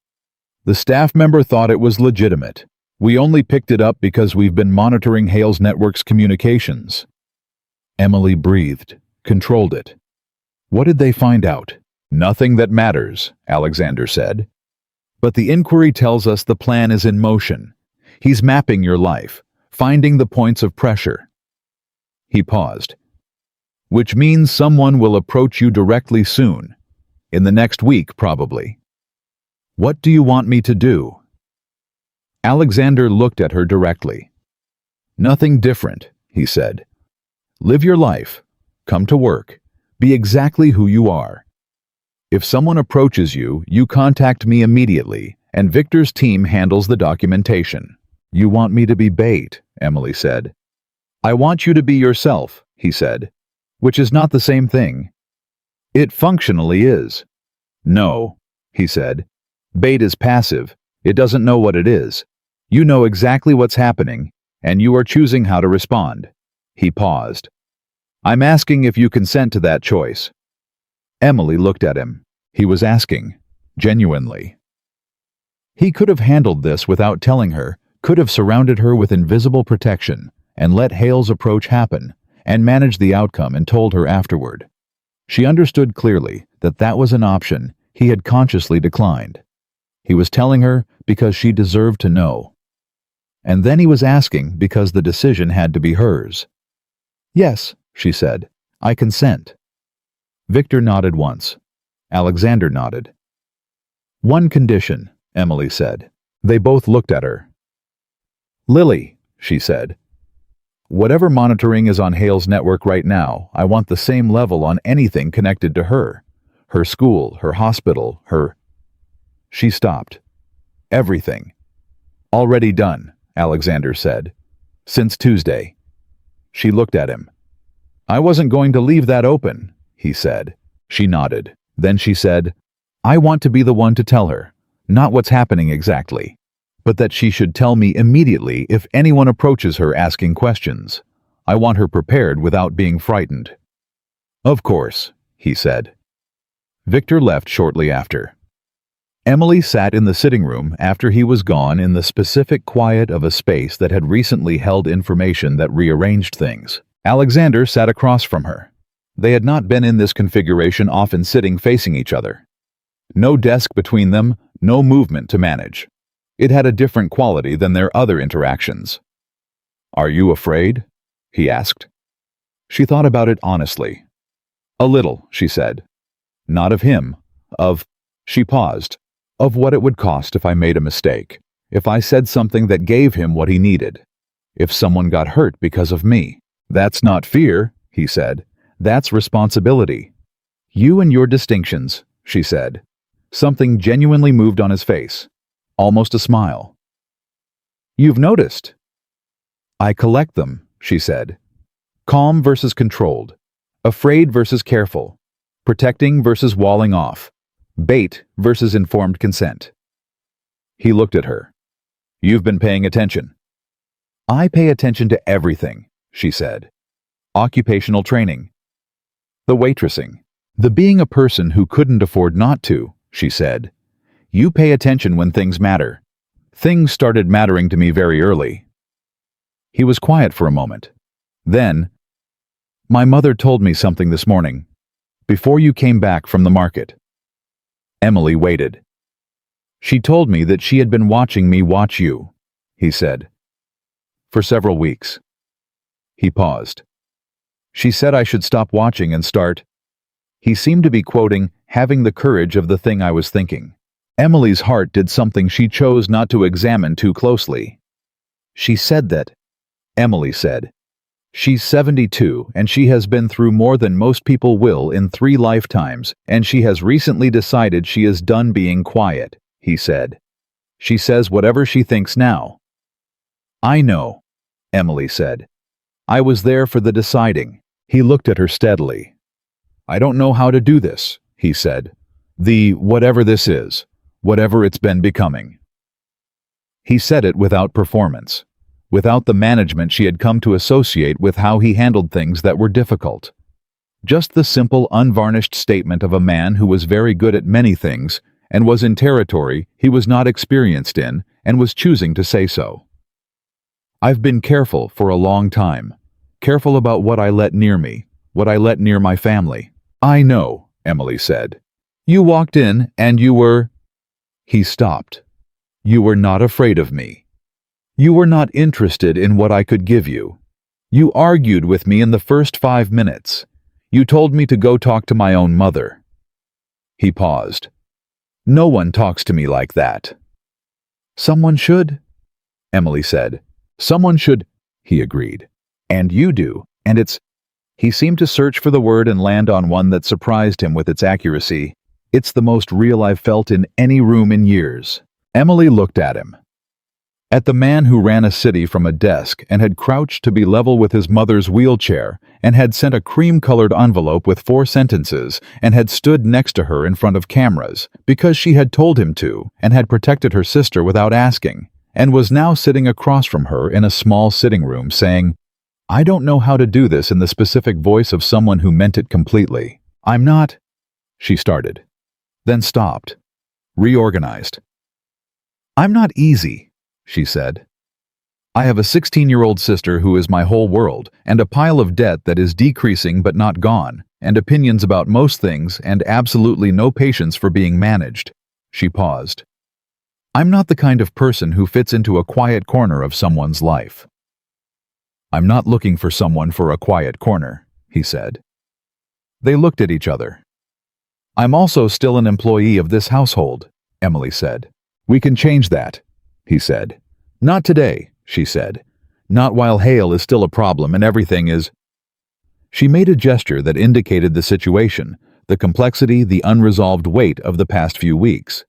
The staff member thought it was legitimate. We only picked it up because we've been monitoring Hale's network's communications. Emily breathed, controlled it. What did they find out? Nothing that matters, Alexander said. But the inquiry tells us the plan is in motion. He's mapping your life, finding the points of pressure. He paused. Which means someone will approach you directly soon. In the next week, probably. What do you want me to do? Alexander looked at her directly. Nothing different, he said. Live your life. Come to work. Be exactly who you are. If someone approaches you, you contact me immediately, and Victor's team handles the documentation. You want me to be bait, Emily said. I want you to be yourself, he said, which is not the same thing. It functionally is. No, he said. Bait is passive. It doesn't know what it is. You know exactly what's happening, and you are choosing how to respond. He paused. I'm asking if you consent to that choice. Emily looked at him. He was asking, genuinely. He could have handled this without telling her, could have surrounded her with invisible protection, and let Hale's approach happen, and managed the outcome and told her afterward. She understood clearly that that was an option he had consciously declined. He was telling her because she deserved to know. And then he was asking because the decision had to be hers. Yes, she said, I consent. Victor nodded once. Alexander nodded. One condition, Emily said. They both looked at her. Lily, she said. Whatever monitoring is on Hale's network right now, I want the same level on anything connected to her. Her school, her hospital, her... She stopped. Everything. Already done, Alexander said. Since Tuesday. She looked at him. I wasn't going to leave that open, he said. She nodded. Then she said, I want to be the one to tell her, not what's happening exactly, but that she should tell me immediately if anyone approaches her asking questions. I want her prepared without being frightened. Of course, he said. Victor left shortly after. Emily sat in the sitting room after he was gone in the specific quiet of a space that had recently held information that rearranged things. Alexander sat across from her. They had not been in this configuration often sitting facing each other. No desk between them, no movement to manage. It had a different quality than their other interactions. Are you afraid? He asked. She thought about it honestly. A little, she said. Not of him, of... She paused. Of what it would cost if I made a mistake. If I said something that gave him what he needed. If someone got hurt because of me. That's not fear, he said. That's responsibility. You and your distinctions, she said. Something genuinely moved on his face. Almost a smile. You've noticed. I collect them, she said. Calm versus controlled. Afraid versus careful. Protecting versus walling off. Bait versus informed consent. He looked at her. You've been paying attention. I pay attention to everything, she said. Occupational training. The waitressing. The being a person who couldn't afford not to, she said. You pay attention when things matter. Things started mattering to me very early. He was quiet for a moment. Then, my mother told me something this morning, before you came back from the market. Emily waited. She told me that she had been watching me watch you, he said. For several weeks. He paused. She said I should stop watching and start. He seemed to be quoting, having the courage of the thing I was thinking. Emily's heart did something she chose not to examine too closely. She said that. Emily said. She's 72 and she has been through more than most people will in 3 lifetimes, and she has recently decided she is done being quiet, he said. She says whatever she thinks now. I know, Emily said. I was there for the deciding. He looked at her steadily. I don't know how to do this, he said. Whatever this is, whatever it's been becoming. He said it without performance, without the management she had come to associate with how he handled things that were difficult. Just the simple, unvarnished statement of a man who was very good at many things and was in territory he was not experienced in and was choosing to say so. I've been careful for a long time. Careful about what I let near me, what I let near my family. I know, Emily said. You walked in and you were... He stopped. You were not afraid of me. You were not interested in what I could give you. You argued with me in the first 5 minutes. You told me to go talk to my own mother. He paused. No one talks to me like that. Someone should, Emily said. Someone should, he agreed. And you do, and it's... He seemed to search for the word and land on one that surprised him with its accuracy. It's the most real I've felt in any room in years. Emily looked at him. At the man who ran a city from a desk and had crouched to be level with his mother's wheelchair and had sent a cream-colored envelope with 4 sentences and had stood next to her in front of cameras because she had told him to and had protected her sister without asking, and was now sitting across from her in a small sitting room saying, I don't know how to do this in the specific voice of someone who meant it completely. I'm not... She started, then stopped, reorganized. I'm not easy, she said. I have a 16-year-old sister who is my whole world, and a pile of debt that is decreasing but not gone, and opinions about most things and absolutely no patience for being managed. She paused. I'm not the kind of person who fits into a quiet corner of someone's life. I'm not looking for someone for a quiet corner, he said. They looked at each other. I'm also still an employee of this household, Emily said. We can change that, he said. Not today, she said. Not while Hale is still a problem and everything is... She made a gesture that indicated the situation, the complexity, the unresolved weight of the past few weeks.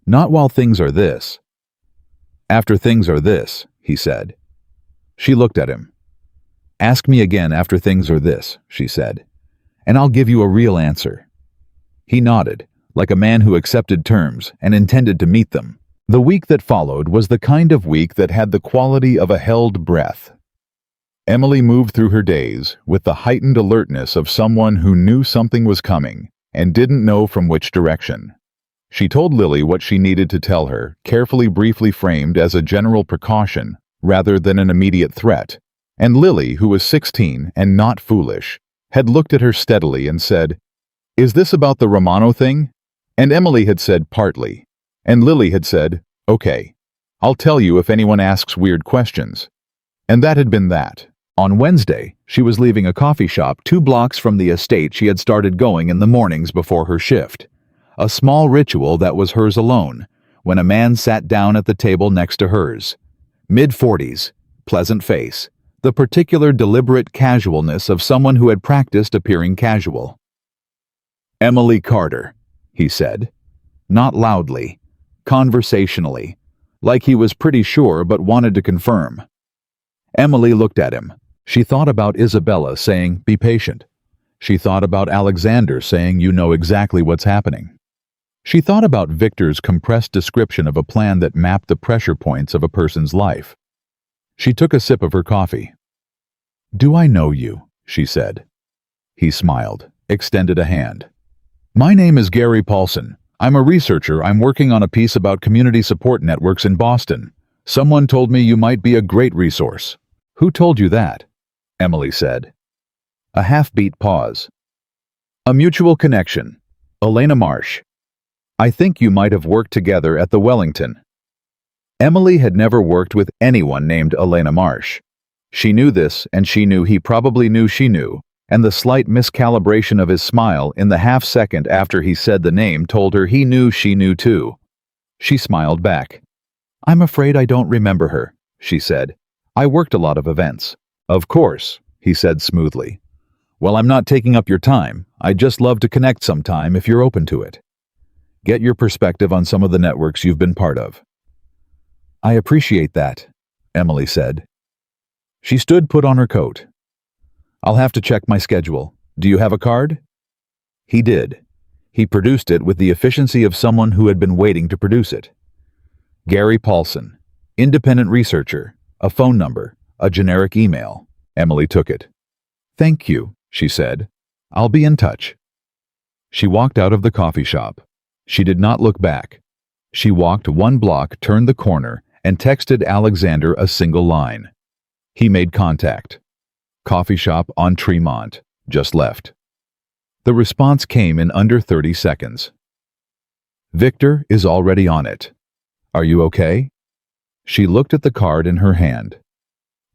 Not while things are this. After things are this, he said. She looked at him. Ask me again after things are this, she said, and I'll give you a real answer. He nodded, like a man who accepted terms and intended to meet them. The week that followed was the kind of week that had the quality of a held breath. Emily moved through her days with the heightened alertness of someone who knew something was coming and didn't know from which direction. She told Lily what she needed to tell her, carefully briefly framed as a general precaution rather than an immediate threat, and Lily, who was 16 and not foolish, had looked at her steadily and said, Is this about the Romano thing? And Emily had said partly, and Lily had said, Okay, I'll tell you if anyone asks weird questions. And that had been that. On Wednesday, she was leaving a coffee shop 2 blocks from the estate she had started going in the mornings before her shift. A small ritual that was hers alone, when a man sat down at the table next to hers. Mid-40s, pleasant face, the particular deliberate casualness of someone who had practiced appearing casual. Emily Carter, he said. Not loudly, conversationally, like he was pretty sure but wanted to confirm. Emily looked at him. She thought about Isabella saying, Be patient. She thought about Alexander saying, You know exactly what's happening. She thought about Victor's compressed description of a plan that mapped the pressure points of a person's life. She took a sip of her coffee. Do I know you? She said. He smiled, extended a hand. My name is Gary Paulson. I'm a researcher. I'm working on a piece about community support networks in Boston. Someone told me you might be a great resource. Who told you that? Emily said. A half-beat pause. A mutual connection. Elena Marsh. I think you might have worked together at the Wellington. Emily had never worked with anyone named Elena Marsh. She knew this, and she knew he probably knew she knew, and the slight miscalibration of his smile in the half-second after he said the name told her he knew she knew too. She smiled back. I'm afraid I don't remember her, she said. I worked a lot of events. Of course, he said smoothly. Well, I'm not taking up your time. I'd just love to connect sometime if you're open to it. Get your perspective on some of the networks you've been part of. I appreciate that, Emily said. She stood, put on her coat. I'll have to check my schedule. Do you have a card? He did. He produced it with the efficiency of someone who had been waiting to produce it. Gary Paulson, independent researcher, a phone number, a generic email. Emily took it. Thank you, she said. I'll be in touch. She walked out of the coffee shop. She did not look back. She walked 1 block, turned the corner, and texted Alexander a single line. He made contact. Coffee shop on Tremont. Just left. The response came in under 30 seconds. Victor is already on it. Are you okay? She looked at the card in her hand.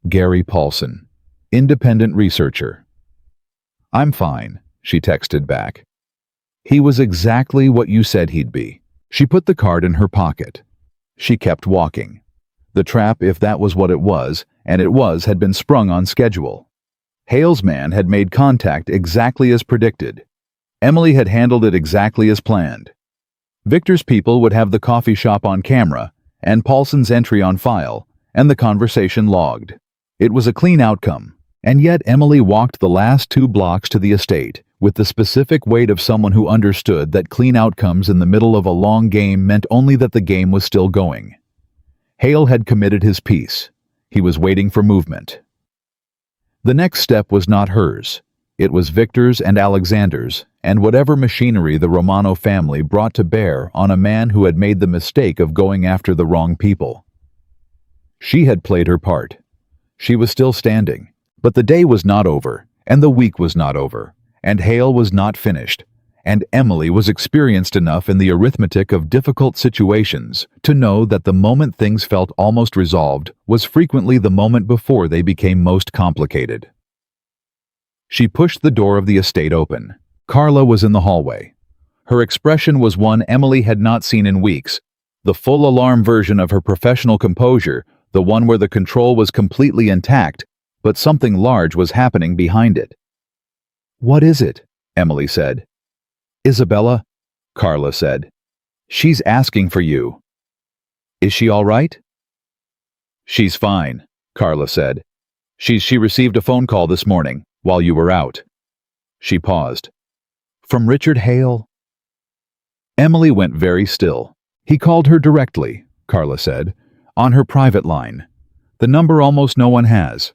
Gary Paulson, independent researcher. I'm fine, she texted back. He was exactly what you said he'd be. She put the card in her pocket. She kept walking. The trap, if that was what it was, and it was, had been sprung on schedule. Hale's man had made contact exactly as predicted. Emily had handled it exactly as planned. Victor's people would have the coffee shop on camera, and Paulson's entry on file, and the conversation logged. It was a clean outcome, and yet Emily walked the last 2 blocks to the estate with the specific weight of someone who understood that clean outcomes in the middle of a long game meant only that the game was still going. Hale had committed his piece. He was waiting for movement. The next step was not hers. It was Victor's and Alexander's, and whatever machinery the Romano family brought to bear on a man who had made the mistake of going after the wrong people. She had played her part. She was still standing, but the day was not over, and the week was not over, and Hale was not finished, and Emily was experienced enough in the arithmetic of difficult situations to know that the moment things felt almost resolved was frequently the moment before they became most complicated. She pushed the door of the estate open. Carla was in the hallway. Her expression was one Emily had not seen in weeks, the full alarm version of her professional composure, the one where the control was completely intact, but something large was happening behind it. What is it? Emily said. Isabella, Carla said. She's asking for you. Is she all right? She's fine, Carla said. She received a phone call this morning, while you were out. She paused. From Richard Hale? Emily went very still. He called her directly, Carla said, on her private line. The number almost no one has.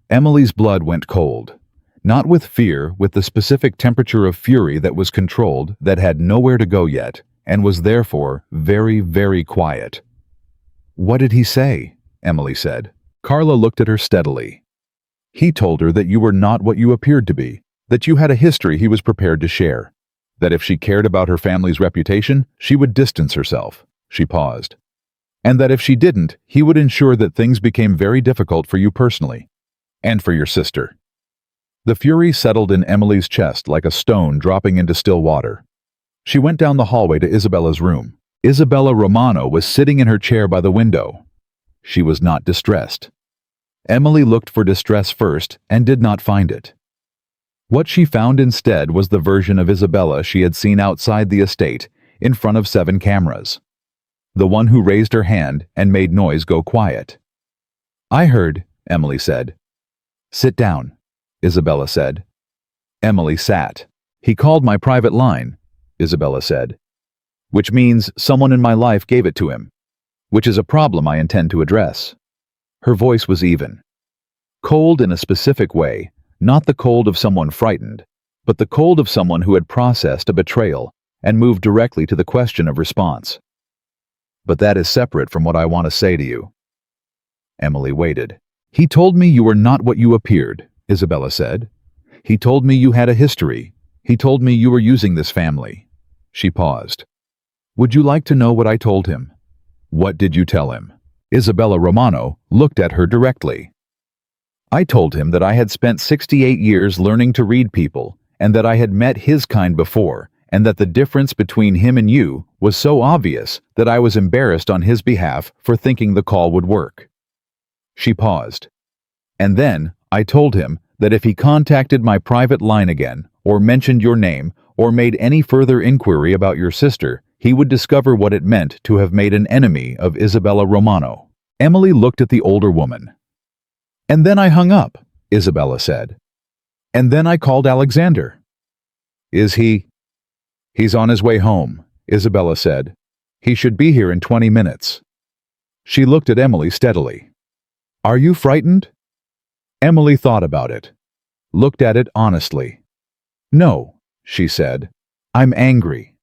Emily's blood went cold. Not with fear, with the specific temperature of fury that was controlled, that had nowhere to go yet, and was therefore very, very quiet. What did he say? Emily said. Carla looked at her steadily. He told her that you were not what you appeared to be, that you had a history he was prepared to share, that if she cared about her family's reputation, she would distance herself. She paused. And that if she didn't, he would ensure that things became very difficult for you personally, and for your sister. The fury settled in Emily's chest like a stone dropping into still water. She went down the hallway to Isabella's room. Isabella Romano was sitting in her chair by the window. She was not distressed. Emily looked for distress first and did not find it. What she found instead was the version of Isabella she had seen outside the estate, in front of 7 cameras. The one who raised her hand and made noise go quiet. I heard, Emily said. Sit down, Isabella said. Emily sat. He called my private line, Isabella said. Which means someone in my life gave it to him, which is a problem I intend to address. Her voice was even. Cold in a specific way, not the cold of someone frightened, but the cold of someone who had processed a betrayal and moved directly to the question of response. But that is separate from what I want to say to you. Emily waited. He told me you were not what you appeared, Isabella said. He told me you had a history. He told me you were using this family. She paused. Would you like to know what I told him? What did you tell him? Isabella Romano looked at her directly. I told him that I had spent 68 years learning to read people, and that I had met his kind before, and that the difference between him and you was so obvious that I was embarrassed on his behalf for thinking the call would work. She paused. And then I told him that if he contacted my private line again, or mentioned your name, or made any further inquiry about your sister, he would discover what it meant to have made an enemy of Isabella Romano. Emily looked at the older woman. And then I hung up, Isabella said. And then I called Alexander. Is he? He's on his way home, Isabella said. He should be here in 20 minutes. She looked at Emily steadily. Are you frightened? Emily thought about it. Looked at it honestly. "No," she said. "I'm angry."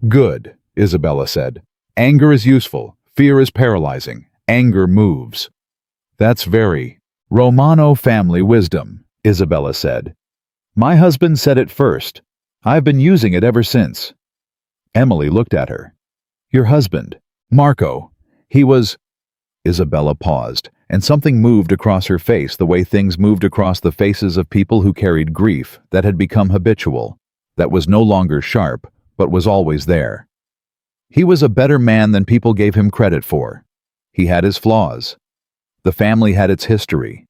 "Good," Isabella said. "Anger is useful. Fear is paralyzing. Anger moves." "That's very Romano family wisdom," Isabella said. "My husband said it first. I've been using it ever since." Emily looked at her. "Your husband, Marco, he was—" Isabella paused, and something moved across her face the way things moved across the faces of people who carried grief that had become habitual, that was no longer sharp, but was always there. "He was a better man than people gave him credit for. He had his flaws. The family had its history.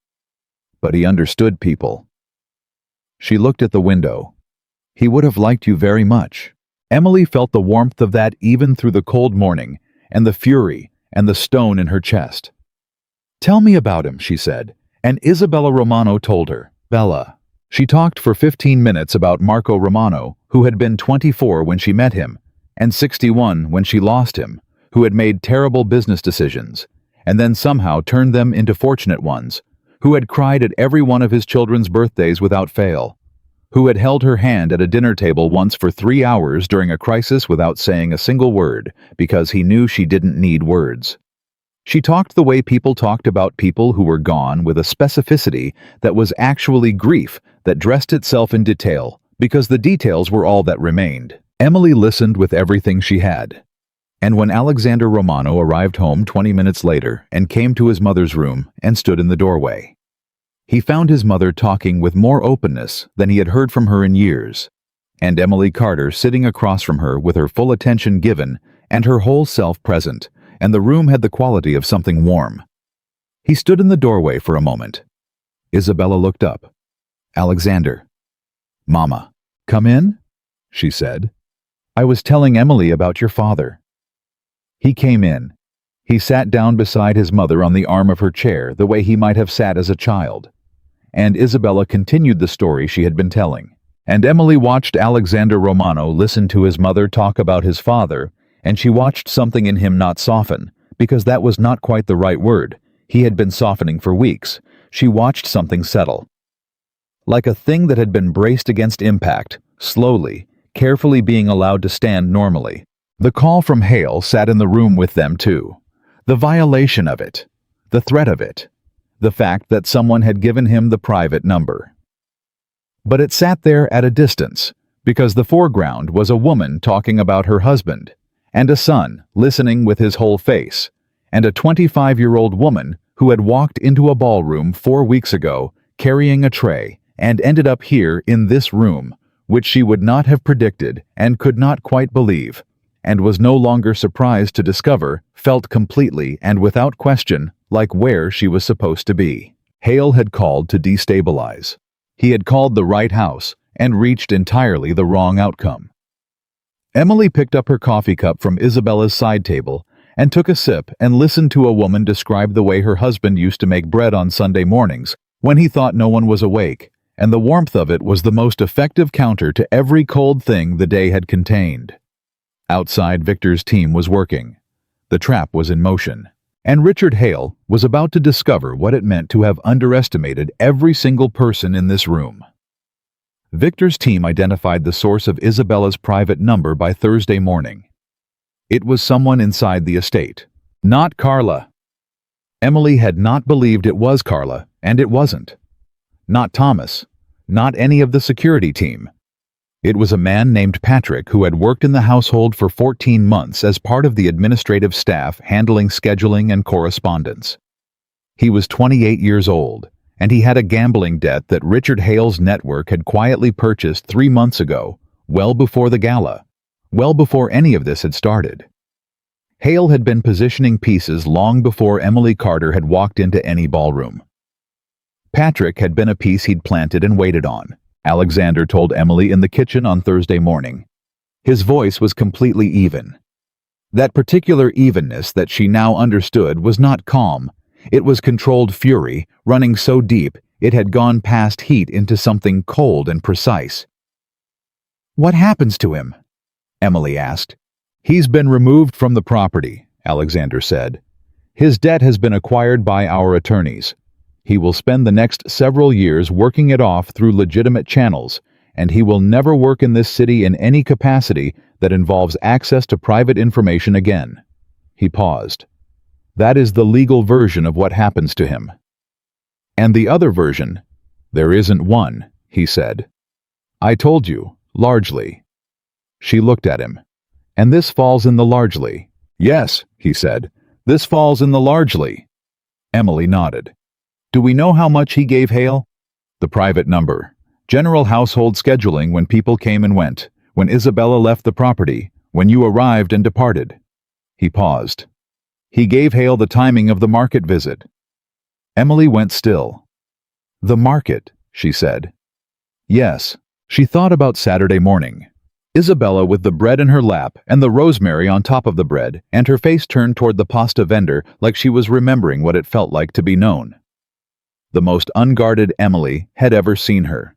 But he understood people." She looked at the window. "He would have liked you very much." Emily felt the warmth of that even through the cold morning, and the fury, and the stone in her chest. "Tell me about him," she said, and Isabella Romano told her. Bella. She talked for 15 minutes about Marco Romano, who had been 24 when she met him, and 61 when she lost him, who had made terrible business decisions, and then somehow turned them into fortunate ones, who had cried at every one of his children's birthdays without fail, who had held her hand at a dinner table once for 3 hours during a crisis without saying a single word, because he knew she didn't need words. She talked the way people talked about people who were gone with a specificity that was actually grief that dressed itself in detail, because the details were all that remained. Emily listened with everything she had. And when Alexander Romano arrived home 20 minutes later and came to his mother's room and stood in the doorway, he found his mother talking with more openness than he had heard from her in years, and Emily Carter sitting across from her with her full attention given and her whole self present, and the room had the quality of something warm. He stood in the doorway for a moment. Isabella looked up. "Alexander." "Mama." "Come in," she said. "I was telling Emily about your father." He came in. He sat down beside his mother on the arm of her chair the way he might have sat as a child. And Isabella continued the story she had been telling. And Emily watched Alexander Romano listen to his mother talk about his father, and she watched something in him not soften, because that was not quite the right word. He had been softening for weeks. She watched something settle. Like a thing that had been braced against impact, slowly, carefully being allowed to stand normally. The call from Hale sat in the room with them too. The violation of it. The threat of it. The fact that someone had given him the private number. But it sat there at a distance, because the foreground was a woman talking about her husband, and a son listening with his whole face, and a 25-year-old woman who had walked into a ballroom 4 weeks ago carrying a tray and ended up here in this room, which she would not have predicted and could not quite believe, and was no longer surprised to discover, felt completely and without question like where she was supposed to be. Hale had called to destabilize. He had called the right house and reached entirely the wrong outcome. Emily picked up her coffee cup from Isabella's side table and took a sip and listened to a woman describe the way her husband used to make bread on Sunday mornings when he thought no one was awake, and the warmth of it was the most effective counter to every cold thing the day had contained. Outside, Victor's team was working. The trap was in motion. And Richard Hale was about to discover what it meant to have underestimated every single person in this room. Victor's team identified the source of Isabella's private number by Thursday morning. It was someone inside the estate. Not Carla. Emily had not believed it was Carla, and it wasn't. Not Thomas. Not any of the security team. It was a man named Patrick who had worked in the household for 14 months as part of the administrative staff handling scheduling and correspondence. He was 28 years old, and he had a gambling debt that Richard Hale's network had quietly purchased 3 months ago, well before the gala, well before any of this had started. Hale had been positioning pieces long before Emily Carter had walked into any ballroom. Patrick had been a piece he'd planted and waited on, Alexander told Emily in the kitchen on Thursday morning. His voice was completely even. That particular evenness that she now understood was not calm. It was controlled fury, running so deep it had gone past heat into something cold and precise. "What happens to him?" Emily asked. "He's been removed from the property," Alexander said. "His debt has been acquired by our attorneys. He will spend the next several years working it off through legitimate channels, and he will never work in this city in any capacity that involves access to private information again. He paused. That is the legal version of what happens to him. And the other version? There isn't one, he said. I told you, largely. She looked at him. And this falls in the largely. Yes, he said. This falls in the largely. Emily nodded. Do we know how much he gave Hale? The private number. General household scheduling when people came and went, when Isabella left the property, when you arrived and departed. He paused. He gave Hale the timing of the market visit. Emily went still. The market, she said. Yes. She thought about Saturday morning. Isabella with the bread in her lap and the rosemary on top of the bread, and her face turned toward the pasta vendor like she was remembering what it felt like to be known. The most unguarded Emily had ever seen her.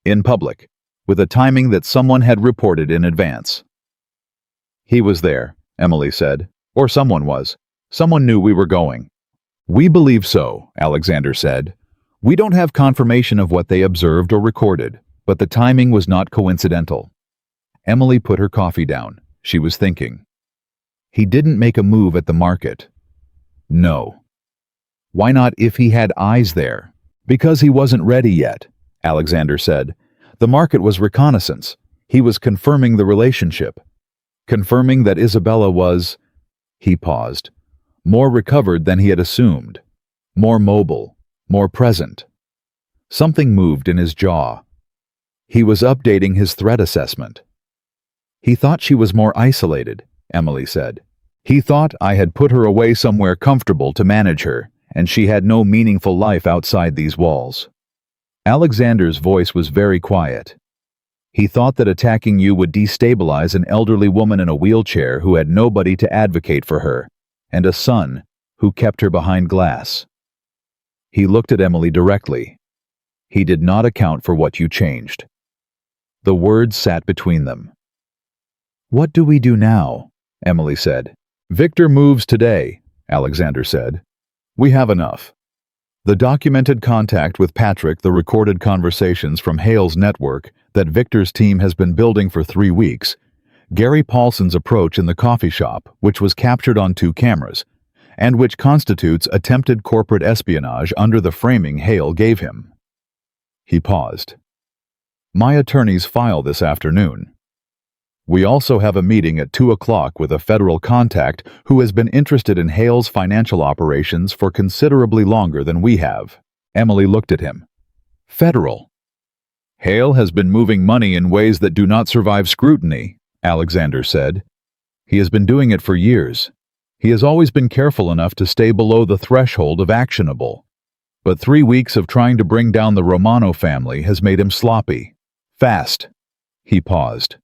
In public, with a timing that someone had reported in advance. He was there, Emily said. Or someone was. Someone knew we were going. We believe so, Alexander said. We don't have confirmation of what they observed or recorded, but the timing was not coincidental. Emily put her coffee down. She was thinking. He didn't make a move at the market. No. Why not if he had eyes there? Because he wasn't ready yet, Alexander said. The market was reconnaissance. He was confirming the relationship. Confirming that Isabella was... He paused. More recovered than he had assumed. More mobile. More present. Something moved in his jaw. He was updating his threat assessment. He thought she was more isolated, Emily said. He thought I had put her away somewhere comfortable to manage her, and she had no meaningful life outside these walls. Alexander's voice was very quiet. He thought that attacking you would destabilize an elderly woman in a wheelchair who had nobody to advocate for her, and a son who kept her behind glass. He looked at Emily directly. He did not account for what you changed. The words sat between them. What do we do now? Emily said. Victor moves today, Alexander said. We have enough. The documented contact with Patrick, the recorded conversations from Hale's network that Victor's team has been building for 3 weeks, Gary Paulson's approach in the coffee shop, which was captured on 2 cameras, and which constitutes attempted corporate espionage under the framing Hale gave him. He paused. My attorneys file this afternoon. We also have a meeting at 2 o'clock with a federal contact who has been interested in Hale's financial operations for considerably longer than we have. Emily looked at him. Federal. Hale has been moving money in ways that do not survive scrutiny, Alexander said. He has been doing it for years. He has always been careful enough to stay below the threshold of actionable. But 3 weeks of trying to bring down the Romano family has made him sloppy. Fast. He paused.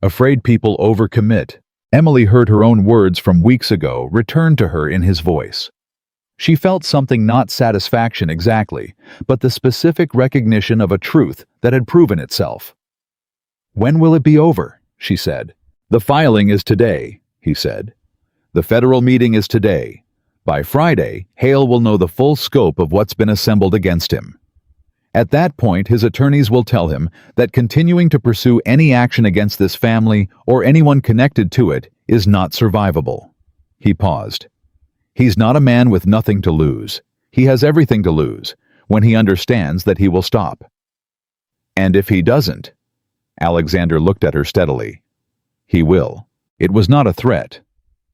Afraid people overcommit. Emily heard her own words from weeks ago return to her in his voice. She felt something, not satisfaction exactly, but the specific recognition of a truth that had proven itself. When will it be over? She said. The filing is today, he said. The federal meeting is today. By Friday, Hale will know the full scope of what's been assembled against him. At that point, his attorneys will tell him that continuing to pursue any action against this family or anyone connected to it is not survivable. He paused. He's not a man with nothing to lose. He has everything to lose when he understands that he will stop. And if he doesn't, Alexander looked at her steadily. He will. It was not a threat.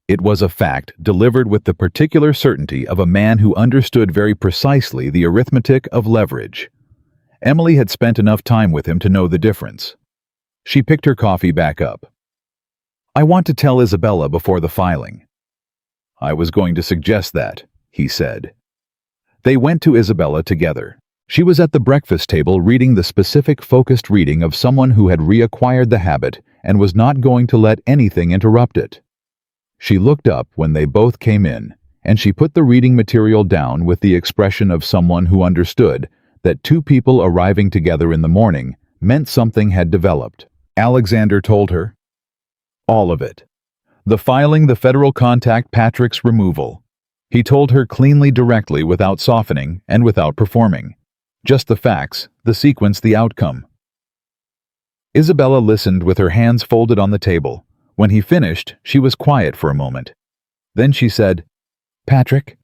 It was a fact delivered with the particular certainty of a man who understood very precisely the arithmetic of leverage. Emily had spent enough time with him to know the difference. She picked her coffee back up. I want to tell Isabella before the filing. I was going to suggest that, he said. They went to Isabella together. She was at the breakfast table reading the specific focused reading of someone who had reacquired the habit and was not going to let anything interrupt it. She looked up when they both came in, and she put the reading material down with the expression of someone who understood that 2 people arriving together in the morning meant something had developed. Alexander told her. All of it. The filing, the federal contact, Patrick's removal. He told her cleanly, directly, without softening and without performing. Just the facts, the sequence, the outcome. Isabella listened with her hands folded on the table. When he finished, she was quiet for a moment. Then she said, "Patrick?"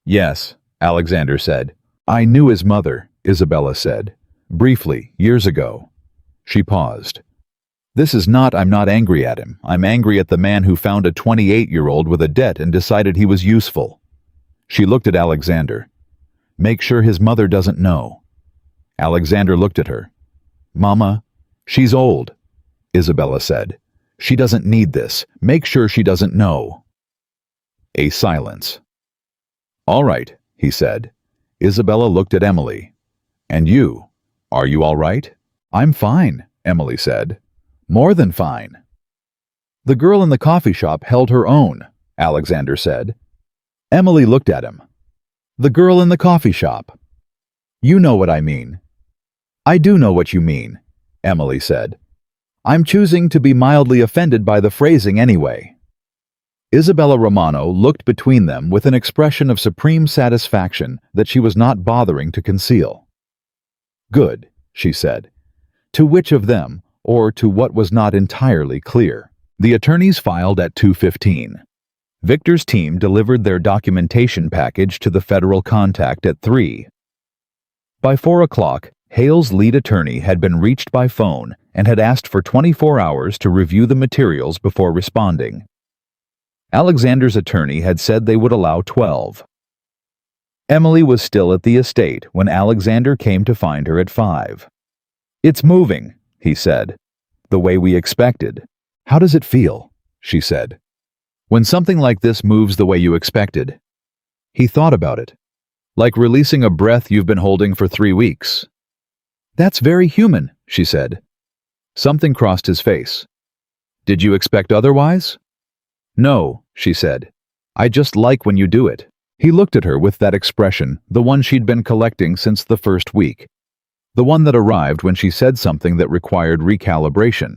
"Yes," Alexander said. "I knew his mother," Isabella said. "Briefly, years ago." She paused. I'm not angry at him. I'm angry at the man who found a 28-year-old with a debt and decided he was useful." She looked at Alexander. "Make sure his mother doesn't know." Alexander looked at her. "Mama, she's old," Isabella said. "She doesn't need this. Make sure she doesn't know." A silence. "All right," he said. Isabella looked at Emily. "And you? Are you all right?" "I'm fine," Emily said. "More than fine." "The girl in the coffee shop held her own," Alexander said. Emily looked at him. "The girl in the coffee shop." "You know what I mean." "I do know what you mean," Emily said. "I'm choosing to be mildly offended by the phrasing anyway." Isabella Romano looked between them with an expression of supreme satisfaction that she was not bothering to conceal. "Good," she said. "To which of them, or to what was not entirely clear?" The attorneys filed at 2:15. Victor's team delivered their documentation package to the federal contact at 3. By 4 o'clock, Hale's lead attorney had been reached by phone and had asked for 24 hours to review the materials before responding. Alexander's attorney had said they would allow 12. Emily was still at the estate when Alexander came to find her at 5. "It's moving," he said. "The way we expected." "How does it feel?" she said. "When something like this moves the way you expected?" He thought about it. "Like releasing a breath you've been holding for 3 weeks." "That's very human," she said. Something crossed his face. "Did you expect otherwise?" "No," she said. "I just like when you do it." He looked at her with that expression, the one she'd been collecting since the first week. The one that arrived when she said something that required recalibration.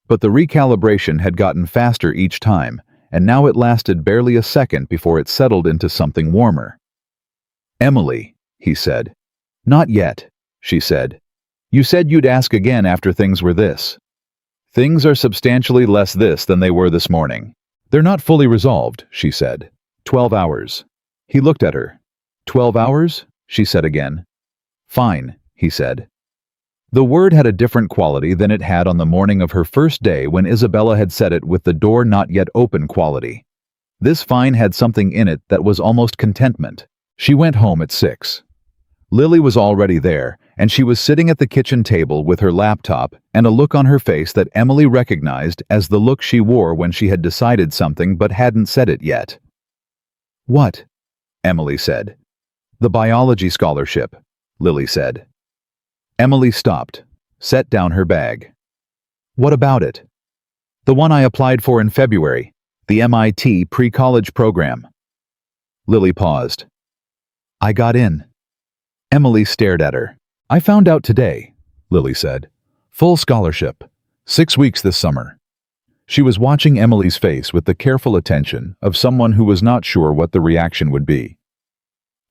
But the recalibration had gotten faster each time, and now it lasted barely a second before it settled into something warmer. "Emily," he said. "Not yet," she said. "You said you'd ask again after things were this." "Things are substantially less this than they were this morning. They're not fully resolved," she said. 12 hours. He looked at her. 12 hours? She said again. "Fine," he said. The word had a different quality than it had on the morning of her first day when Isabella had said it with the door not yet open quality. This fine had something in it that was almost contentment. She went home at 6. Lily was already there, and she was sitting at the kitchen table with her laptop and a look on her face that Emily recognized as the look she wore when she had decided something but hadn't said it yet. "What?" Emily said. "The biology scholarship," Lily said. Emily stopped, set down her bag. "What about it?" "The one I applied for in February, the MIT pre-college program." Lily paused. "I got in." Emily stared at her. "I found out today," Lily said. "Full scholarship. 6 weeks this summer." She was watching Emily's face with the careful attention of someone who was not sure what the reaction would be.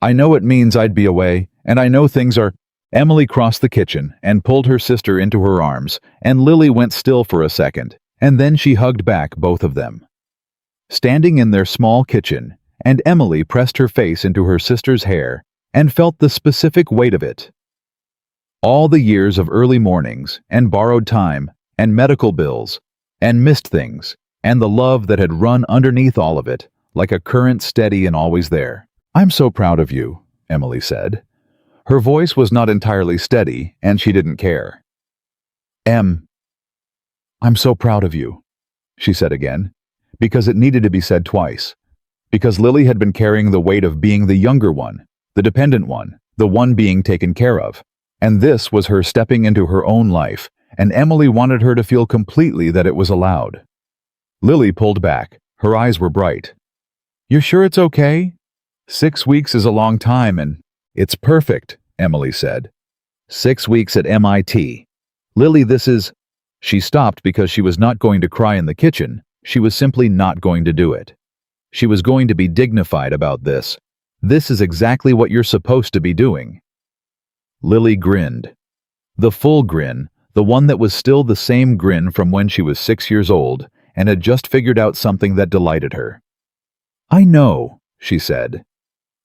"I know it means I'd be away, and I know things are—" Emily crossed the kitchen and pulled her sister into her arms, and Lily went still for a second, and then she hugged back both of them. Standing in their small kitchen, and Emily pressed her face into her sister's hair and felt the specific weight of it. All the years of early mornings, and borrowed time, and medical bills, and missed things, and the love that had run underneath all of it, like a current steady and always there. "I'm so proud of you," Emily said. Her voice was not entirely steady, and she didn't care. "I'm so proud of you," she said again, because it needed to be said twice. Because Lily had been carrying the weight of being the younger one, the dependent one, the one being taken care of. And this was her stepping into her own life, and Emily wanted her to feel completely that it was allowed. Lily pulled back. Her eyes were bright. "You're sure it's okay? 6 weeks is a long time, and—" "It's perfect," Emily said. 6 weeks at MIT. Lily, this is—" She stopped because she was not going to cry in the kitchen. She was simply not going to do it. She was going to be dignified about this. "This is exactly what you're supposed to be doing." Lily grinned. The full grin, the one that was still the same grin from when she was 6 years old and had just figured out something that delighted her. "I know," she said.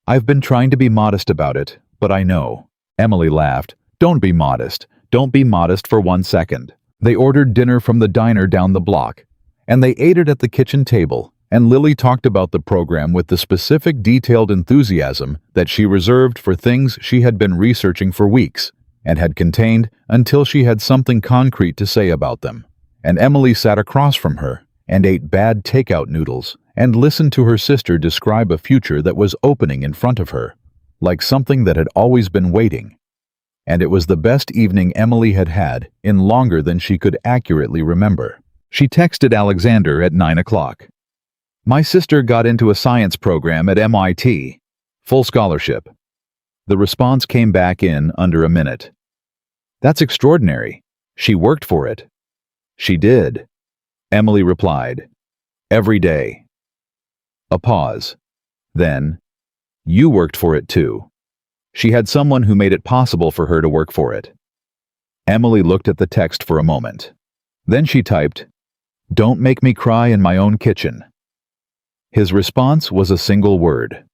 "I've been trying to be modest about it, but I know." Emily laughed. "Don't be modest. Don't be modest for 1 second." They ordered dinner from the diner down the block, and they ate it at the kitchen table, and Lily talked about the program with the specific detailed enthusiasm that she reserved for things she had been researching for weeks and had contained until she had something concrete to say about them. And Emily sat across from her and ate bad takeout noodles and listened to her sister describe a future that was opening in front of her, like something that had always been waiting. And it was the best evening Emily had had in longer than she could accurately remember. She texted Alexander at 9 o'clock. "My sister got into a science program at MIT. Full scholarship." The response came back in under a minute. "That's extraordinary. She worked for it." "She did," Emily replied. "Every day." A pause. Then, "You worked for it too." She had someone who made it possible for her to work for it. Emily looked at the text for a moment. Then she typed, "Don't make me cry in my own kitchen." His response was a single word.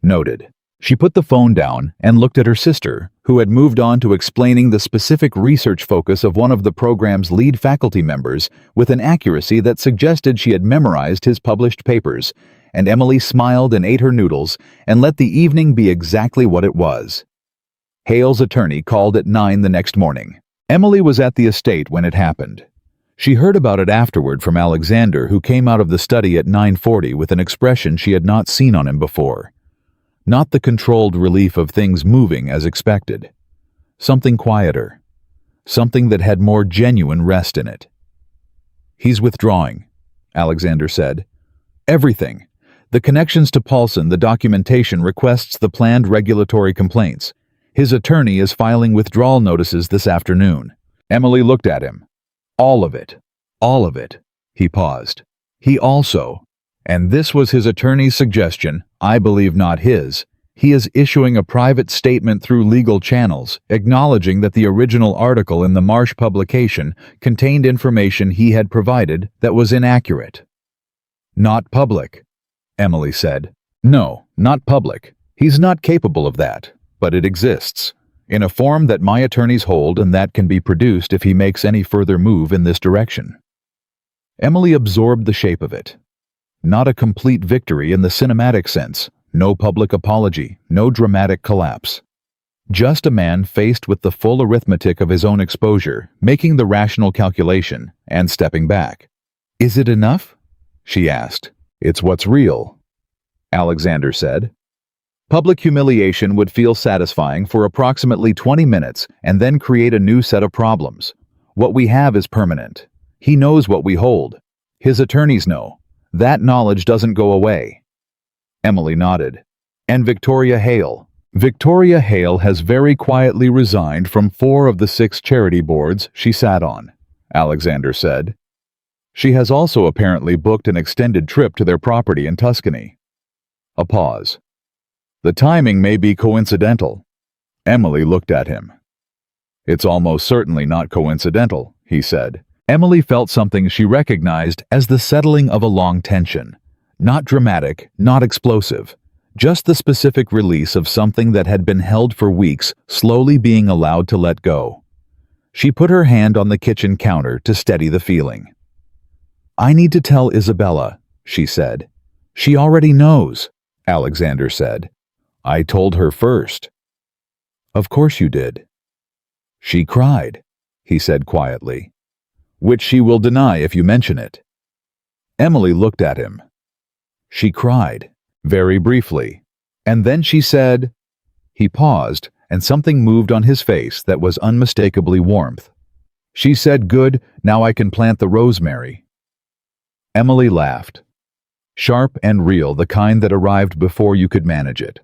Noted. She put the phone down and looked at her sister, who had moved on to explaining the specific research focus of one of the program's lead faculty members with an accuracy that suggested she had memorized his published papers, and Emily smiled and ate her noodles and let the evening be exactly what it was. Hale's attorney called at 9 the next morning. Emily was at the estate when it happened. She heard about it afterward from Alexander, who came out of the study at 9:40 with an expression she had not seen on him before. Not the controlled relief of things moving as expected. Something quieter. Something that had more genuine rest in it. "He's withdrawing," Alexander said. "Everything. The connections to Paulson, the documentation, requests, the planned regulatory complaints. His attorney is filing withdrawal notices this afternoon." Emily looked at him. "All of it. All of it." He paused. "He also," and this was his attorney's suggestion, I believe not his, "he is issuing a private statement through legal channels, acknowledging that the original article in the Marsh publication contained information he had provided that was inaccurate." "Not public," Emily said. "No, not public. He's not capable of that, but it exists, in a form that my attorneys hold and that can be produced if he makes any further move in this direction." Emily absorbed the shape of it. Not a complete victory in the cinematic sense, no public apology, no dramatic collapse. Just a man faced with the full arithmetic of his own exposure, making the rational calculation, and stepping back. "Is it enough?" she asked. "It's what's real," Alexander said. Public humiliation would feel satisfying for approximately 20 minutes and then create a new set of problems. What we have is permanent. He knows what we hold. His attorneys know. That knowledge doesn't go away. Emily nodded. "And Victoria Hale." "Victoria Hale has very quietly resigned from 4 of the 6 charity boards she sat on," Alexander said. "She has also apparently booked an extended trip to their property in Tuscany." A pause. "The timing may be coincidental." Emily looked at him. "It's almost certainly not coincidental," he said. Emily felt something she recognized as the settling of a long tension. Not dramatic, not explosive. Just the specific release of something that had been held for weeks, slowly being allowed to let go. She put her hand on the kitchen counter to steady the feeling. "I need to tell Isabella," she said. "She already knows," Alexander said. "I told her first." "Of course you did." "She cried," he said quietly. "Which she will deny if you mention it." Emily looked at him. "She cried, very briefly, and then she said—" He paused, and something moved on his face that was unmistakably warmth. "She said, 'Good, now I can plant the rosemary.'" Emily laughed. Sharp and real, the kind that arrived before you could manage it.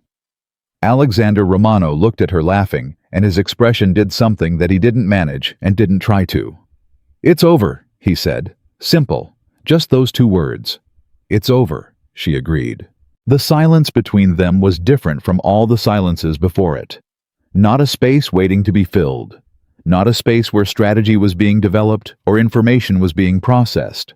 Alexander Romano looked at her laughing, and his expression did something that he didn't manage and didn't try to. "It's over," he said. Simple. Just those 2 words. "It's over," she agreed. The silence between them was different from all the silences before it. Not a space waiting to be filled. Not a space where strategy was being developed or information was being processed.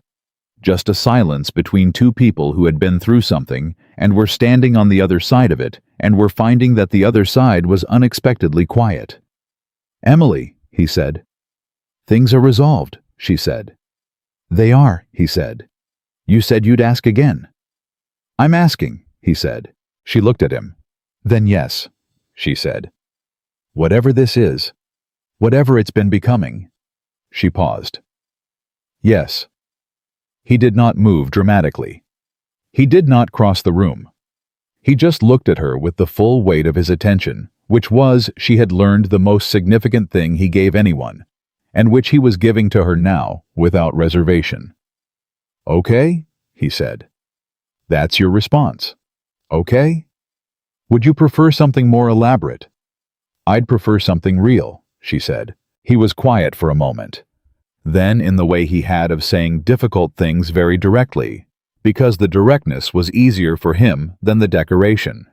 Just a silence between two people who had been through something and were standing on the other side of it and were finding that the other side was unexpectedly quiet. "Emily," he said. "Things are resolved," she said. "They are," he said. "You said you'd ask again." "I'm asking," he said. She looked at him. "Then yes," she said. "Whatever this is, whatever it's been becoming." She paused. "Yes." He did not move dramatically. He did not cross the room. He just looked at her with the full weight of his attention, which was she had learned the most significant thing he gave anyone, and which he was giving to her now without reservation. "Okay," he said. "That's your response. Okay? Would you prefer something more elaborate?" "I'd prefer something real," she said. He was quiet for a moment. Then, in the way he had of saying difficult things very directly, because the directness was easier for him than the decoration.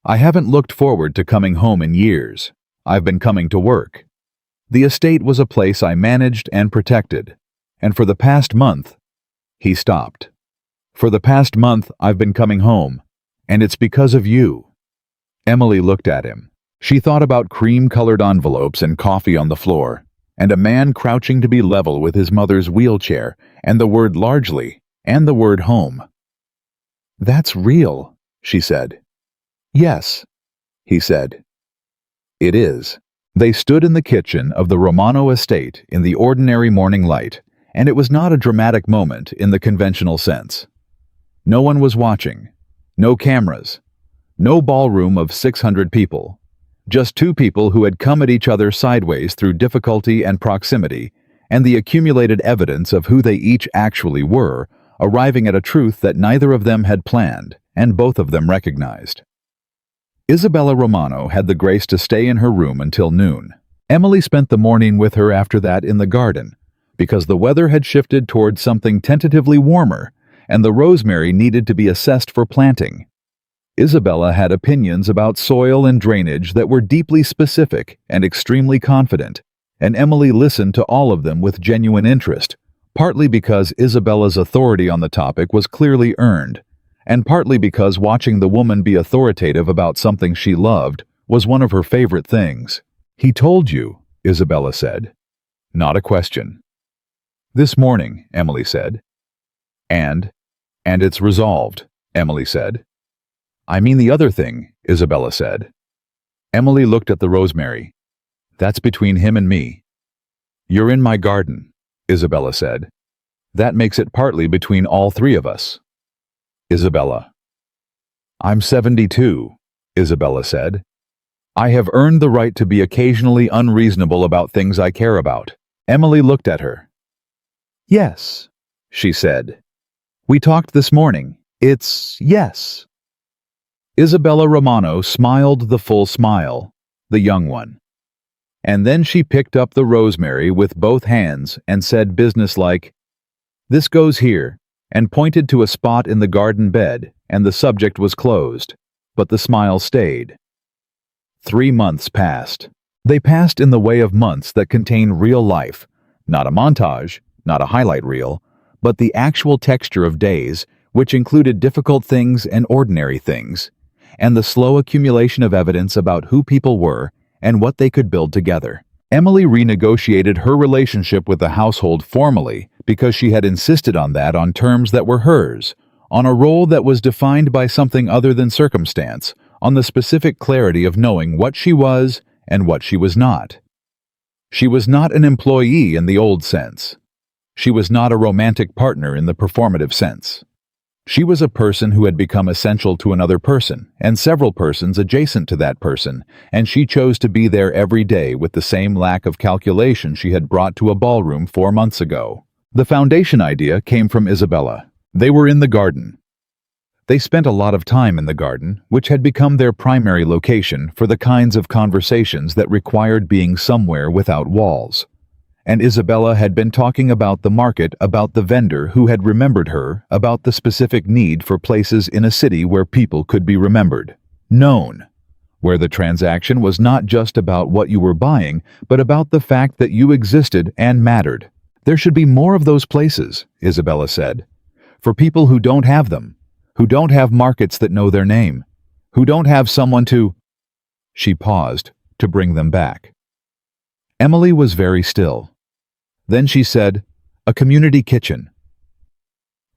"I haven't looked forward to coming home in years. I've been coming to work. The estate was a place I managed and protected, and for the past month—" He stopped. "For the past month, I've been coming home, and it's because of you." Emily looked at him. She thought about cream-colored envelopes and coffee on the floor, and a man crouching to be level with his mother's wheelchair, and the word largely, and the word home. "That's real," she said. "Yes," he said. "It is." They stood in the kitchen of the Romano estate in the ordinary morning light, and it was not a dramatic moment in the conventional sense. No one was watching, no cameras, no ballroom of 600 people. Just two people who had come at each other sideways through difficulty and proximity, and the accumulated evidence of who they each actually were, arriving at a truth that neither of them had planned, and both of them recognized. Isabella Romano had the grace to stay in her room until noon. Emily spent the morning with her after that in the garden, because the weather had shifted towards something tentatively warmer, and the rosemary needed to be assessed for planting. Isabella had opinions about soil and drainage that were deeply specific and extremely confident, and Emily listened to all of them with genuine interest, partly because Isabella's authority on the topic was clearly earned, and partly because watching the woman be authoritative about something she loved was one of her favorite things. "He told you," Isabella said. Not a question. "This morning," Emily said. And it's resolved," Emily said. "I mean the other thing," Isabella said. Emily looked at the rosemary. "That's between him and me." "You're in my garden," Isabella said. "That makes it partly between all three of us." Isabella. "I'm 72, Isabella said. "I have earned the right to be occasionally unreasonable about things I care about." Emily looked at her. "Yes," she said. "We talked this morning. It's yes." Isabella Romano smiled the full smile, the young one. And then she picked up the rosemary with both hands and said businesslike, "This goes here," and pointed to a spot in the garden bed, and the subject was closed, but the smile stayed. 3 months passed. They passed in the way of months that contain real life, not a montage, not a highlight reel, but the actual texture of days, which included difficult things and ordinary things, and the slow accumulation of evidence about who people were and what they could build together. Emily renegotiated her relationship with the household formally because she had insisted on that on terms that were hers, on a role that was defined by something other than circumstance, on the specific clarity of knowing what she was and what she was not. She was not an employee in the old sense. She was not a romantic partner in the performative sense. She was a person who had become essential to another person, and several persons adjacent to that person, and she chose to be there every day with the same lack of calculation she had brought to a ballroom 4 months ago. The foundation idea came from Isabella. They were in the garden. They spent a lot of time in the garden, which had become their primary location for the kinds of conversations that required being somewhere without walls. And Isabella had been talking about the market, about the vendor who had remembered her, about the specific need for places in a city where people could be remembered, known, where the transaction was not just about what you were buying, but about the fact that you existed and mattered. There should be more of those places, Isabella said, for people who don't have them, who don't have markets that know their name, who don't have someone to... She paused to bring them back. Emily was very still. Then she said, "A community kitchen."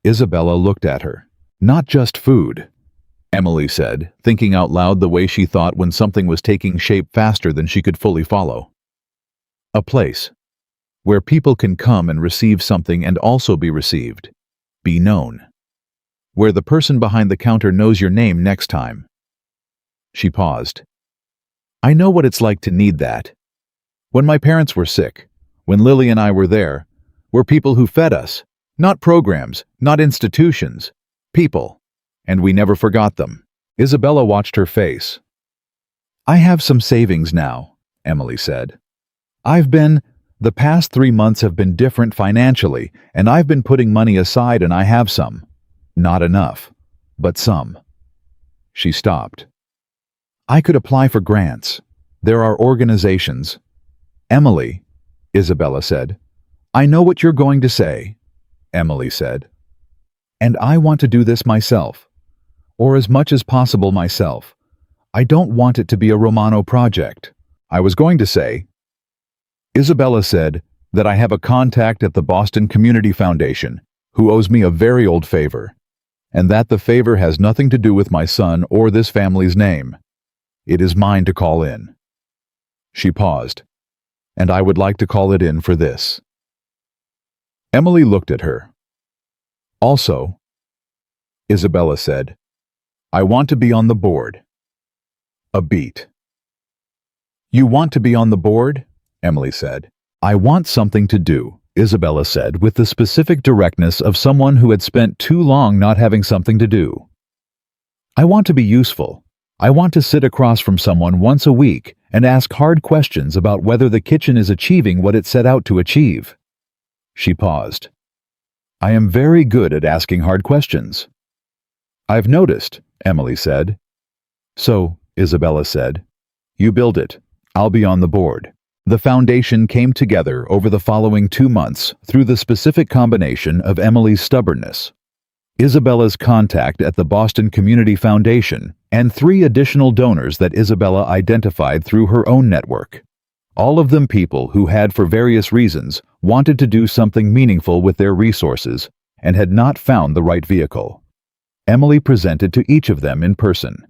Isabella looked at her. "Not just food," Emily said, thinking out loud the way she thought when something was taking shape faster than she could fully follow. "A place where people can come and receive something and also be received, be known. Where the person behind the counter knows your name next time." She paused. "I know what it's like to need that. When my parents were sick, when Lily and I were there, were people who fed us, not programs, not institutions, people, and we never forgot them." Isabella watched her face. "I have some savings now," Emily said. The past 3 months have been different financially, and I've been putting money aside and I have some. Not enough, but some." She stopped. "I could apply for grants. There are organizations." "Emily," Isabella said. "I know what you're going to say," Emily said. "And I want to do this myself, or as much as possible myself. I don't want it to be a Romano project." "I was going to say," Isabella said, "that I have a contact at the Boston Community Foundation who owes me a very old favor, and that the favor has nothing to do with my son or this family's name. It is mine to call in." She paused. "And I would like to call it in for this." Emily looked at her. "Also," Isabella said, "I want to be on the board." A beat. "You want to be on the board?" Emily said. "I want something to do," Isabella said with the specific directness of someone who had spent too long not having something to do. "I want to be useful. I want to sit across from someone once a week and ask hard questions about whether the kitchen is achieving what it set out to achieve." She paused. "I am very good at asking hard questions." "I've noticed," Emily said. "So," Isabella said, "you build it. I'll be on the board." The foundation came together over the following 2 months through the specific combination of Emily's stubbornness, Isabella's contact at the Boston Community Foundation, and 3 additional donors that Isabella identified through her own network. All of them people who had, for various reasons, wanted to do something meaningful with their resources and had not found the right vehicle. Emily presented to each of them in person.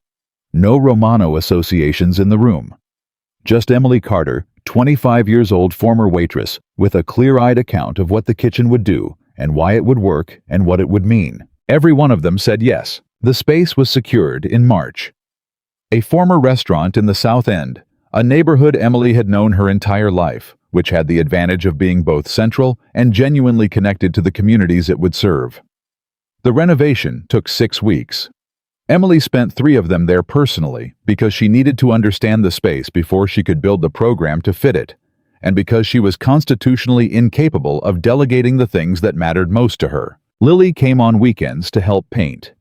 No Romano associations in the room. Just Emily Carter, 25 years old former waitress, with a clear-eyed account of what the kitchen would do and why it would work and what it would mean. Every one of them said yes. The space was secured in March. A former restaurant in the South End, a neighborhood Emily had known her entire life, which had the advantage of being both central and genuinely connected to the communities it would serve. The renovation took 6 weeks. Emily spent 3 of them there personally because she needed to understand the space before she could build the program to fit it, and because she was constitutionally incapable of delegating the things that mattered most to her. Lily came on weekends to help paint.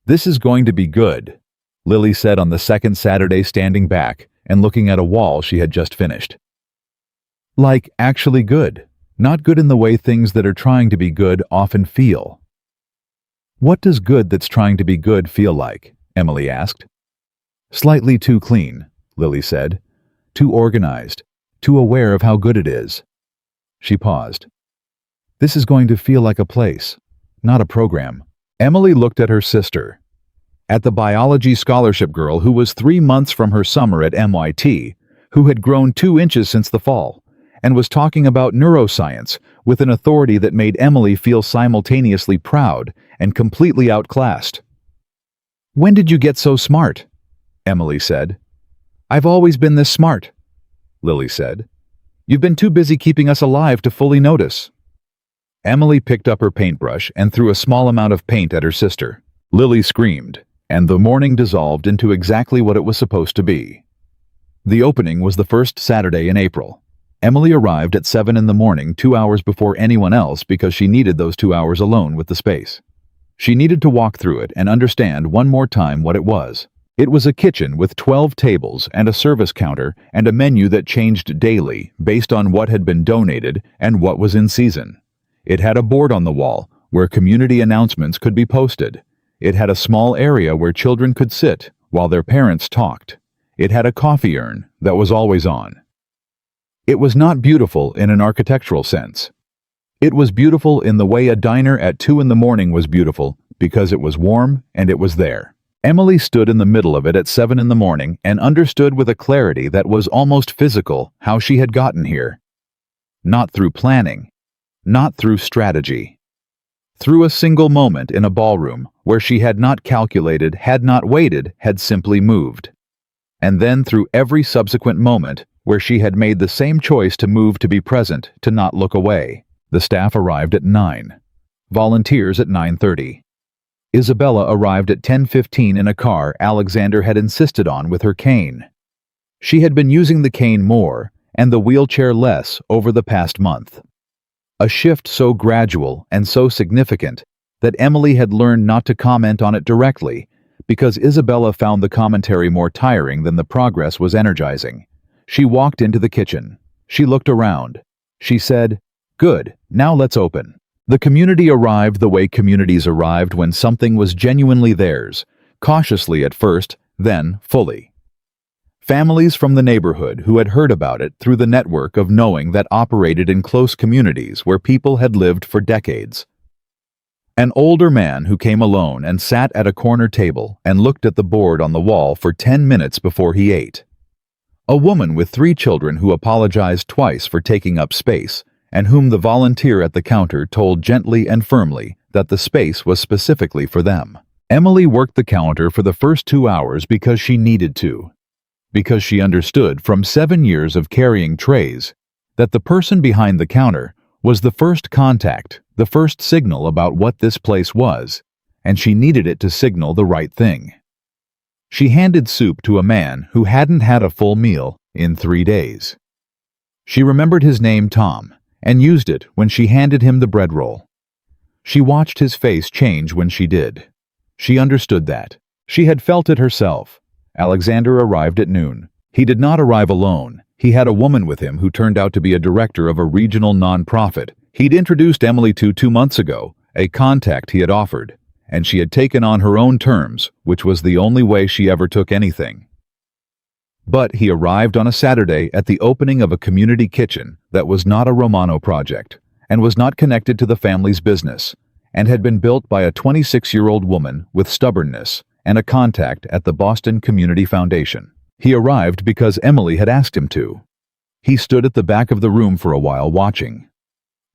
"This is going to be good," Lily said on the second Saturday, standing back and looking at a wall she had just finished. "Like, actually good, not good in the way things that are trying to be good often feel." "What does good that's trying to be good feel like?" Emily asked. "Slightly too clean," Lily said. "Too organized, too aware of how good it is." She paused. "This is going to feel like a place, not a program." Emily looked at her sister, at the biology scholarship girl who was 3 months from her summer at MIT, who had grown 2 inches since the fall, and was talking about neuroscience with an authority that made Emily feel simultaneously proud and completely outclassed. "When did you get so smart?" Emily said. "I've always been this smart," Lily said. "You've been too busy keeping us alive to fully notice." Emily picked up her paintbrush and threw a small amount of paint at her sister. Lily screamed, and the morning dissolved into exactly what it was supposed to be. The opening was the first Saturday in April. Emily arrived at 7 in the morning, 2 hours before anyone else, because she needed those 2 hours alone with the space. She needed to walk through it and understand one more time what it was. It was a kitchen with 12 tables and a service counter and a menu that changed daily based on what had been donated and what was in season. It had a board on the wall where community announcements could be posted. It had a small area where children could sit while their parents talked. It had a coffee urn that was always on. It was not beautiful in an architectural sense. It was beautiful in the way a diner at 2 in the morning was beautiful because it was warm and it was there. Emily stood in the middle of it at 7 in the morning and understood with a clarity that was almost physical how she had gotten here. Not through planning, not through strategy. Through a single moment in a ballroom where she had not calculated, had not waited, had simply moved. And then through every subsequent moment where she had made the same choice to move, to be present, to not look away. The staff arrived at 9. Volunteers at 9:30. Isabella arrived at 10:15 in a car Alexander had insisted on with her cane. She had been using the cane more and the wheelchair less over the past month. A shift so gradual and so significant that Emily had learned not to comment on it directly because Isabella found the commentary more tiring than the progress was energizing. She walked into the kitchen. She looked around. She said, "Good, now let's open." The community arrived the way communities arrived when something was genuinely theirs, cautiously at first, then fully. Families from the neighborhood who had heard about it through the network of knowing that operated in close communities where people had lived for decades. An older man who came alone and sat at a corner table and looked at the board on the wall for 10 minutes before he ate. A woman with 3 children who apologized twice for taking up space, and whom the volunteer at the counter told gently and firmly that the space was specifically for them. Emily worked the counter for the first 2 hours because she needed to. Because she understood from 7 years of carrying trays that the person behind the counter was the first contact, the first signal about what this place was, and she needed it to signal the right thing. She handed soup to a man who hadn't had a full meal in 3 days. She remembered his name, Tom, and used it when she handed him the bread roll. She watched his face change when she did. She understood that. She had felt it herself. Alexander arrived at noon. He did not arrive alone. He had a woman with him who turned out to be a director of a regional nonprofit he'd introduced Emily to 2 months ago, a contact he had offered, and she had taken on her own terms, which was the only way she ever took anything. But he arrived on a Saturday at the opening of a community kitchen that was not a Romano project and was not connected to the family's business and had been built by a 26-year-old woman with stubbornness and a contact at the Boston Community Foundation. He arrived because Emily had asked him to. He stood at the back of the room for a while watching.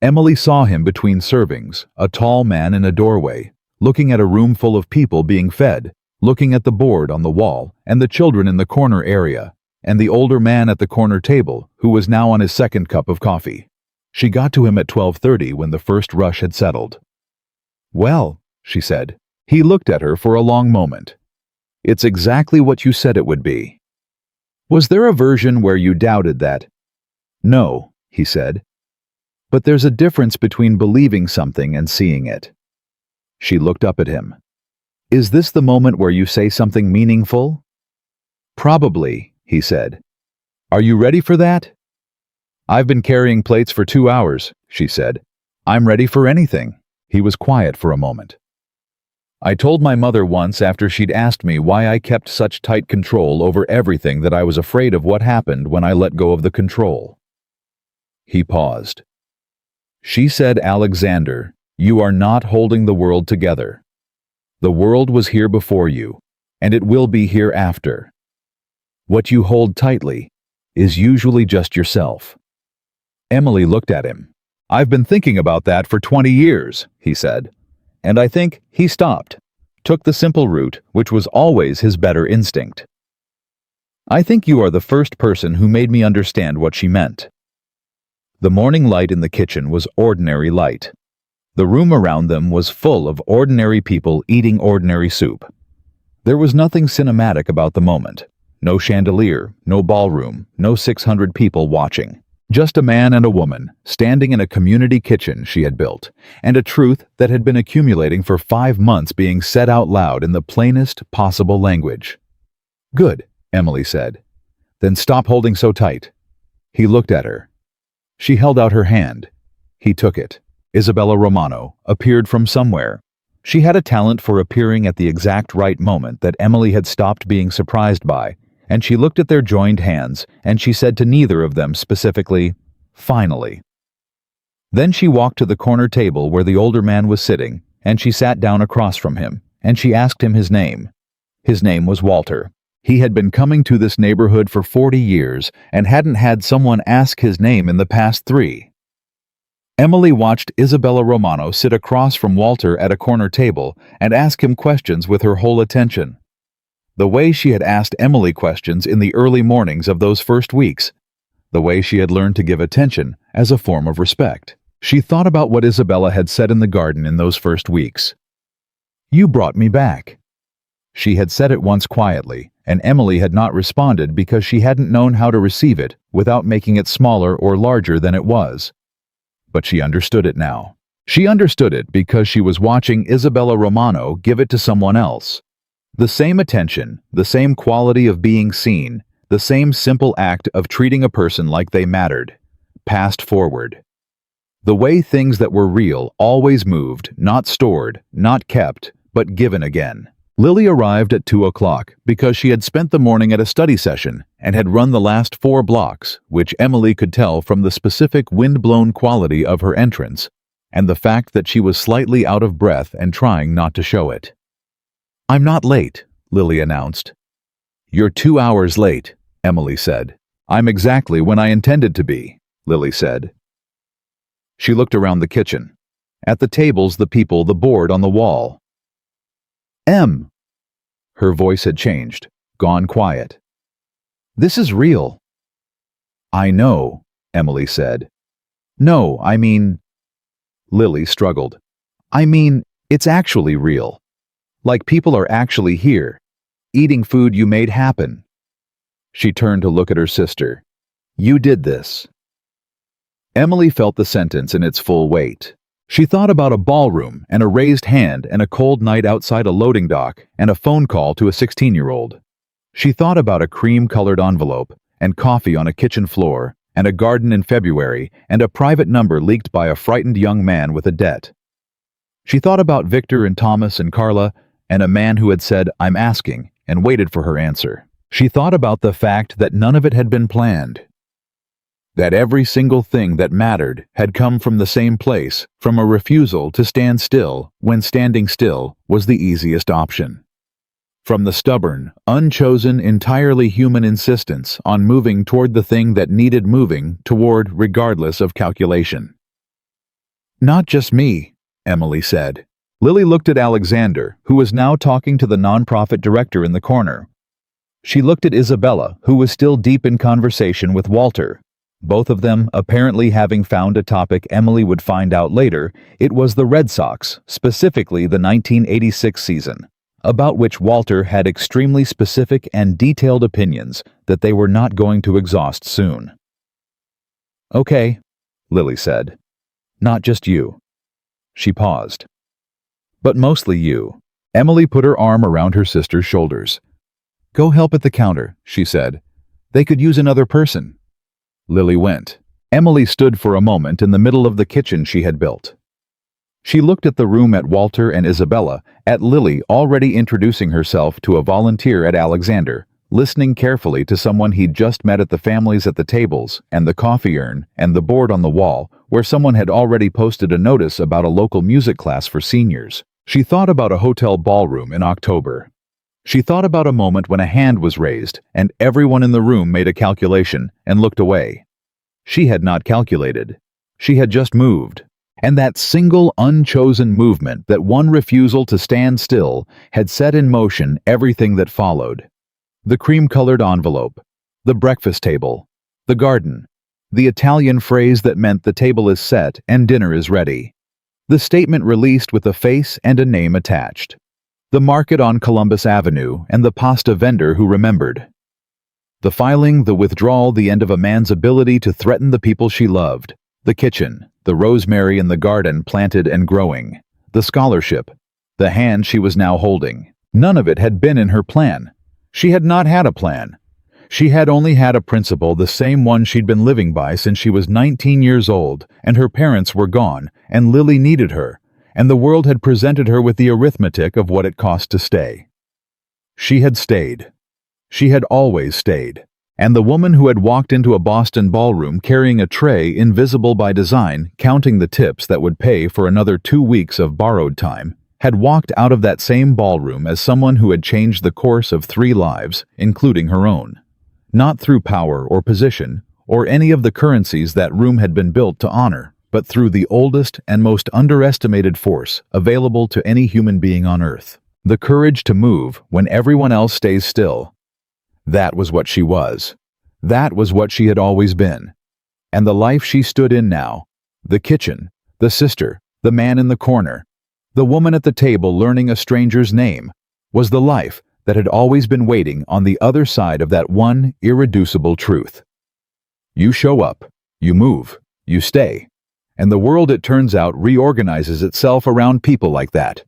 Emily saw him between servings, a tall man in a doorway, looking at a room full of people being fed, looking at the board on the wall and the children in the corner area, and the older man at the corner table who was now on his second cup of coffee. She got to him at 12:30 when the first rush had settled. "Well," she said. He looked at her for a long moment. "It's exactly what you said it would be." "Was there a version where you doubted that?" "No," he said. "But there's a difference between believing something and seeing it." She looked up at him. "Is this the moment where you say something meaningful?" "Probably," he said. "Are you ready for that?" "I've been carrying plates for 2 hours," she said. "I'm ready for anything." He was quiet for a moment. "I told my mother once after she'd asked me why I kept such tight control over everything that I was afraid of what happened when I let go of the control." He paused. "She said, Alexander, you are not holding the world together. The world was here before you, and it will be here after. What you hold tightly is usually just yourself." Emily looked at him. "I've been thinking about that for 20 years, he said. And I think he stopped, took the simple route, which was always his better instinct. I think you are the first person who made me understand what she meant." The morning light in the kitchen was ordinary light. The room around them was full of ordinary people eating ordinary soup. There was nothing cinematic about the moment. No chandelier, no ballroom, no 600 people watching. Just a man and a woman standing in a community kitchen she had built, and a truth that had been accumulating for 5 months being said out loud in the plainest possible language. Good, Emily said. Then stop holding so tight. He looked at her. She held out her hand. He took it. Isabella Romano appeared from somewhere. She had a talent for appearing at the exact right moment that Emily had stopped being surprised by, and she looked at their joined hands, and she said to neither of them specifically, "Finally." Then she walked to the corner table where the older man was sitting, and she sat down across from him, and she asked him his name. His name was Walter. He had been coming to this neighborhood for 40 years and hadn't had someone ask his name in the past 3. Emily watched Isabella Romano sit across from Walter at a corner table and ask him questions with her whole attention. The way she had asked Emily questions in the early mornings of those first weeks. The way she had learned to give attention as a form of respect. She thought about what Isabella had said in the garden in those first weeks. "You brought me back." She had said it once quietly, and Emily had not responded because she hadn't known how to receive it without making it smaller or larger than it was. But she understood it now. She understood it because she was watching Isabella Romano give it to someone else. The same attention, the same quality of being seen, the same simple act of treating a person like they mattered, passed forward. The way things that were real always moved, not stored, not kept, but given again. Lily arrived at 2 o'clock because she had spent the morning at a study session and had run the last 4 blocks, which Emily could tell from the specific wind-blown quality of her entrance, and the fact that she was slightly out of breath and trying not to show it. "I'm not late," Lily announced. "You're 2 hours late," Emily said. "I'm exactly when I intended to be," Lily said. She looked around the kitchen. At the tables, the people, the board on the wall. "Em." Her voice had changed, gone quiet. "This is real." "I know," Emily said. "No, I mean..." Lily struggled. "I mean, it's actually real. Like people are actually here, eating food you made happen." She turned to look at her sister. "You did this." Emily felt the sentence in its full weight. She thought about a ballroom and a raised hand and a cold night outside a loading dock and a phone call to a 16-year-old. She thought about a cream-colored envelope and coffee on a kitchen floor and a garden in February and a private number leaked by a frightened young man with a debt. She thought about Victor and Thomas and Carla and a man who had said, "I'm asking," and waited for her answer. She thought about the fact that none of it had been planned. That every single thing that mattered had come from the same place, from a refusal to stand still when standing still was the easiest option. From the stubborn, unchosen, entirely human insistence on moving toward the thing that needed moving toward regardless of calculation. "Not just me," Emily said. Lily looked at Alexander, who was now talking to the nonprofit director in the corner. She looked at Isabella, who was still deep in conversation with Walter. Both of them apparently having found a topic Emily would find out later. It was the Red Sox, specifically the 1986 season, about which Walter had extremely specific and detailed opinions that they were not going to exhaust soon. "Okay," Lily said. "Not just you." She paused. "But mostly you." Emily put her arm around her sister's shoulders. "Go help at the counter," she said. "They could use another person." Lily went. Emily stood for a moment in the middle of the kitchen she had built. She looked at the room, at Walter and Isabella, at Lily already introducing herself to a volunteer at Alexander, listening carefully to someone he'd just met, at the families at the tables and the coffee urn and the board on the wall where someone had already posted a notice about a local music class for seniors. She thought about a hotel ballroom in October. She thought about a moment when a hand was raised and everyone in the room made a calculation and looked away. She had not calculated. She had just moved. And that single unchosen movement, that one refusal to stand still, had set in motion everything that followed. The cream-colored envelope, the breakfast table, the garden, the Italian phrase that meant the table is set and dinner is ready, the statement released with a face and a name attached. The market on Columbus Avenue and the pasta vendor who remembered. The filing, the withdrawal, the end of a man's ability to threaten the people she loved. The kitchen, the rosemary in the garden planted and growing. The scholarship, the hand she was now holding. None of it had been in her plan. She had not had a plan. She had only had a principle, the same one she'd been living by since she was 19 years old, and her parents were gone, and Lily needed her, and the world had presented her with the arithmetic of what it cost to stay. She had stayed. She had always stayed. And the woman who had walked into a Boston ballroom carrying a tray invisible by design, counting the tips that would pay for another 2 weeks of borrowed time, had walked out of that same ballroom as someone who had changed the course of 3 lives, including her own. Not through power or position, or any of the currencies that room had been built to honor, but through the oldest and most underestimated force available to any human being on Earth. The courage to move when everyone else stays still. That was what she was. That was what she had always been. And the life she stood in now, the kitchen, the sister, the man in the corner, the woman at the table learning a stranger's name, was the life that had always been waiting on the other side of that one irreducible truth. You show up, you move, you stay, and the world, it turns out, reorganizes itself around people like that.